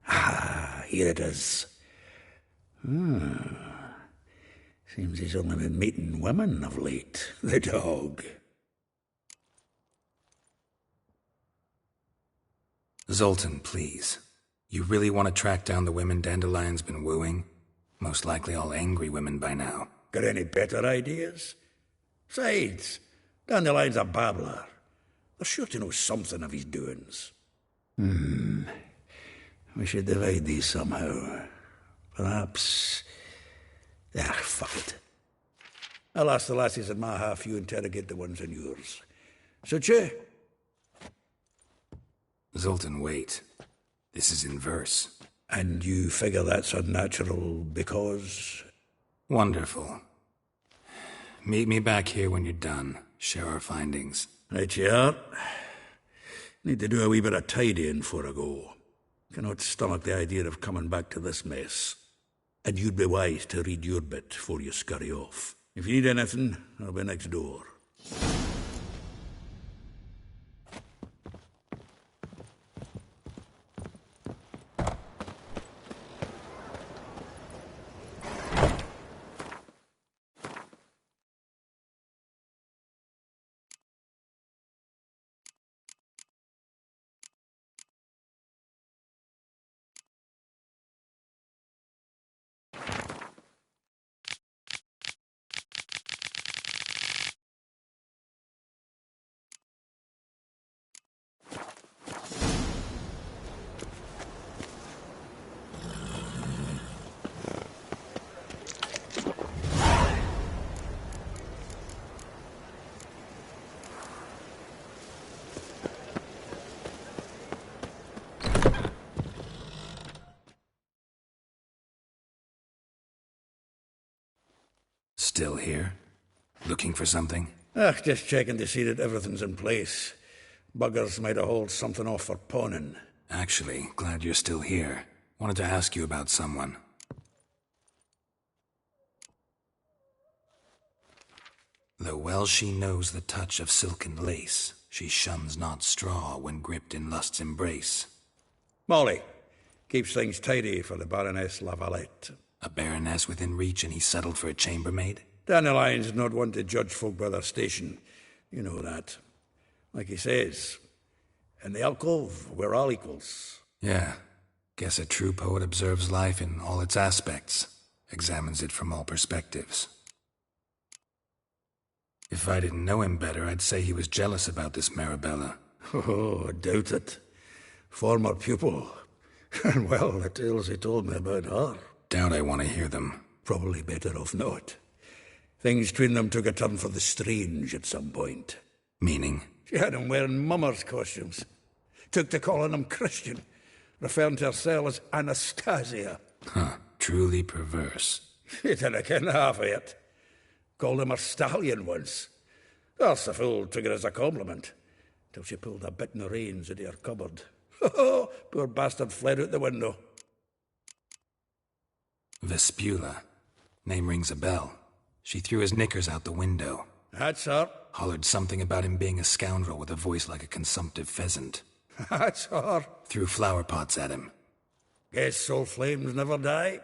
Ah, here it is. Seems he's only been meeting women of late, the dog. Zoltan, please. You really want to track down the women Dandelion's been wooing? Most likely all angry women by now. Got any better ideas? Besides, Dandelion's a babbler. They're sure to know something of his doings. We should divide these somehow. Perhaps... fuck it. I'll ask the lassies in my half, you interrogate the ones in yours. Suit you? Zoltan, wait. This is in verse. And you figure that's unnatural because... Wonderful. Meet me back here when you're done. Share our findings. Right you are. Need to do a wee bit of tidying before I go. Cannot stomach the idea of coming back to this mess. And you'd be wise to read your bit before you scurry off. If you need anything, I'll be next door. Still here? Looking for something? Just checking to see that everything's in place. Buggers might have hauled something off for pawning. Actually, glad you're still here. Wanted to ask you about someone. Though well she knows the touch of silken lace, she shuns not straw when gripped in lust's embrace. Molly. Keeps things tidy for the Baroness Lavalette. A baroness within reach and he settled for a chambermaid? Dandelion's not one to judge folk by their station. You know that. Like he says, in the alcove, we're all equals. Yeah. Guess a true poet observes life in all its aspects, examines it from all perspectives. If I didn't know him better, I'd say he was jealous about this Marabella. Oh, I doubt it. Former pupil. And well, the tales he told me about her. Doubt I want to hear them. Probably better off not. Things between them took a turn for the strange at some point. Meaning? She had him wearing mummers' costumes. Took to calling him Christian, referring to herself as Anastasia. Truly perverse. She didn't ken half of it. Called him her stallion once. Course the fool took it as a compliment, till she pulled a bit in the reins into her cupboard. Poor bastard fled out the window. Vespula. Name rings a bell. She threw his knickers out the window. That's her. Hollered something about him being a scoundrel with a voice like a consumptive pheasant. That's her. Threw flower pots at him. Guess soul flames never die.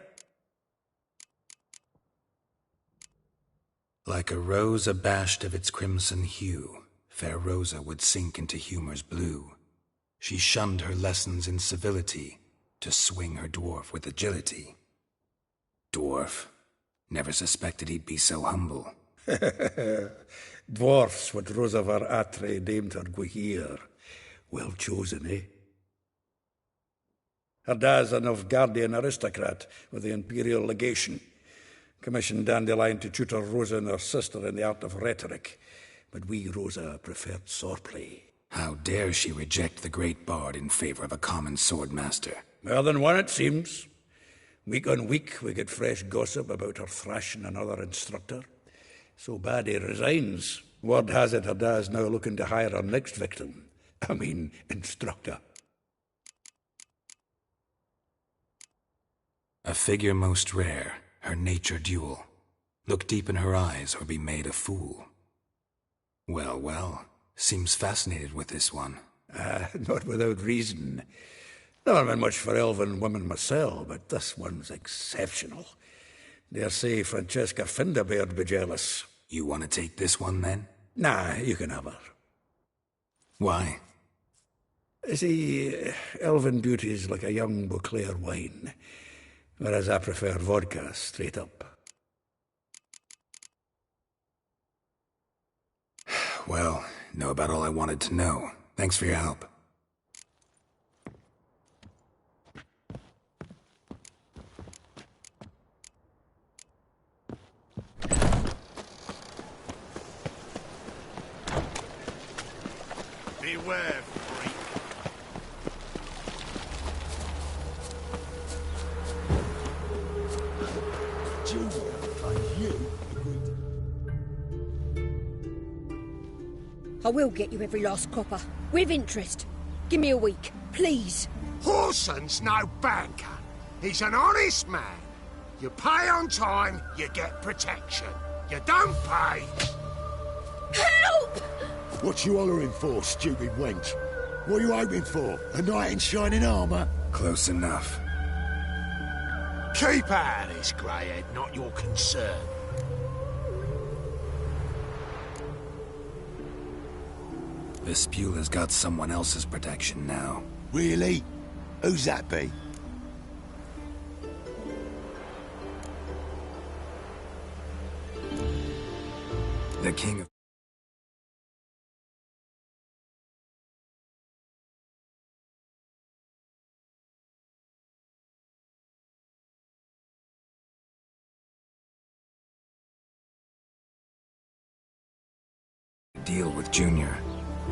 Like a rose abashed of its crimson hue, fair Rosa would sink into humor's blue. She shunned her lessons in civility, to swing her dwarf with agility. Dwarf. Never suspected he'd be so humble. Dwarfs what Rosavar Atre named her Guihir. Well chosen, eh? Her dad's a Novgardian aristocrat with the Imperial Legation. Commissioned Dandelion to tutor Rosa and her sister in the art of rhetoric. But we, Rosa, preferred swordplay. How dare she reject the great bard in favor of a common swordmaster? More than one, it seems. Week on week, we get fresh gossip about her thrashing another instructor. So bad he resigns. Word has it her dad's now looking to hire her next victim. Instructor. A figure most rare, her nature dual. Look deep in her eyes or be made a fool. Well, well, seems fascinated with this one. Not without reason. Never been much for elven women myself, but this one's exceptional. Dare say Francesca Finderbeard be jealous. You want to take this one, then? Nah, you can have her. Why? See, elven beauty's like a young Beauclair wine, whereas I prefer vodka straight up. Well, know about all I wanted to know. Thanks for your help. Beware, freak. I will get you every last copper, with interest. Give me a week, please. Horson's no banker. He's an honest man. You pay on time, you get protection. You don't pay... Help! What you hollering for, stupid wench? What are you hoping for? A knight in shining armour? Close enough. Keep out of this, greyhead, not your concern. Vespula's got someone else's protection now. Really? Who's that be? The king of... Deal with Junior.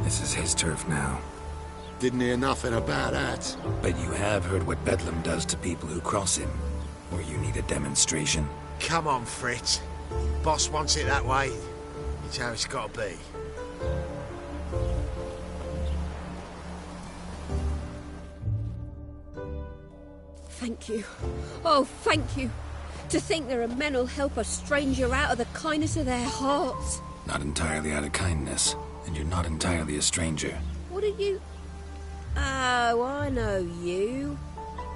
This is his turf now. Didn't hear nothing about that. But you have heard what Bedlam does to people who cross him. Or you need a demonstration? Come on, Fritz. Boss wants it that way. It's how it's got to be. Thank you. Oh, thank you. To think there are men who'll help a stranger out of the kindness of their hearts. Not entirely out of kindness, and you're not entirely a stranger. What are you... Oh, I know you.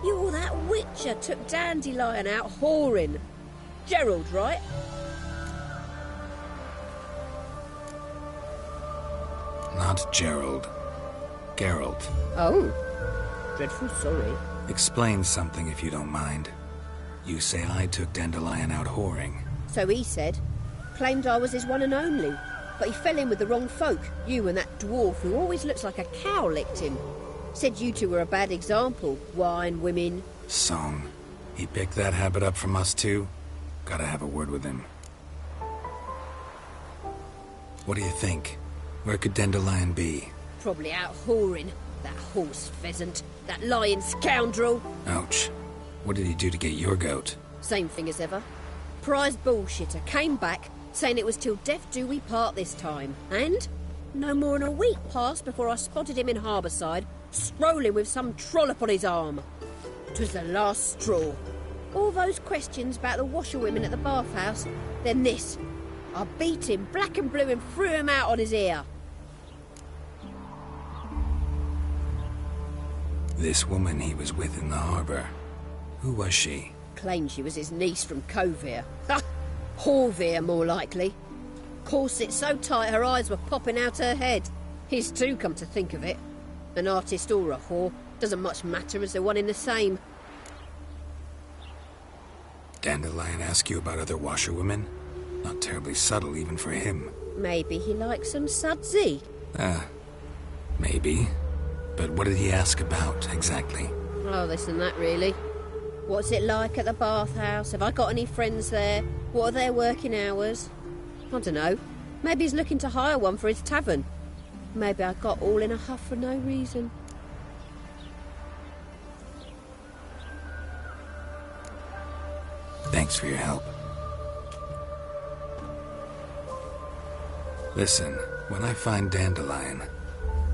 You're that witcher took Dandelion out whoring. Gerald, right? Not Gerald. Geralt. Oh. Dreadful sorry. Explain something if you don't mind. You say I took Dandelion out whoring. So he said. Claimed I was his one and only. But he fell in with the wrong folk. You and that dwarf who always looks like a cow licked him. Said you two were a bad example. Wine, women. Song. He picked that habit up from us too? Gotta have a word with him. What do you think? Where could Dandelion be? Probably out whoring. That horse pheasant. That lying scoundrel. Ouch. What did he do to get your goat? Same thing as ever. Prize bullshitter came back, saying it was till death do we part this time. And no more than a week passed before I spotted him in Harbourside, strolling with some trollop on his arm. 'Twas the last straw. All those questions about the washerwomen at the bathhouse, then this. I beat him black and blue and threw him out on his ear. This woman he was with in the harbour. Who was she? Claimed she was his niece from Kovir. Ha! Horvir, more likely. Corset so tight her eyes were popping out her head. His too, come to think of it. An artist or a whore doesn't much matter as they're one in the same. Dandelion ask you about other washerwomen? Not terribly subtle even for him. Maybe he likes some sudsy. Maybe. But what did he ask about, exactly? Oh, this and that, really. What's it like at the bathhouse? Have I got any friends there? What are their working hours? I don't know. Maybe he's looking to hire one for his tavern. Maybe I got all in a huff for no reason. Thanks for your help. Listen, when I find Dandelion,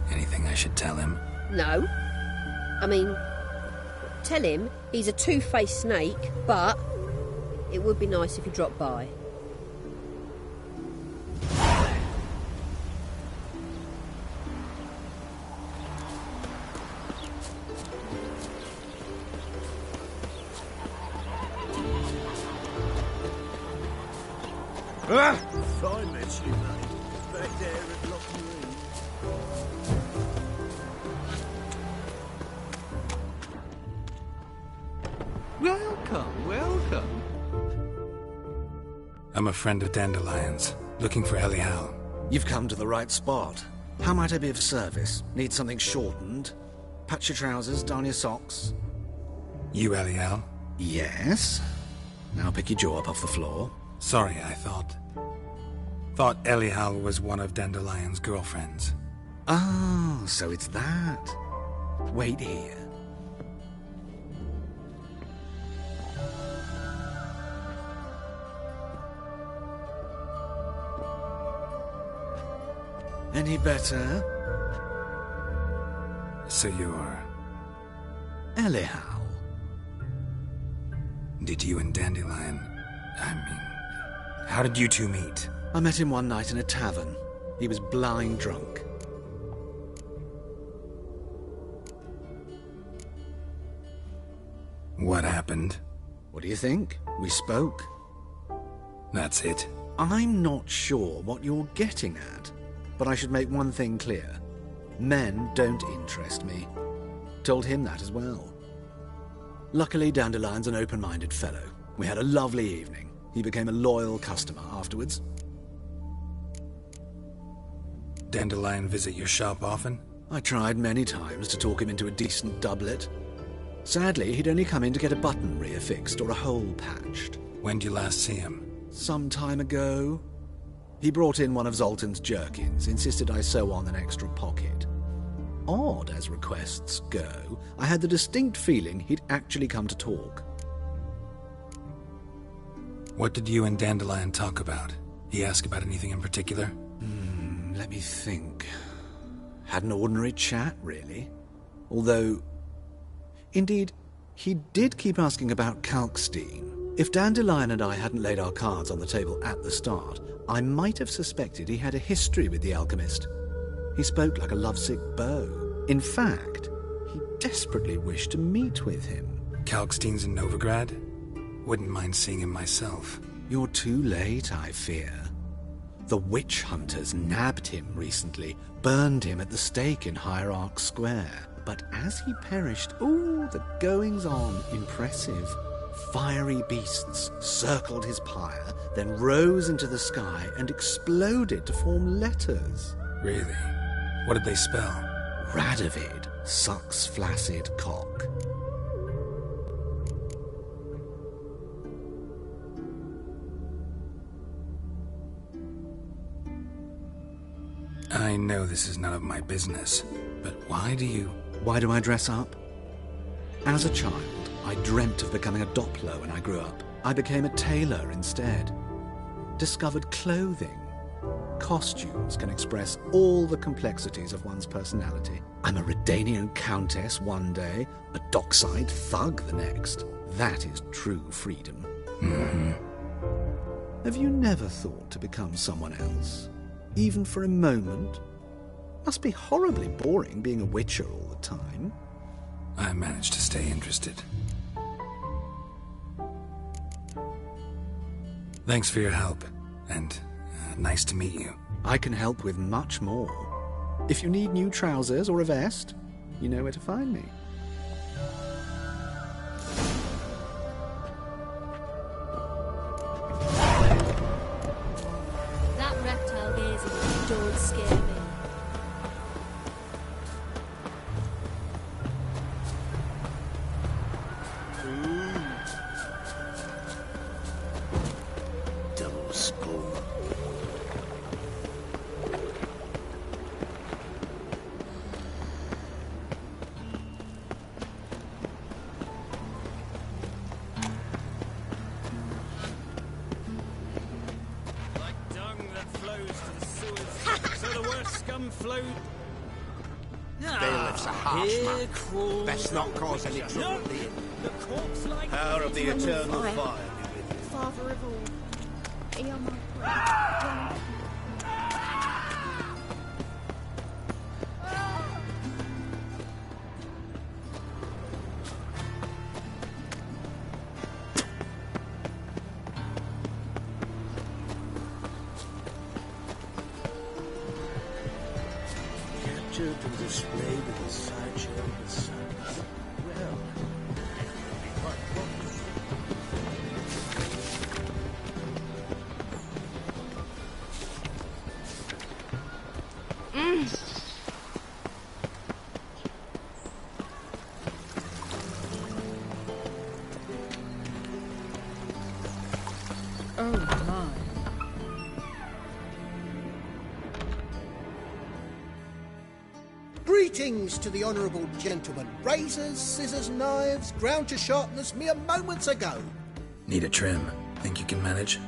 anything I should tell him? No. I mean, Tell him he's a two-faced snake, but it would be nice if he dropped by. Fine met you, mate. Back there at Lockwood. Welcome, welcome. I'm a friend of Dandelion's, looking for Elial. You've come to the right spot. How might I be of service? Need something shortened? Patch your trousers, darn your socks. You Elial? Yes. Now pick your jaw up off the floor. Sorry, I thought Elial was one of Dandelion's girlfriends. Oh, so it's that. Wait here. Any better? So you're... Elial. Did you and Dandelion... how did you two meet? I met him one night in a tavern. He was blind drunk. What happened? What do you think? We spoke. That's it? I'm not sure what you're getting at, but I should make one thing clear. Men don't interest me. Told him that as well. Luckily, Dandelion's an open-minded fellow. We had a lovely evening. He became a loyal customer afterwards. Dandelion visit your shop often? I tried many times to talk him into a decent doublet. Sadly, he'd only come in to get a button reaffixed or a hole patched. When did you last see him? Some time ago. He brought in one of Zoltan's jerkins, insisted I sew on an extra pocket. Odd as requests go, I had the distinct feeling he'd actually come to talk. What did you and Dandelion talk about? He asked about anything in particular? Let me think. Had an ordinary chat, really. Although, indeed, he did keep asking about Kalkstein. If Dandelion and I hadn't laid our cards on the table at the start, I might have suspected he had a history with the alchemist. He spoke like a lovesick beau. In fact, he desperately wished to meet with him. Kalkstein's in Novigrad? Wouldn't mind seeing him myself. You're too late, I fear. The witch hunters nabbed him recently, burned him at the stake in Hierarch Square. But as he perished, the goings-on impressive. Fiery beasts circled his pyre, then rose into the sky and exploded to form letters. Really? What did they spell? Radovid sucks flaccid cock. I know this is none of my business, but why do I dress up? As a child, I dreamt of becoming a Doppler when I grew up. I became a tailor instead. Discovered clothing. Costumes can express all the complexities of one's personality. I'm a Redanian countess one day, a dockside thug the next. That is true freedom. Mm-hmm. Have you never thought to become someone else? Even for a moment? Must be horribly boring being a witcher all the time. I managed to stay interested. Thanks for your help, and nice to meet you. I can help with much more. If you need new trousers or a vest, you know where to find me. That reptile gazing don't scare me. Double skull. Like dung that flows to the sewers, so the worst scum flowed. Bailiff's a harsh man. Best not cause any trouble at the inn. Power of the eternal fire. Father of all. Hear my prayer. Captured and displayed in the sideshow of the sun. Well, Oh my. Greetings to the honourable gentleman. Razors, scissors, knives, ground to sharpness mere moments ago. Need a trim. Think you can manage?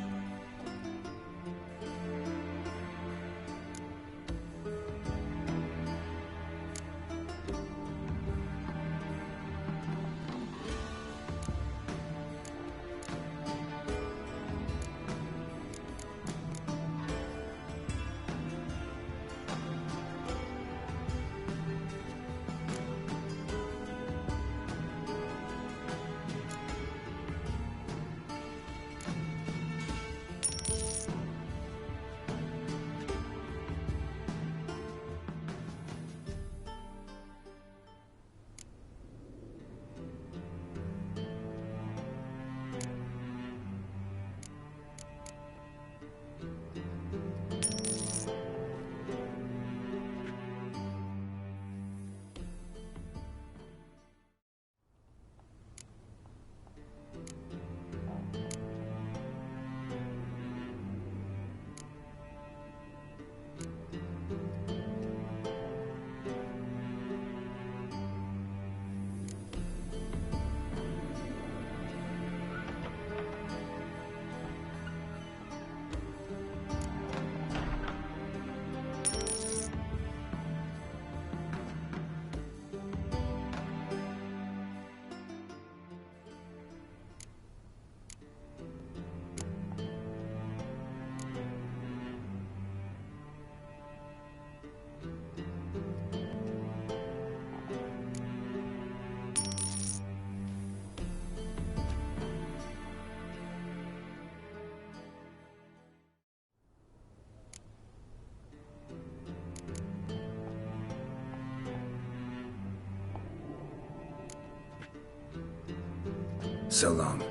So long.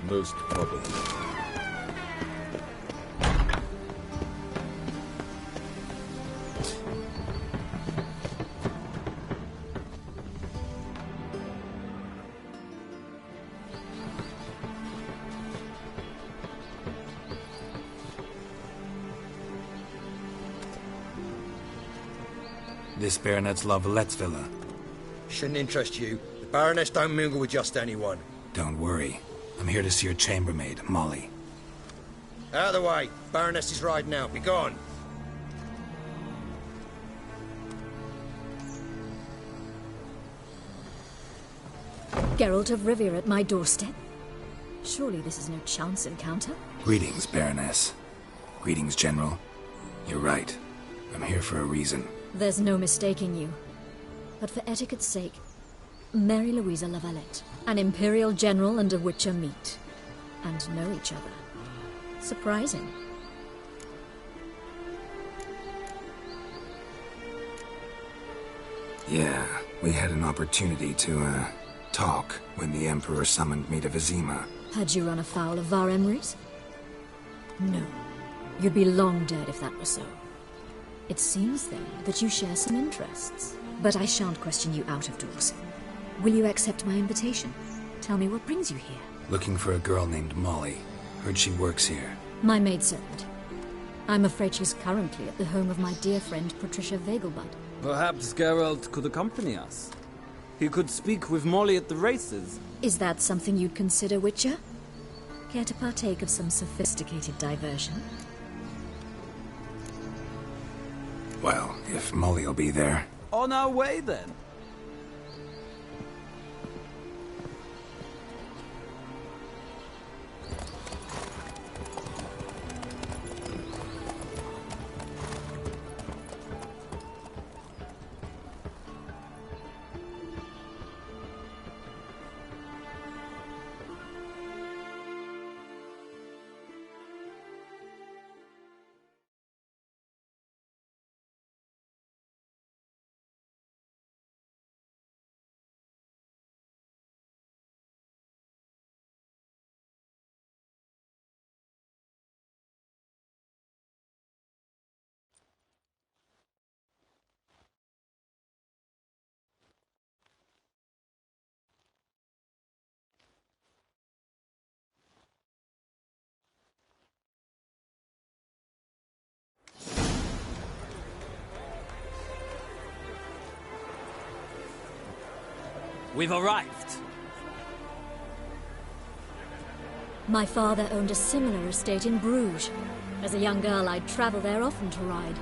Most probably. This Baronet's La Vallette's villa. Shouldn't interest you. The Baroness don't mingle with just anyone. Don't worry. I'm here to see your chambermaid, Molly. Out of the way. Baroness is riding out. Be gone. Geralt of Rivia at my doorstep? Surely this is no chance encounter? Greetings, Baroness. Greetings, General. You're right. I'm here for a reason. There's no mistaking you. But for etiquette's sake, Mary Louisa La Valette, an Imperial General and a Witcher meet. And know each other. Surprising. Yeah, we had an opportunity to, talk when the Emperor summoned me to Vizima. Had you run afoul of Var Emrys? No. You'd be long dead if that were so. It seems, then, that you share some interests. But I shan't question you out of doors. Will you accept my invitation? Tell me what brings you here. Looking for a girl named Molly. Heard she works here. My maidservant. I'm afraid she's currently at the home of my dear friend Patricia Vegelbud. Perhaps Geralt could accompany us. He could speak with Molly at the races. Is that something you'd consider, Witcher? Care to partake of some sophisticated diversion? Well, if Molly'll be there. On our way, then. We've arrived. My father owned a similar estate in Bruges. As a young girl, I'd travel there often to ride.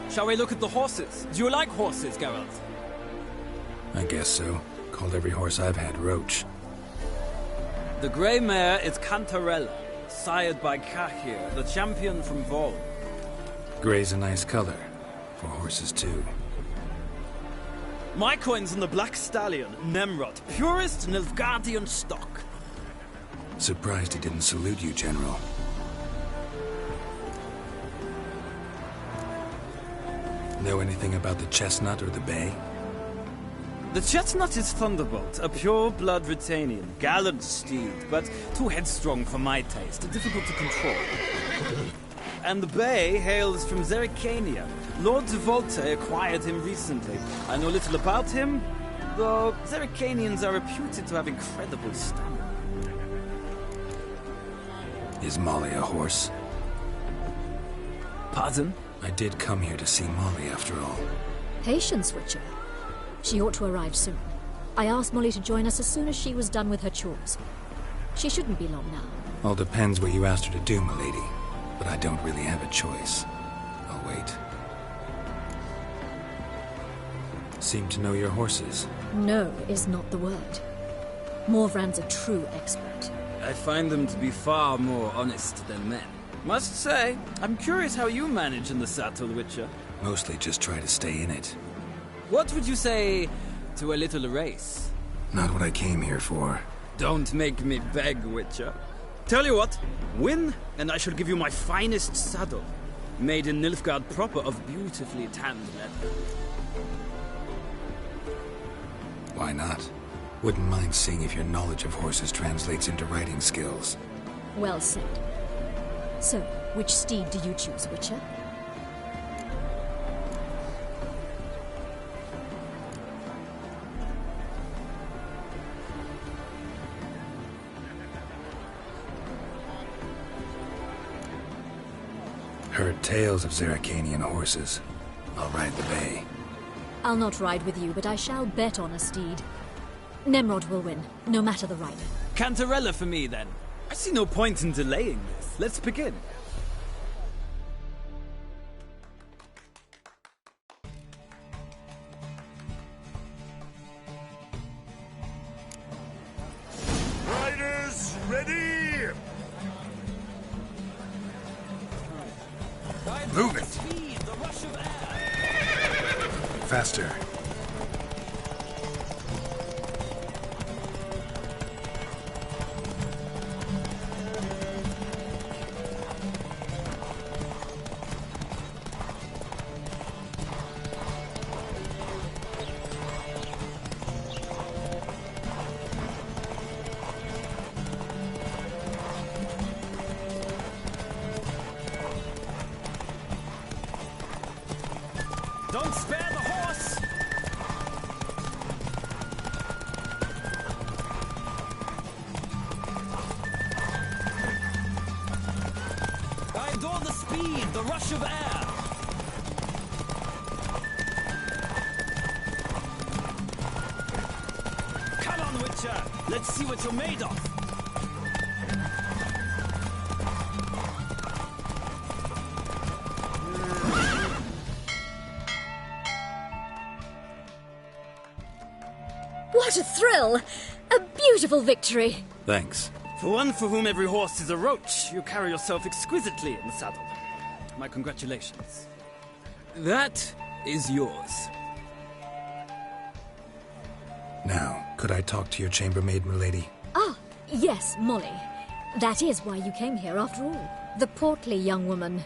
Shall we look at the horses? Do you like horses, Geralt? I guess so. Called every horse I've had Roach. The grey mare is Cantarella, sired by Cahir, the champion from Vol. Grey's a nice color. For horses, too. My coin's on the Black Stallion, Nemrod, purest Nilfgaardian stock. Surprised he didn't salute you, General. Know anything about the Chestnut or the Bay? The Chestnut is Thunderbolt, a pure-blood Britannian, gallant steed, but too headstrong for my taste, difficult to control. And the Bay hails from Zerrikania. Lord de Volte acquired him recently. I know little about him, though Zerrikanians are reputed to have incredible stamina. Is Molly a horse? Pardon? I did come here to see Molly, after all. Patience, Witcher. She ought to arrive soon. I asked Molly to join us as soon as she was done with her chores. She shouldn't be long now. All depends what you asked her to do, milady. But I don't really have a choice. I'll wait. Seem to know your horses. No is not the word. Morvran's a true expert. I find them to be far more honest than men. Must say, I'm curious how you manage in the saddle, Witcher. Mostly just try to stay in it. What would you say to a little race? Not what I came here for. Don't make me beg, Witcher. Tell you what, win, and I shall give you my finest saddle. Made in Nilfgaard proper of beautifully tanned leather. Why not? Wouldn't mind seeing if your knowledge of horses translates into riding skills. Well said. So, which steed do you choose, Witcher? Heard tales of Zerrikanian horses. I'll ride the Bay. I'll not ride with you, but I shall bet on a steed. Nemrod will win, no matter the rider. Cantarella for me, then. I see no point in delaying this. Let's begin. Riders, ready! Move it! Faster. Don't spare the horse! I adore the speed, the rush of air. Come on, Witcher. Let's see what you're made of. What a thrill! A beautiful victory. Thanks. For one for whom every horse is a roach, you carry yourself exquisitely in the saddle. My congratulations. That is yours. Now, could I talk to your chambermaid, milady? Ah, yes, Molly. That is why you came here after all. The portly young woman.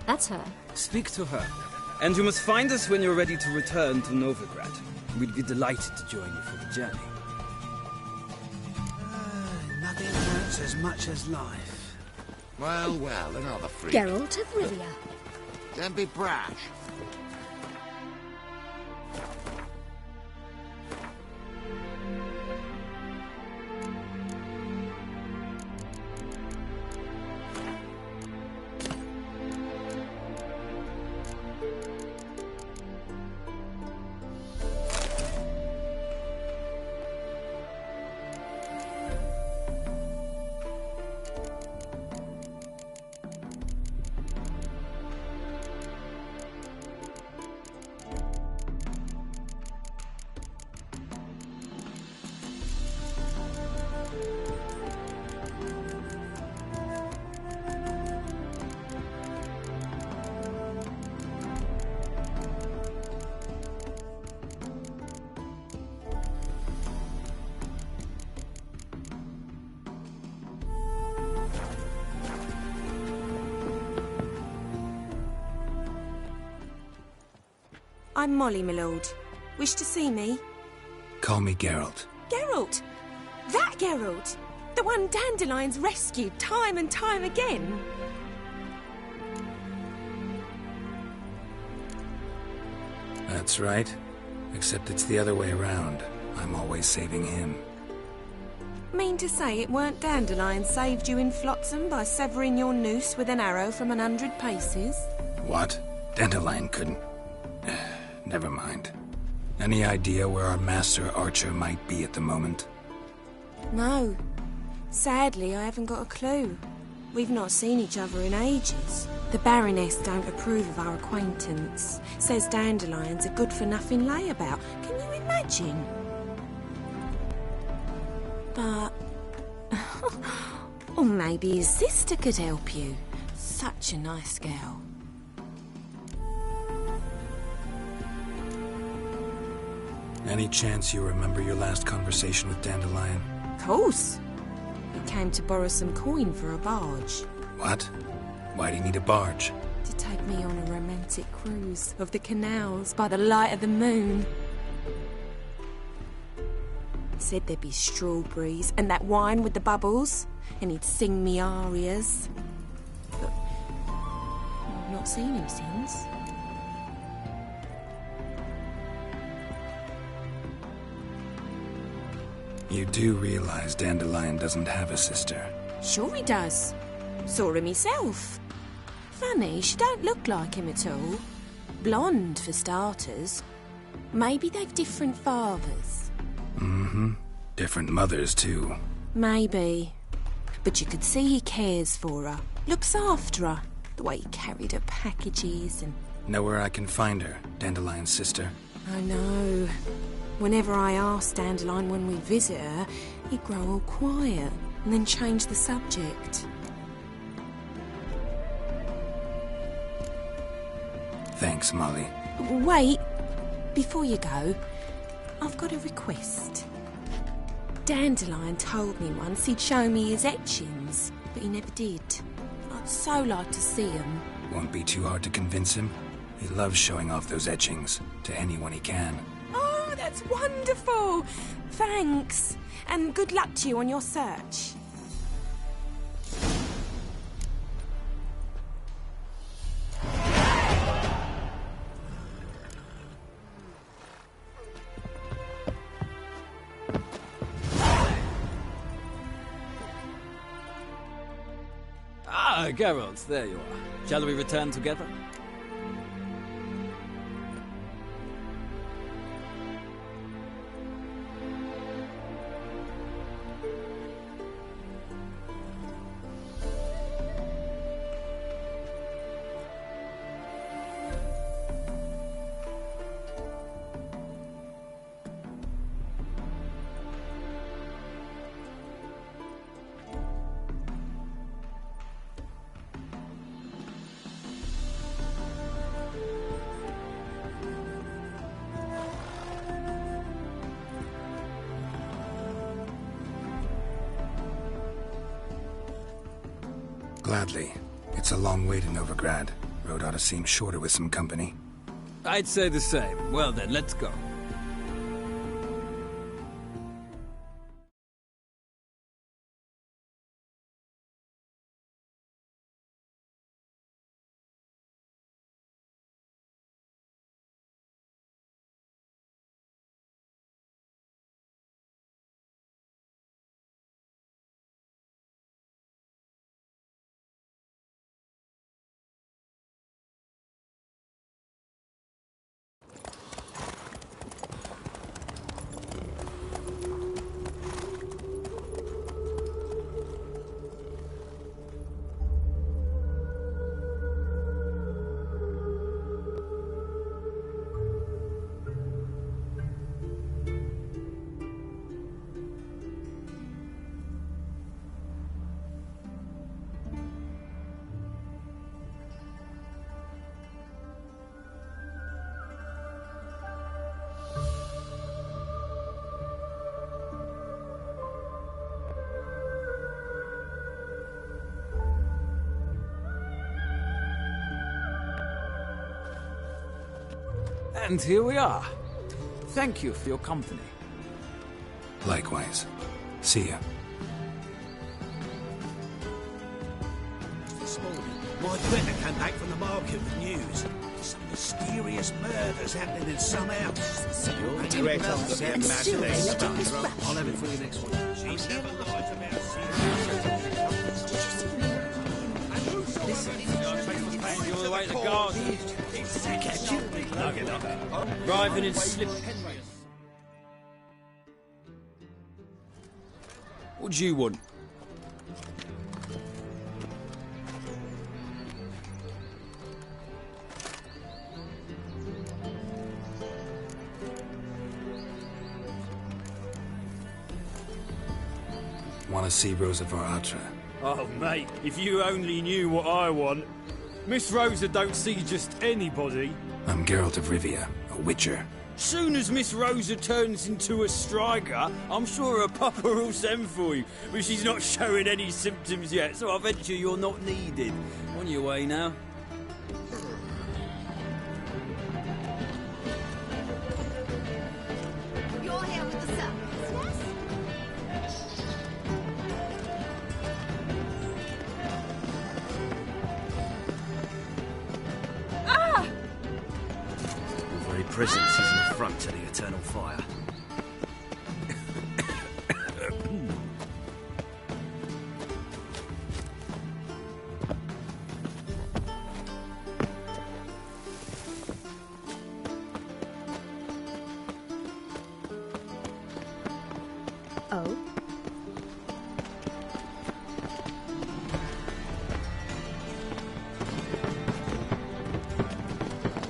That's her. Speak to her. And you must find us when you're ready to return to Novigrad. We'd be delighted to join you for the journey. Nothing hurts as much as life. Well, well, another freak. Geralt of Rivia. Don't be brash. I'm Molly, my lord. Wish to see me? Call me Geralt. Geralt! That Geralt! The one Dandelion's rescued time and time again! That's right. Except it's the other way around. I'm always saving him. Mean to say it weren't Dandelion saved you in Flotsam by severing your noose with an arrow from 100 paces? What? Dandelion couldn't... Never mind. Any idea where our master archer might be at the moment? No. Sadly, I haven't got a clue. We've not seen each other in ages. The Baroness don't approve of our acquaintance. Says Dandelion's a good-for-nothing layabout. Can you imagine? But... or maybe his sister could help you. Such a nice girl. Any chance you remember your last conversation with Dandelion? Of course. He came to borrow some coin for a barge. What? Why do you need a barge? To take me on a romantic cruise of the canals by the light of the moon. Said there'd be strawberries and that wine with the bubbles, and he'd sing me arias. But I've not seen him since. You do realize Dandelion doesn't have a sister? Sure he does. Saw him himself. Funny, she don't look like him at all. Blonde, for starters. Maybe they've different fathers. Mm-hmm. Different mothers, too. Maybe. But you could see he cares for her. Looks after her. The way he carried her packages and... Know where I can find her, Dandelion's sister? I know. Whenever I ask Dandelion when we visit her, he'd grow all quiet and then change the subject. Thanks, Molly. Wait. Before you go, I've got a request. Dandelion told me once he'd show me his etchings, but he never did. I'd so like to see them. Won't be too hard to convince him. He loves showing off those etchings to anyone he can. Oh, that's wonderful! Thanks. And good luck to you on your search. Ah, Geralt, there you are. Shall we return together? Gladly. It's a long way to Novigrad. Road ought to seem shorter with some company. I'd say the same. Well then, let's go. And here we are. Thank you for your company. Likewise. See ya. This morning, my friend came back from the market with news. Some mysterious murders happening in some house. I'll have it for you next one. She's never lied about All the way to the garden. Driving in slip. What do you want? Want to see Rosa Varatra? Oh, mate, if you only knew what I want. Miss Rosa don't see just anybody. I'm Geralt of Rivia, a witcher. Soon as Miss Rosa turns into a striker, I'm sure her papa will send for you. But she's not showing any symptoms yet, so I venture you're not needed. On your way now. You're here with the servants, yes? Your very presence is an affront to the eternal fire. Oh?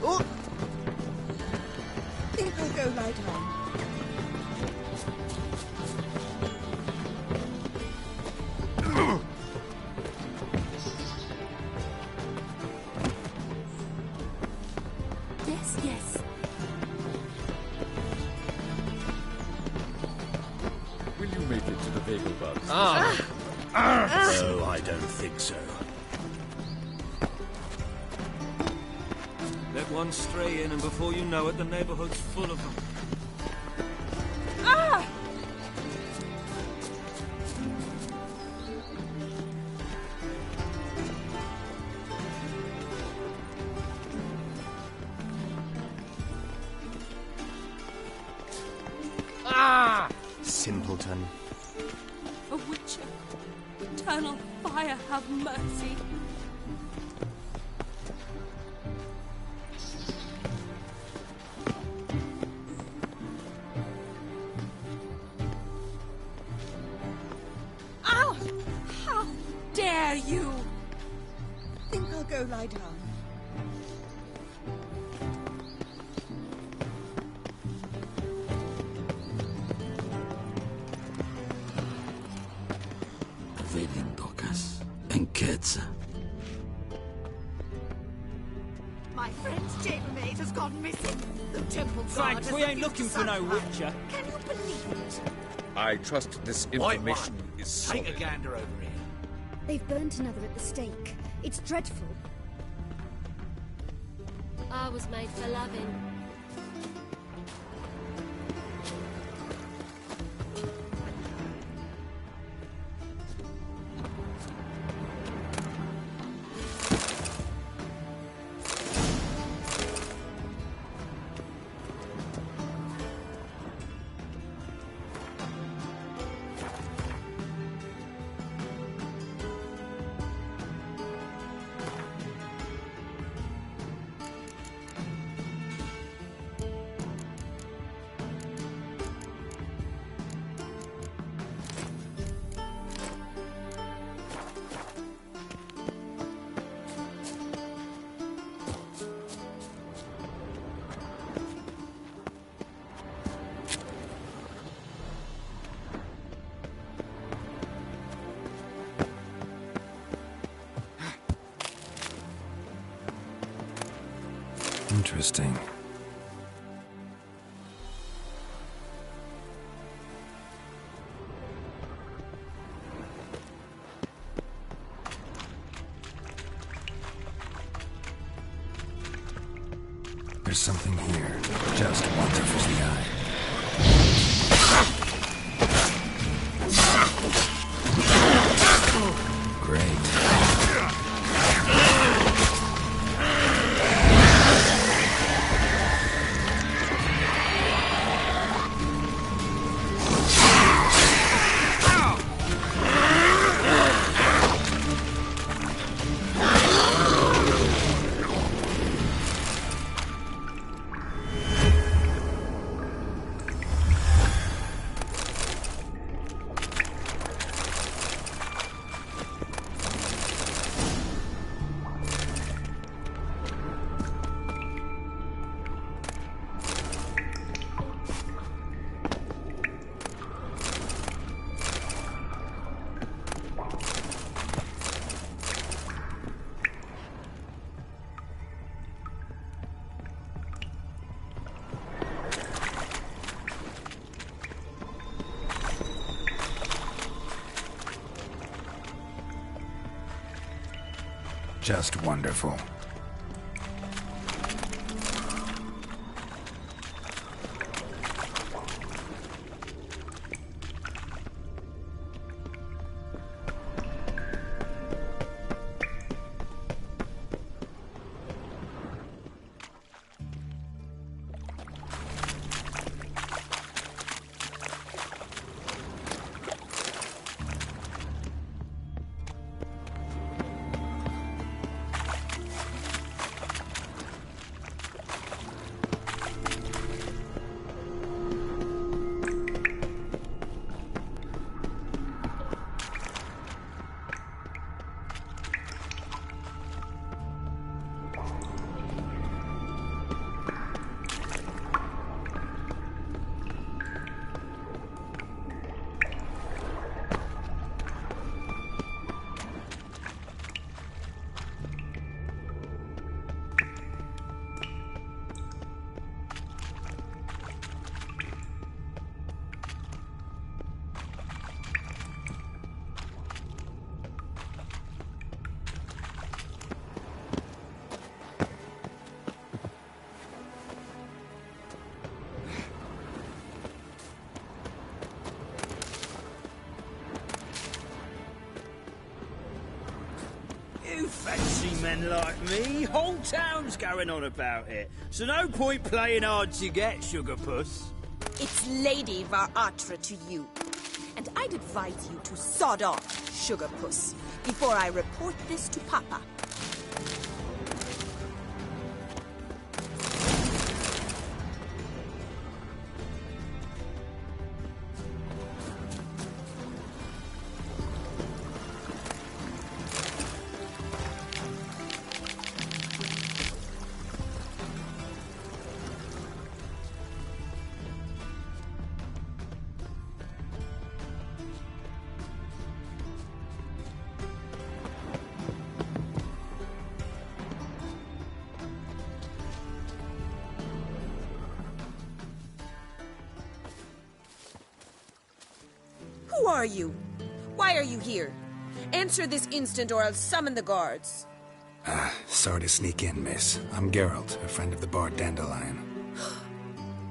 Oh! Think I'll go lie down. Yes, yes. Will you make it to the bagel box? No, I don't think so. Let one stray in, and before you know it, the neighborhood's full of them. Ah! Ah! Simpleton. A witcher. Eternal fire, have mercy. Ow! How dare you! Think I'll go lie down. Velindocas and Ketza. My friend's chambermaid has gone missing. The temple guard Frank, has we ain't refused looking to for no serve her. witcher. Can you believe it? I trust this White information one. is solid. Take a gander over here. They've burnt another at the stake. It's dreadful. I was made for loving. Interesting. There's something here, just wonderful to the eye. Great. Just wonderful. You fancy men like me? Whole town's going on about it. So no point playing hard to get, Sugar Puss. It's Lady Varatra to you. And I'd advise you to sod off, Sugar Puss, before I report this to Papa. Who are you? Why are you here? Answer this instant or I'll summon the guards. Sorry to sneak in, miss. I'm Geralt, a friend of the bard Dandelion.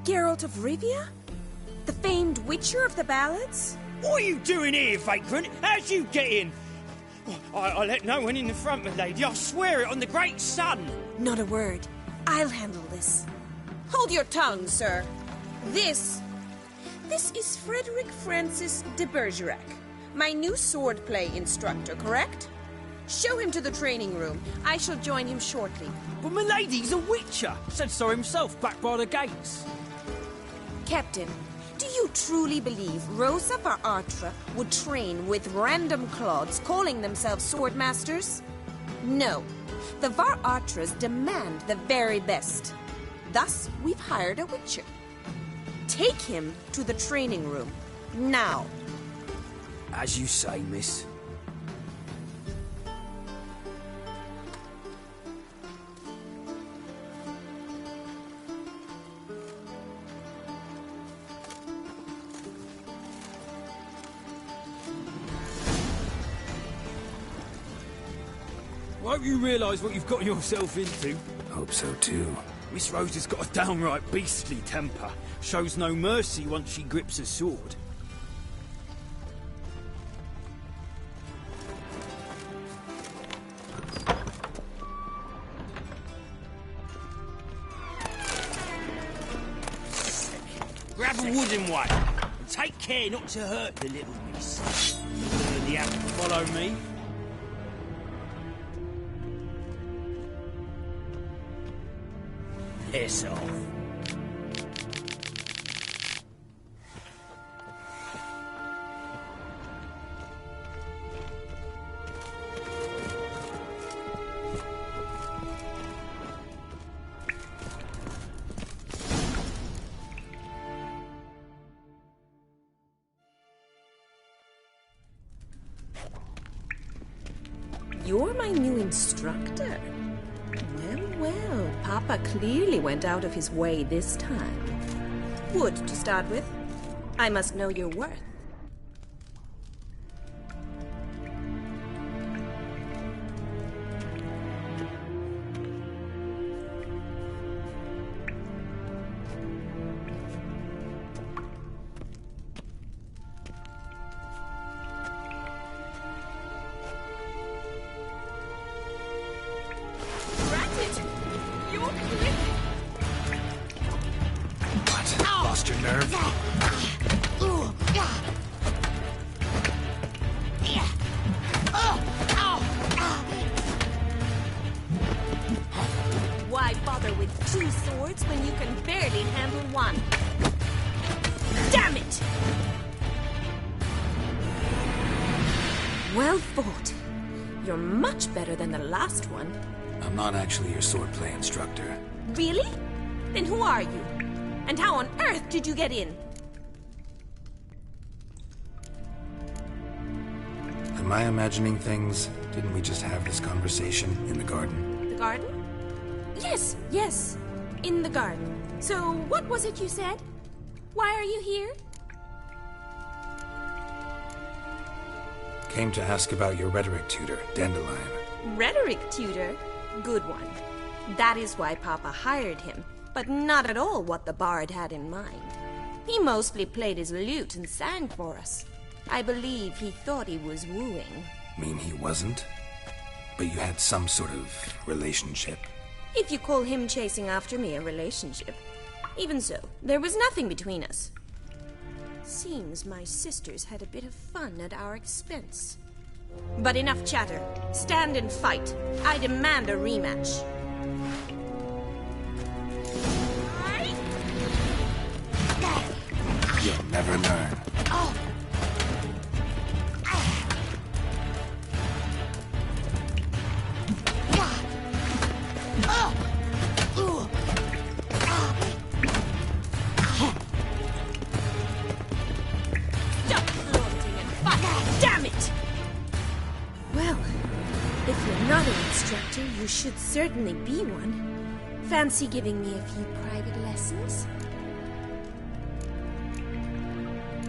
Geralt of Rivia? The famed witcher of the ballads? What are you doing here, vagrant? How'd you get in? I let no one in the front, my lady. I swear it on the great sun. Not a word. I'll handle this. Hold your tongue, sir. This is Frederick Francis de Bergerac, my new swordplay instructor, correct? Show him to the training room. I shall join him shortly. But my lady's a witcher. Said so himself back by the gates. Captain, do you truly believe Rosa var Artra would train with random clods calling themselves sword masters? No. The var Artras demand the very best. Thus, we've hired a witcher. Take him to the training room. Now. As you say, miss. Won't you realise what you've got yourself into? Hope so too. Miss Rose has got a downright beastly temper. Shows no mercy once she grips a sword. Grab a wooden one. And take care not to hurt the little miss. You have to follow me. Piss off. You're my new instructor? Well, Papa clearly went out of his way this time. Wood, to start with. I must know your worth. Lost your nerve? Why bother with two swords when you can barely handle one? Damn it! Well fought. You're much better than the last one. I'm not actually your swordplay instructor. Really? Then who are you? And how on earth did you get in? Am I imagining things? Didn't we just have this conversation in the garden? The garden? Yes, yes. In the garden. So, what was it you said? Why are you here? Came to ask about your rhetoric tutor, Dandelion. Rhetoric tutor? Good one. That is why Papa hired him, but not at all what the bard had in mind. He mostly played his lute and sang for us. I believe he thought he was wooing. Mean he wasn't? But you had some sort of relationship? If you call him chasing after me a relationship. Even so, there was nothing between us. Seems my sisters had a bit of fun at our expense. But enough chatter. Stand and fight. I demand a rematch. You'll never learn. Stop flaunting and fight! Damn it! Well, if you're not an instructor, you should certainly be one. Fancy giving me a few private lessons?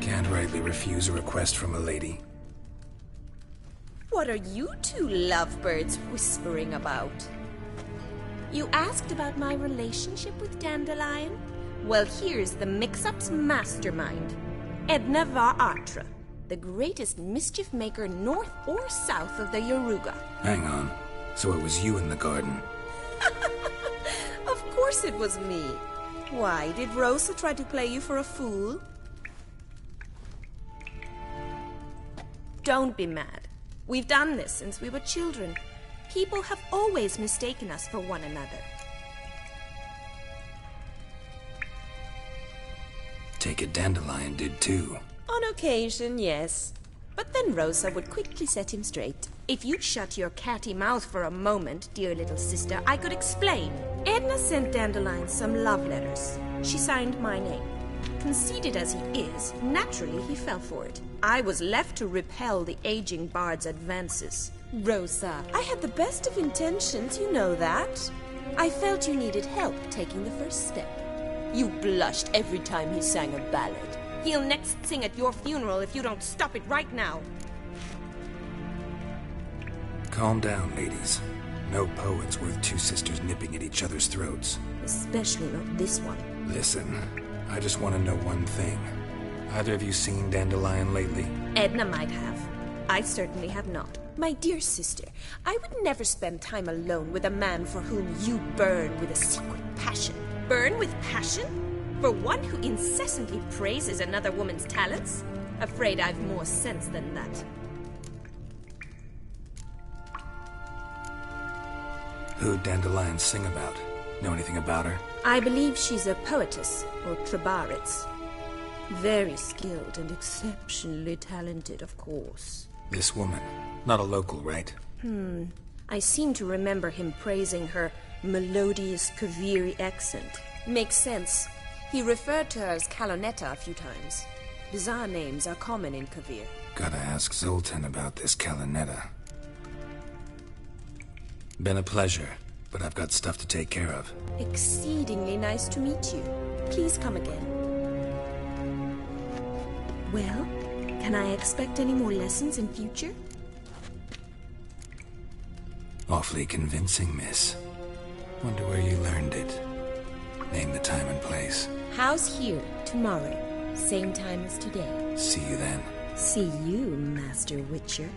Can't rightly refuse a request from a lady. What are you two lovebirds whispering about? You asked about my relationship with Dandelion? Well, here's the mix-up's mastermind. Edna var Atra, the greatest mischief maker north or south of the Yaruga. Hang on. So it was you in the garden? Of course it was me. Why, did Rosa try to play you for a fool? Don't be mad. We've done this since we were children. People have always mistaken us for one another. Take it Dandelion did too. On occasion, yes. But then Rosa would quickly set him straight. If you'd shut your catty mouth for a moment, dear little sister, I could explain. Edna sent Dandelion some love letters. She signed my name. Conceited as he is, naturally he fell for it. I was left to repel the aging bard's advances. Rosa, I had the best of intentions, you know that. I felt you needed help taking the first step. You blushed every time he sang a ballad. He'll next sing at your funeral if you don't stop it right now. Calm down, ladies. No poet's worth two sisters nipping at each other's throats. Especially not this one. Listen, I just want to know one thing. Either of you seen Dandelion lately? Edna might have. I certainly have not. My dear sister, I would never spend time alone with a man for whom you burn with a secret passion. Burn with passion? For one who incessantly praises another woman's talents? Afraid I've more sense than that. Who'd Dandelion sing about? Know anything about her? I believe she's a poetess, or Trebaritz. Very skilled and exceptionally talented, of course. This woman. Not a local, right? I seem to remember him praising her melodious Kaviri accent. Makes sense. He referred to her as Kalonetta a few times. Bizarre names are common in Kavir. Gotta ask Zoltan about this Kalonetta. Been a pleasure, but I've got stuff to take care of. Exceedingly nice to meet you. Please come again. Well, can I expect any more lessons in future? Awfully convincing, miss. Wonder where you learned it. Name the time and place. House here, tomorrow. Same time as today. See you then. See you, Master Witcher.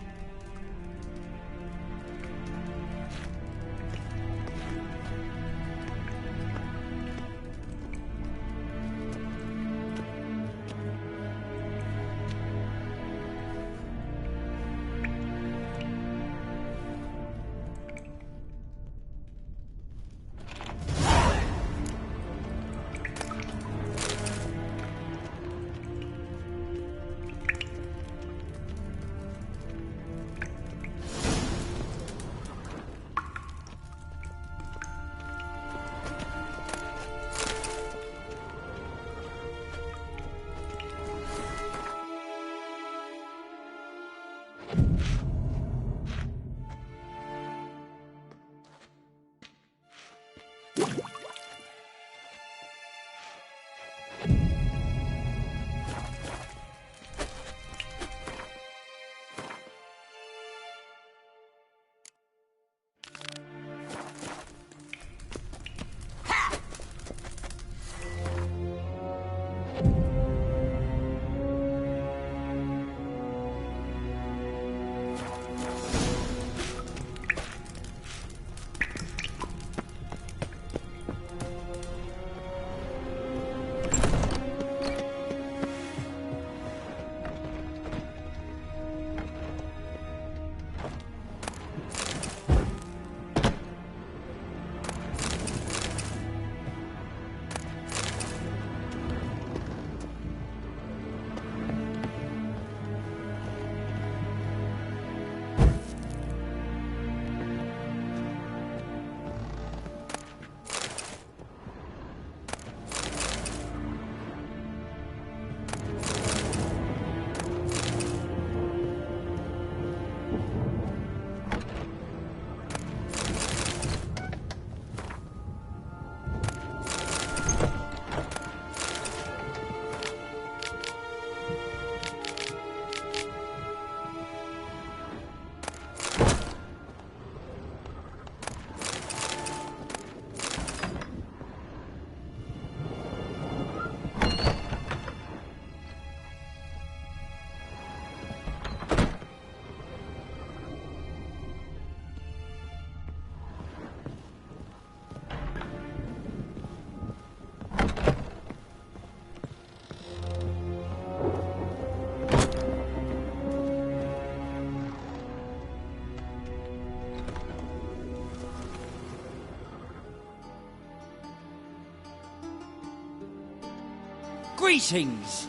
Greetings!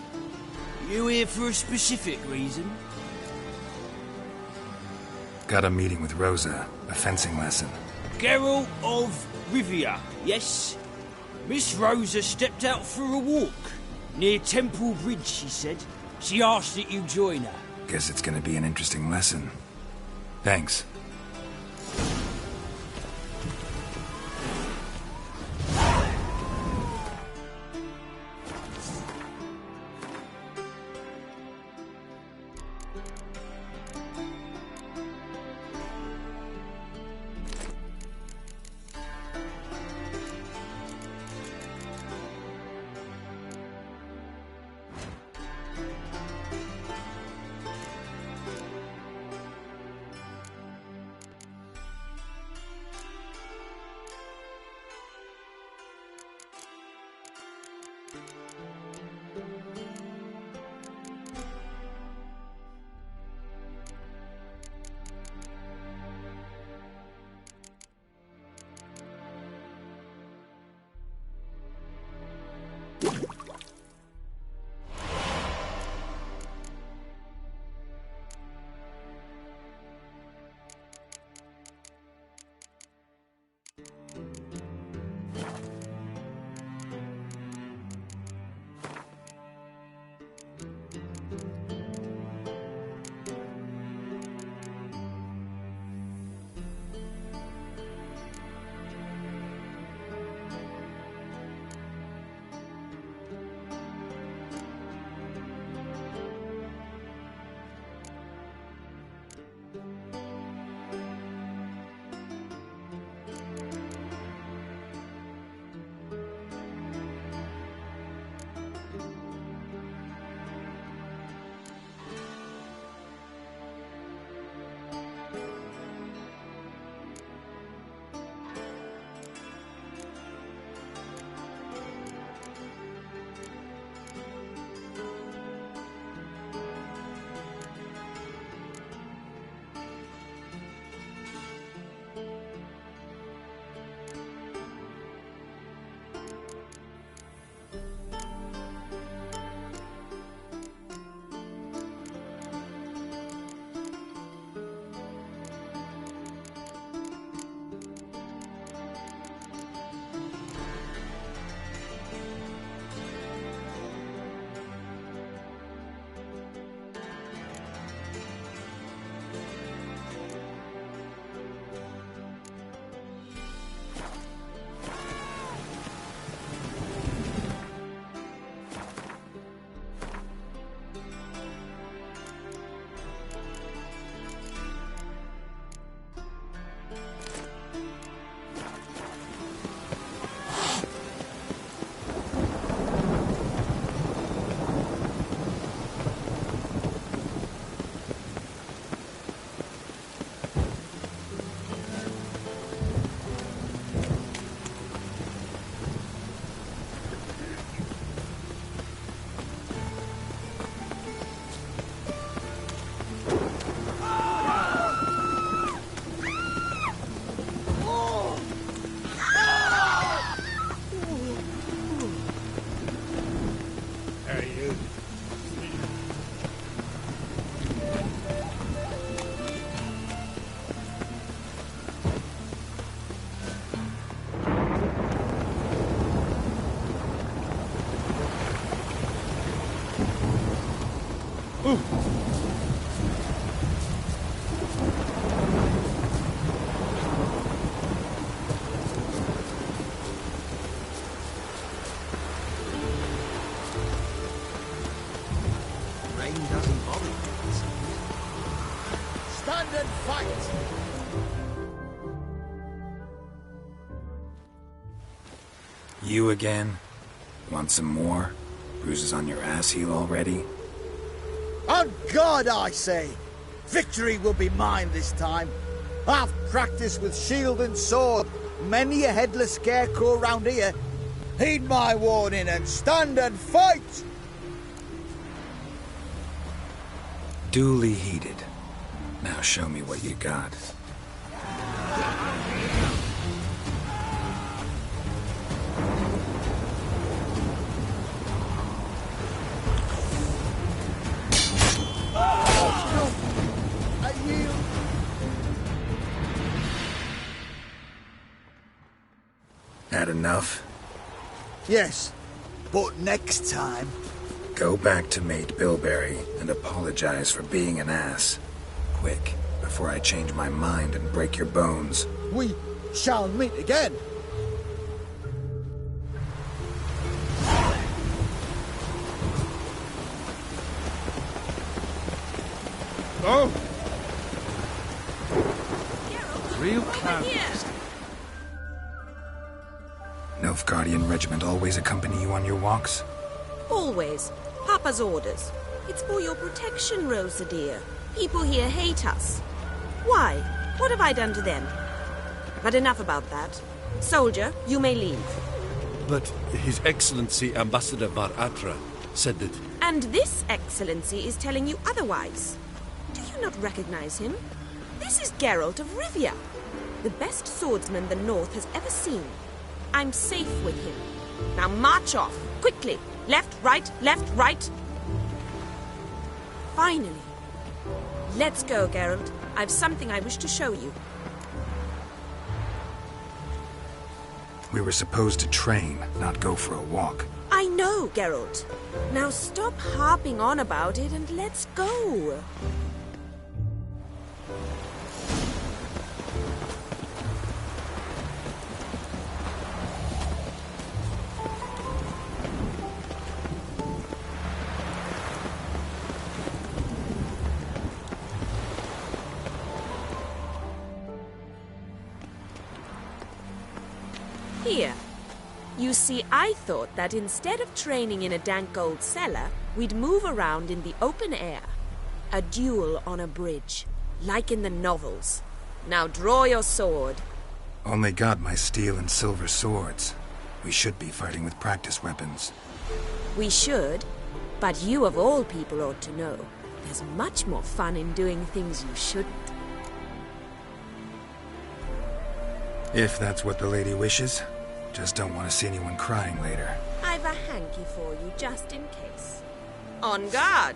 You here for a specific reason? Got a meeting with Rosa, a fencing lesson. Geralt of Rivia, yes? Miss Rosa stepped out for a walk. Near Temple Bridge, she said. She asked that you join her. Guess it's gonna be an interesting lesson. Thanks. and fight! You again? Want some more? Bruises on your ass heel already? On God, I say! Victory will be mine this time. I've practiced with shield and sword. Many a headless scarecrow round here. Heed my warning and stand and fight! Duly heeded. Now show me what you got. had enough? Yes, but next time... Go back to Mate Bilberry and apologize for being an ass. Quick, before I change my mind and break your bones. We shall meet again. Oh! Real clowns. Nilfgaardian regiment always accompany you on your walks? Always. Papa's orders. It's for your protection, Rosa dear. People here hate us. Why? What have I done to them? But enough about that. Soldier, you may leave. But His Excellency Ambassador Var Atra said that... And this excellency is telling you otherwise. Do you not recognize him? This is Geralt of Rivia, the best swordsman the North has ever seen. I'm safe with him. Now march off, quickly. Left, right, right. Finally. Let's go, Geralt. I've something I wish to show you. We were supposed to train, not go for a walk. I know, Geralt. Now stop harping on about it and let's go. Here. You see, I thought that instead of training in a dank old cellar, we'd move around in the open air. A duel on a bridge, like in the novels. Now draw your sword. Only got my steel and silver swords. We should be fighting with practice weapons. We should, but you of all people ought to know. There's much more fun in doing things you shouldn't. If that's what the lady wishes. Just don't want to see anyone crying later. I've a hanky for you, just in case. On guard!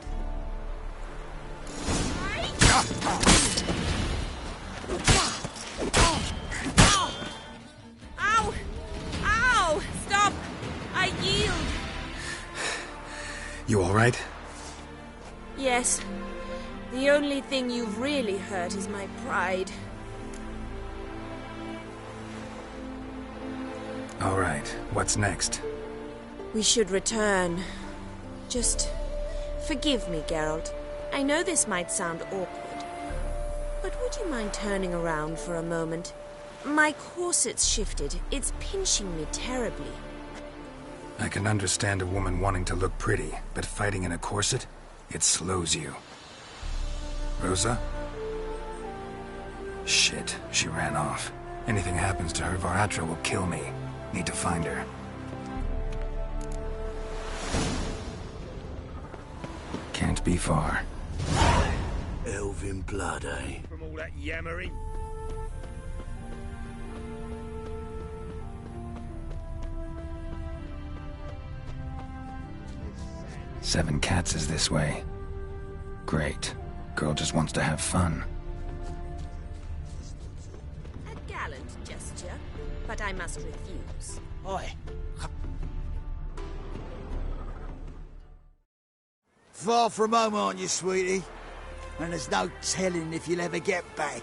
Ow! Ow! Stop! I yield! You all right? Yes. The only thing you've really hurt is my pride. All right, what's next? We should return. Just forgive me, Geralt. I know this might sound awkward, but would you mind turning around for a moment? My corset's shifted. It's pinching me terribly. I can understand a woman wanting to look pretty, but fighting in a corset, it slows you. Rosa? Shit, she ran off. Anything happens to her, Var Atra will kill me. Need to find her. Can't be far. Elven blood, eh? From all that yammering. Seven Cats is this way. Great. Girl just wants to have fun. A gallant gesture, but I must refuse. Oi. Far from home, aren't you, sweetie? And there's no telling if you'll ever get back.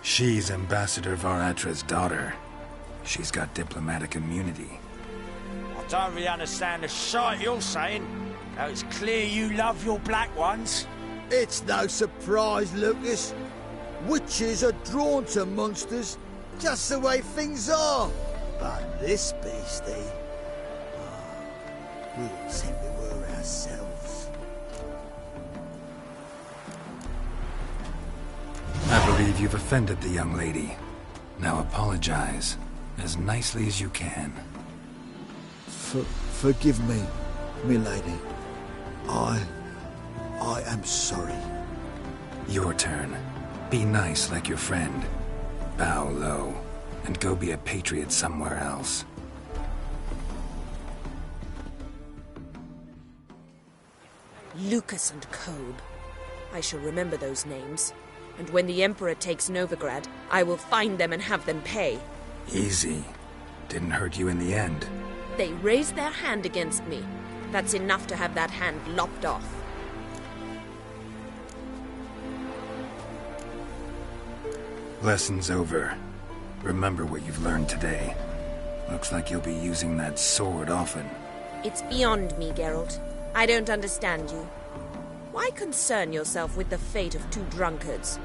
She's Ambassador Var Atra's daughter. She's got diplomatic immunity. I don't really understand the shite you're saying. Now it's clear you love your black ones. It's no surprise, Lucas. Witches are drawn to monsters, just the way things are. But this beastie... we'll think we were ourselves. I believe you've offended the young lady. Now apologize, as nicely as you can. Forgive me, milady. I am sorry. Your turn. Be nice like your friend. Bow low, and go be a patriot somewhere else. Lucas and Kobe. I shall remember those names. And when the Emperor takes Novigrad, I will find them and have them pay. Easy. Didn't hurt you in the end. They raised their hand against me. That's enough to have that hand lopped off. Lesson's over. Remember what you've learned today. Looks like you'll be using that sword often. It's beyond me, Geralt. I don't understand you. Why concern yourself with the fate of two drunkards?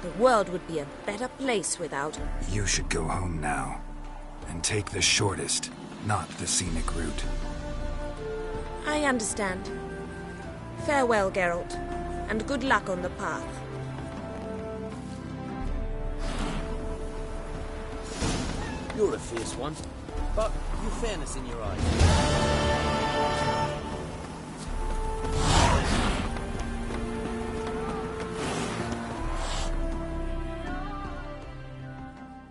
The world would be a better place without... You should go home now. And take the shortest, not the scenic route. I understand. Farewell, Geralt. And good luck on the path. You're a fierce one, but you've fairness in your eyes.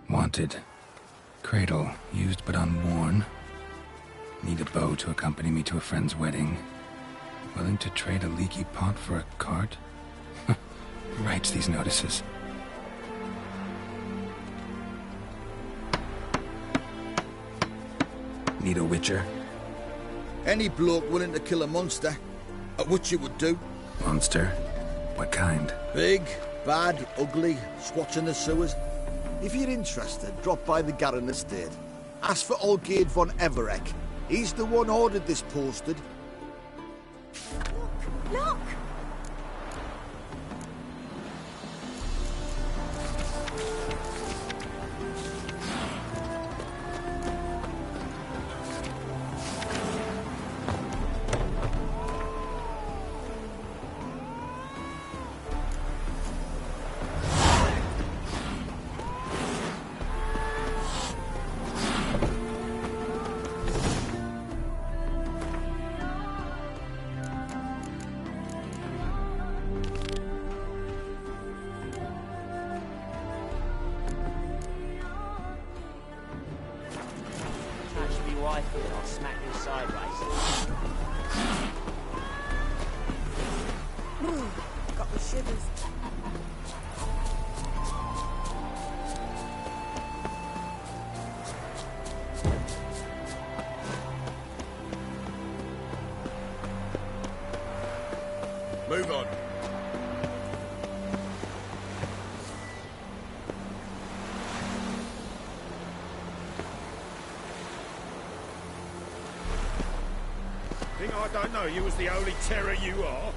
Wanted. Cradle, used but unworn. Need a bow to accompany me to a friend's wedding. Willing to trade a leaky pot for a cart? Who writes these notices? Need a witcher? Any bloke willing to kill a monster, a witcher would do. Monster? What kind? Big, bad, ugly, squats in the sewers. If you're interested, drop by the Garren estate. Ask for Olgierd von Everec. He's the one ordered this posted. Look! And I'll smack you sideways. Got the shivers. Move on. Think I don't know you as the holy terror you are?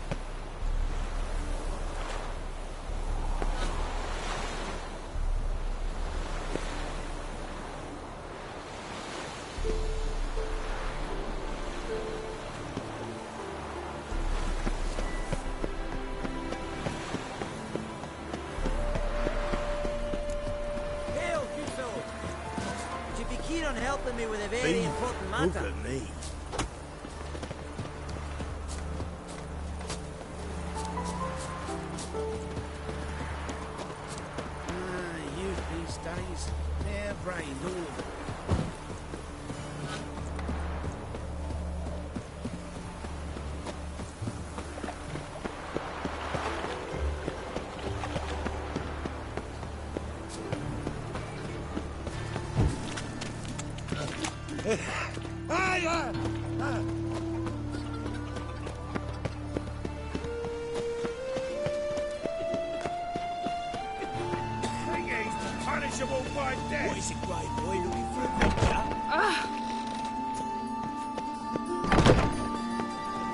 Hail, Kuso! Would you be keen on helping me with a very important matter? Look at me. Days, they're brained, all of them. Punishable by death. What is it, great boy, looking for a picture?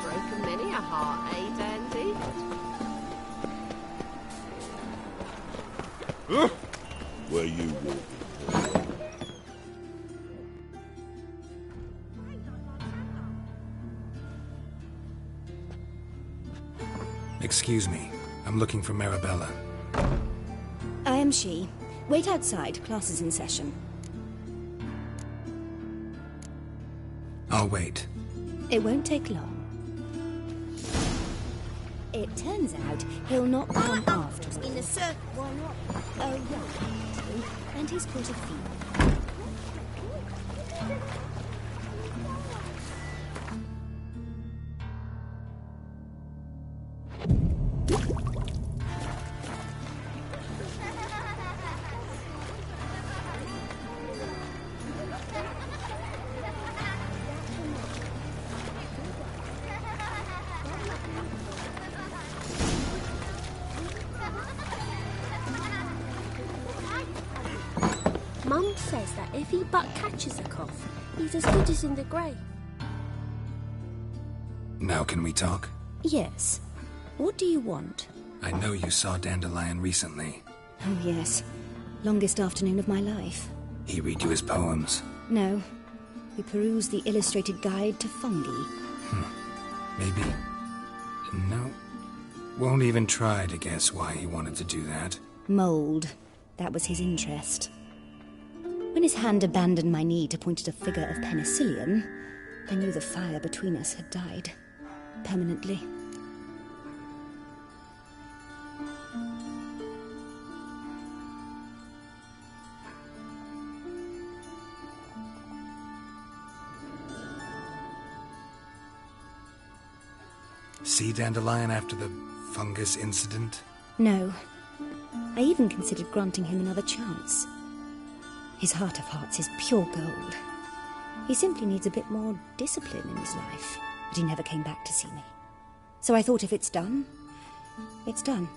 Broken many a heart, eh, Dandy? Where you walking? Excuse me. I'm looking for Marabella. I am she. Wait outside. Class is in session. I'll wait. It won't take long. It turns out he'll not come after In the circle. Why not? Oh, yeah. And he's put a feet. Gerald says that if he but catches a cough, he's as good as in the grave. Now can we talk? Yes. What do you want? I know you saw Dandelion recently. Oh, yes. Longest afternoon of my life. He read you his poems? No. We perused the illustrated guide to fungi. Maybe. No. Won't even try to guess why he wanted to do that. Mould. That was his interest. When his hand abandoned my knee to point at a figure of penicillium, I knew the fire between us had died. Permanently. See Dandelion after the fungus incident? No. I even considered granting him another chance. His heart of hearts is pure gold. He simply needs a bit more discipline in his life, but he never came back to see me. So I thought if it's done, it's done.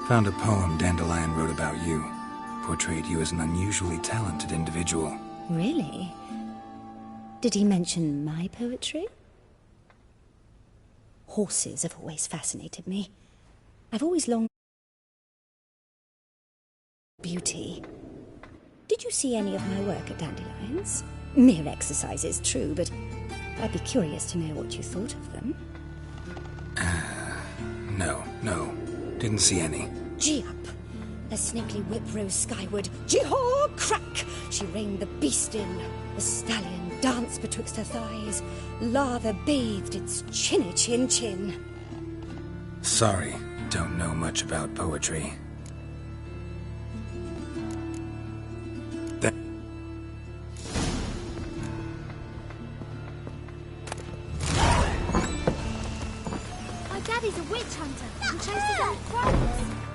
Found a poem Dandelion wrote about you. Portrayed you as an unusually talented individual. Really? Did he mention my poetry? Horses have always fascinated me. I've always longed for beauty. Did you see any of my work at Dandelions? Mere exercises, true, but I'd be curious to know what you thought of them. No. Didn't see any. Gee up! The snakely whip rose skyward. Gee-haw! Crack! She reined the beast in. The stallion danced betwixt her thighs. Lather bathed its chinny chin. Sorry, don't know much about poetry. My daddy's a witch hunter and chases out crows.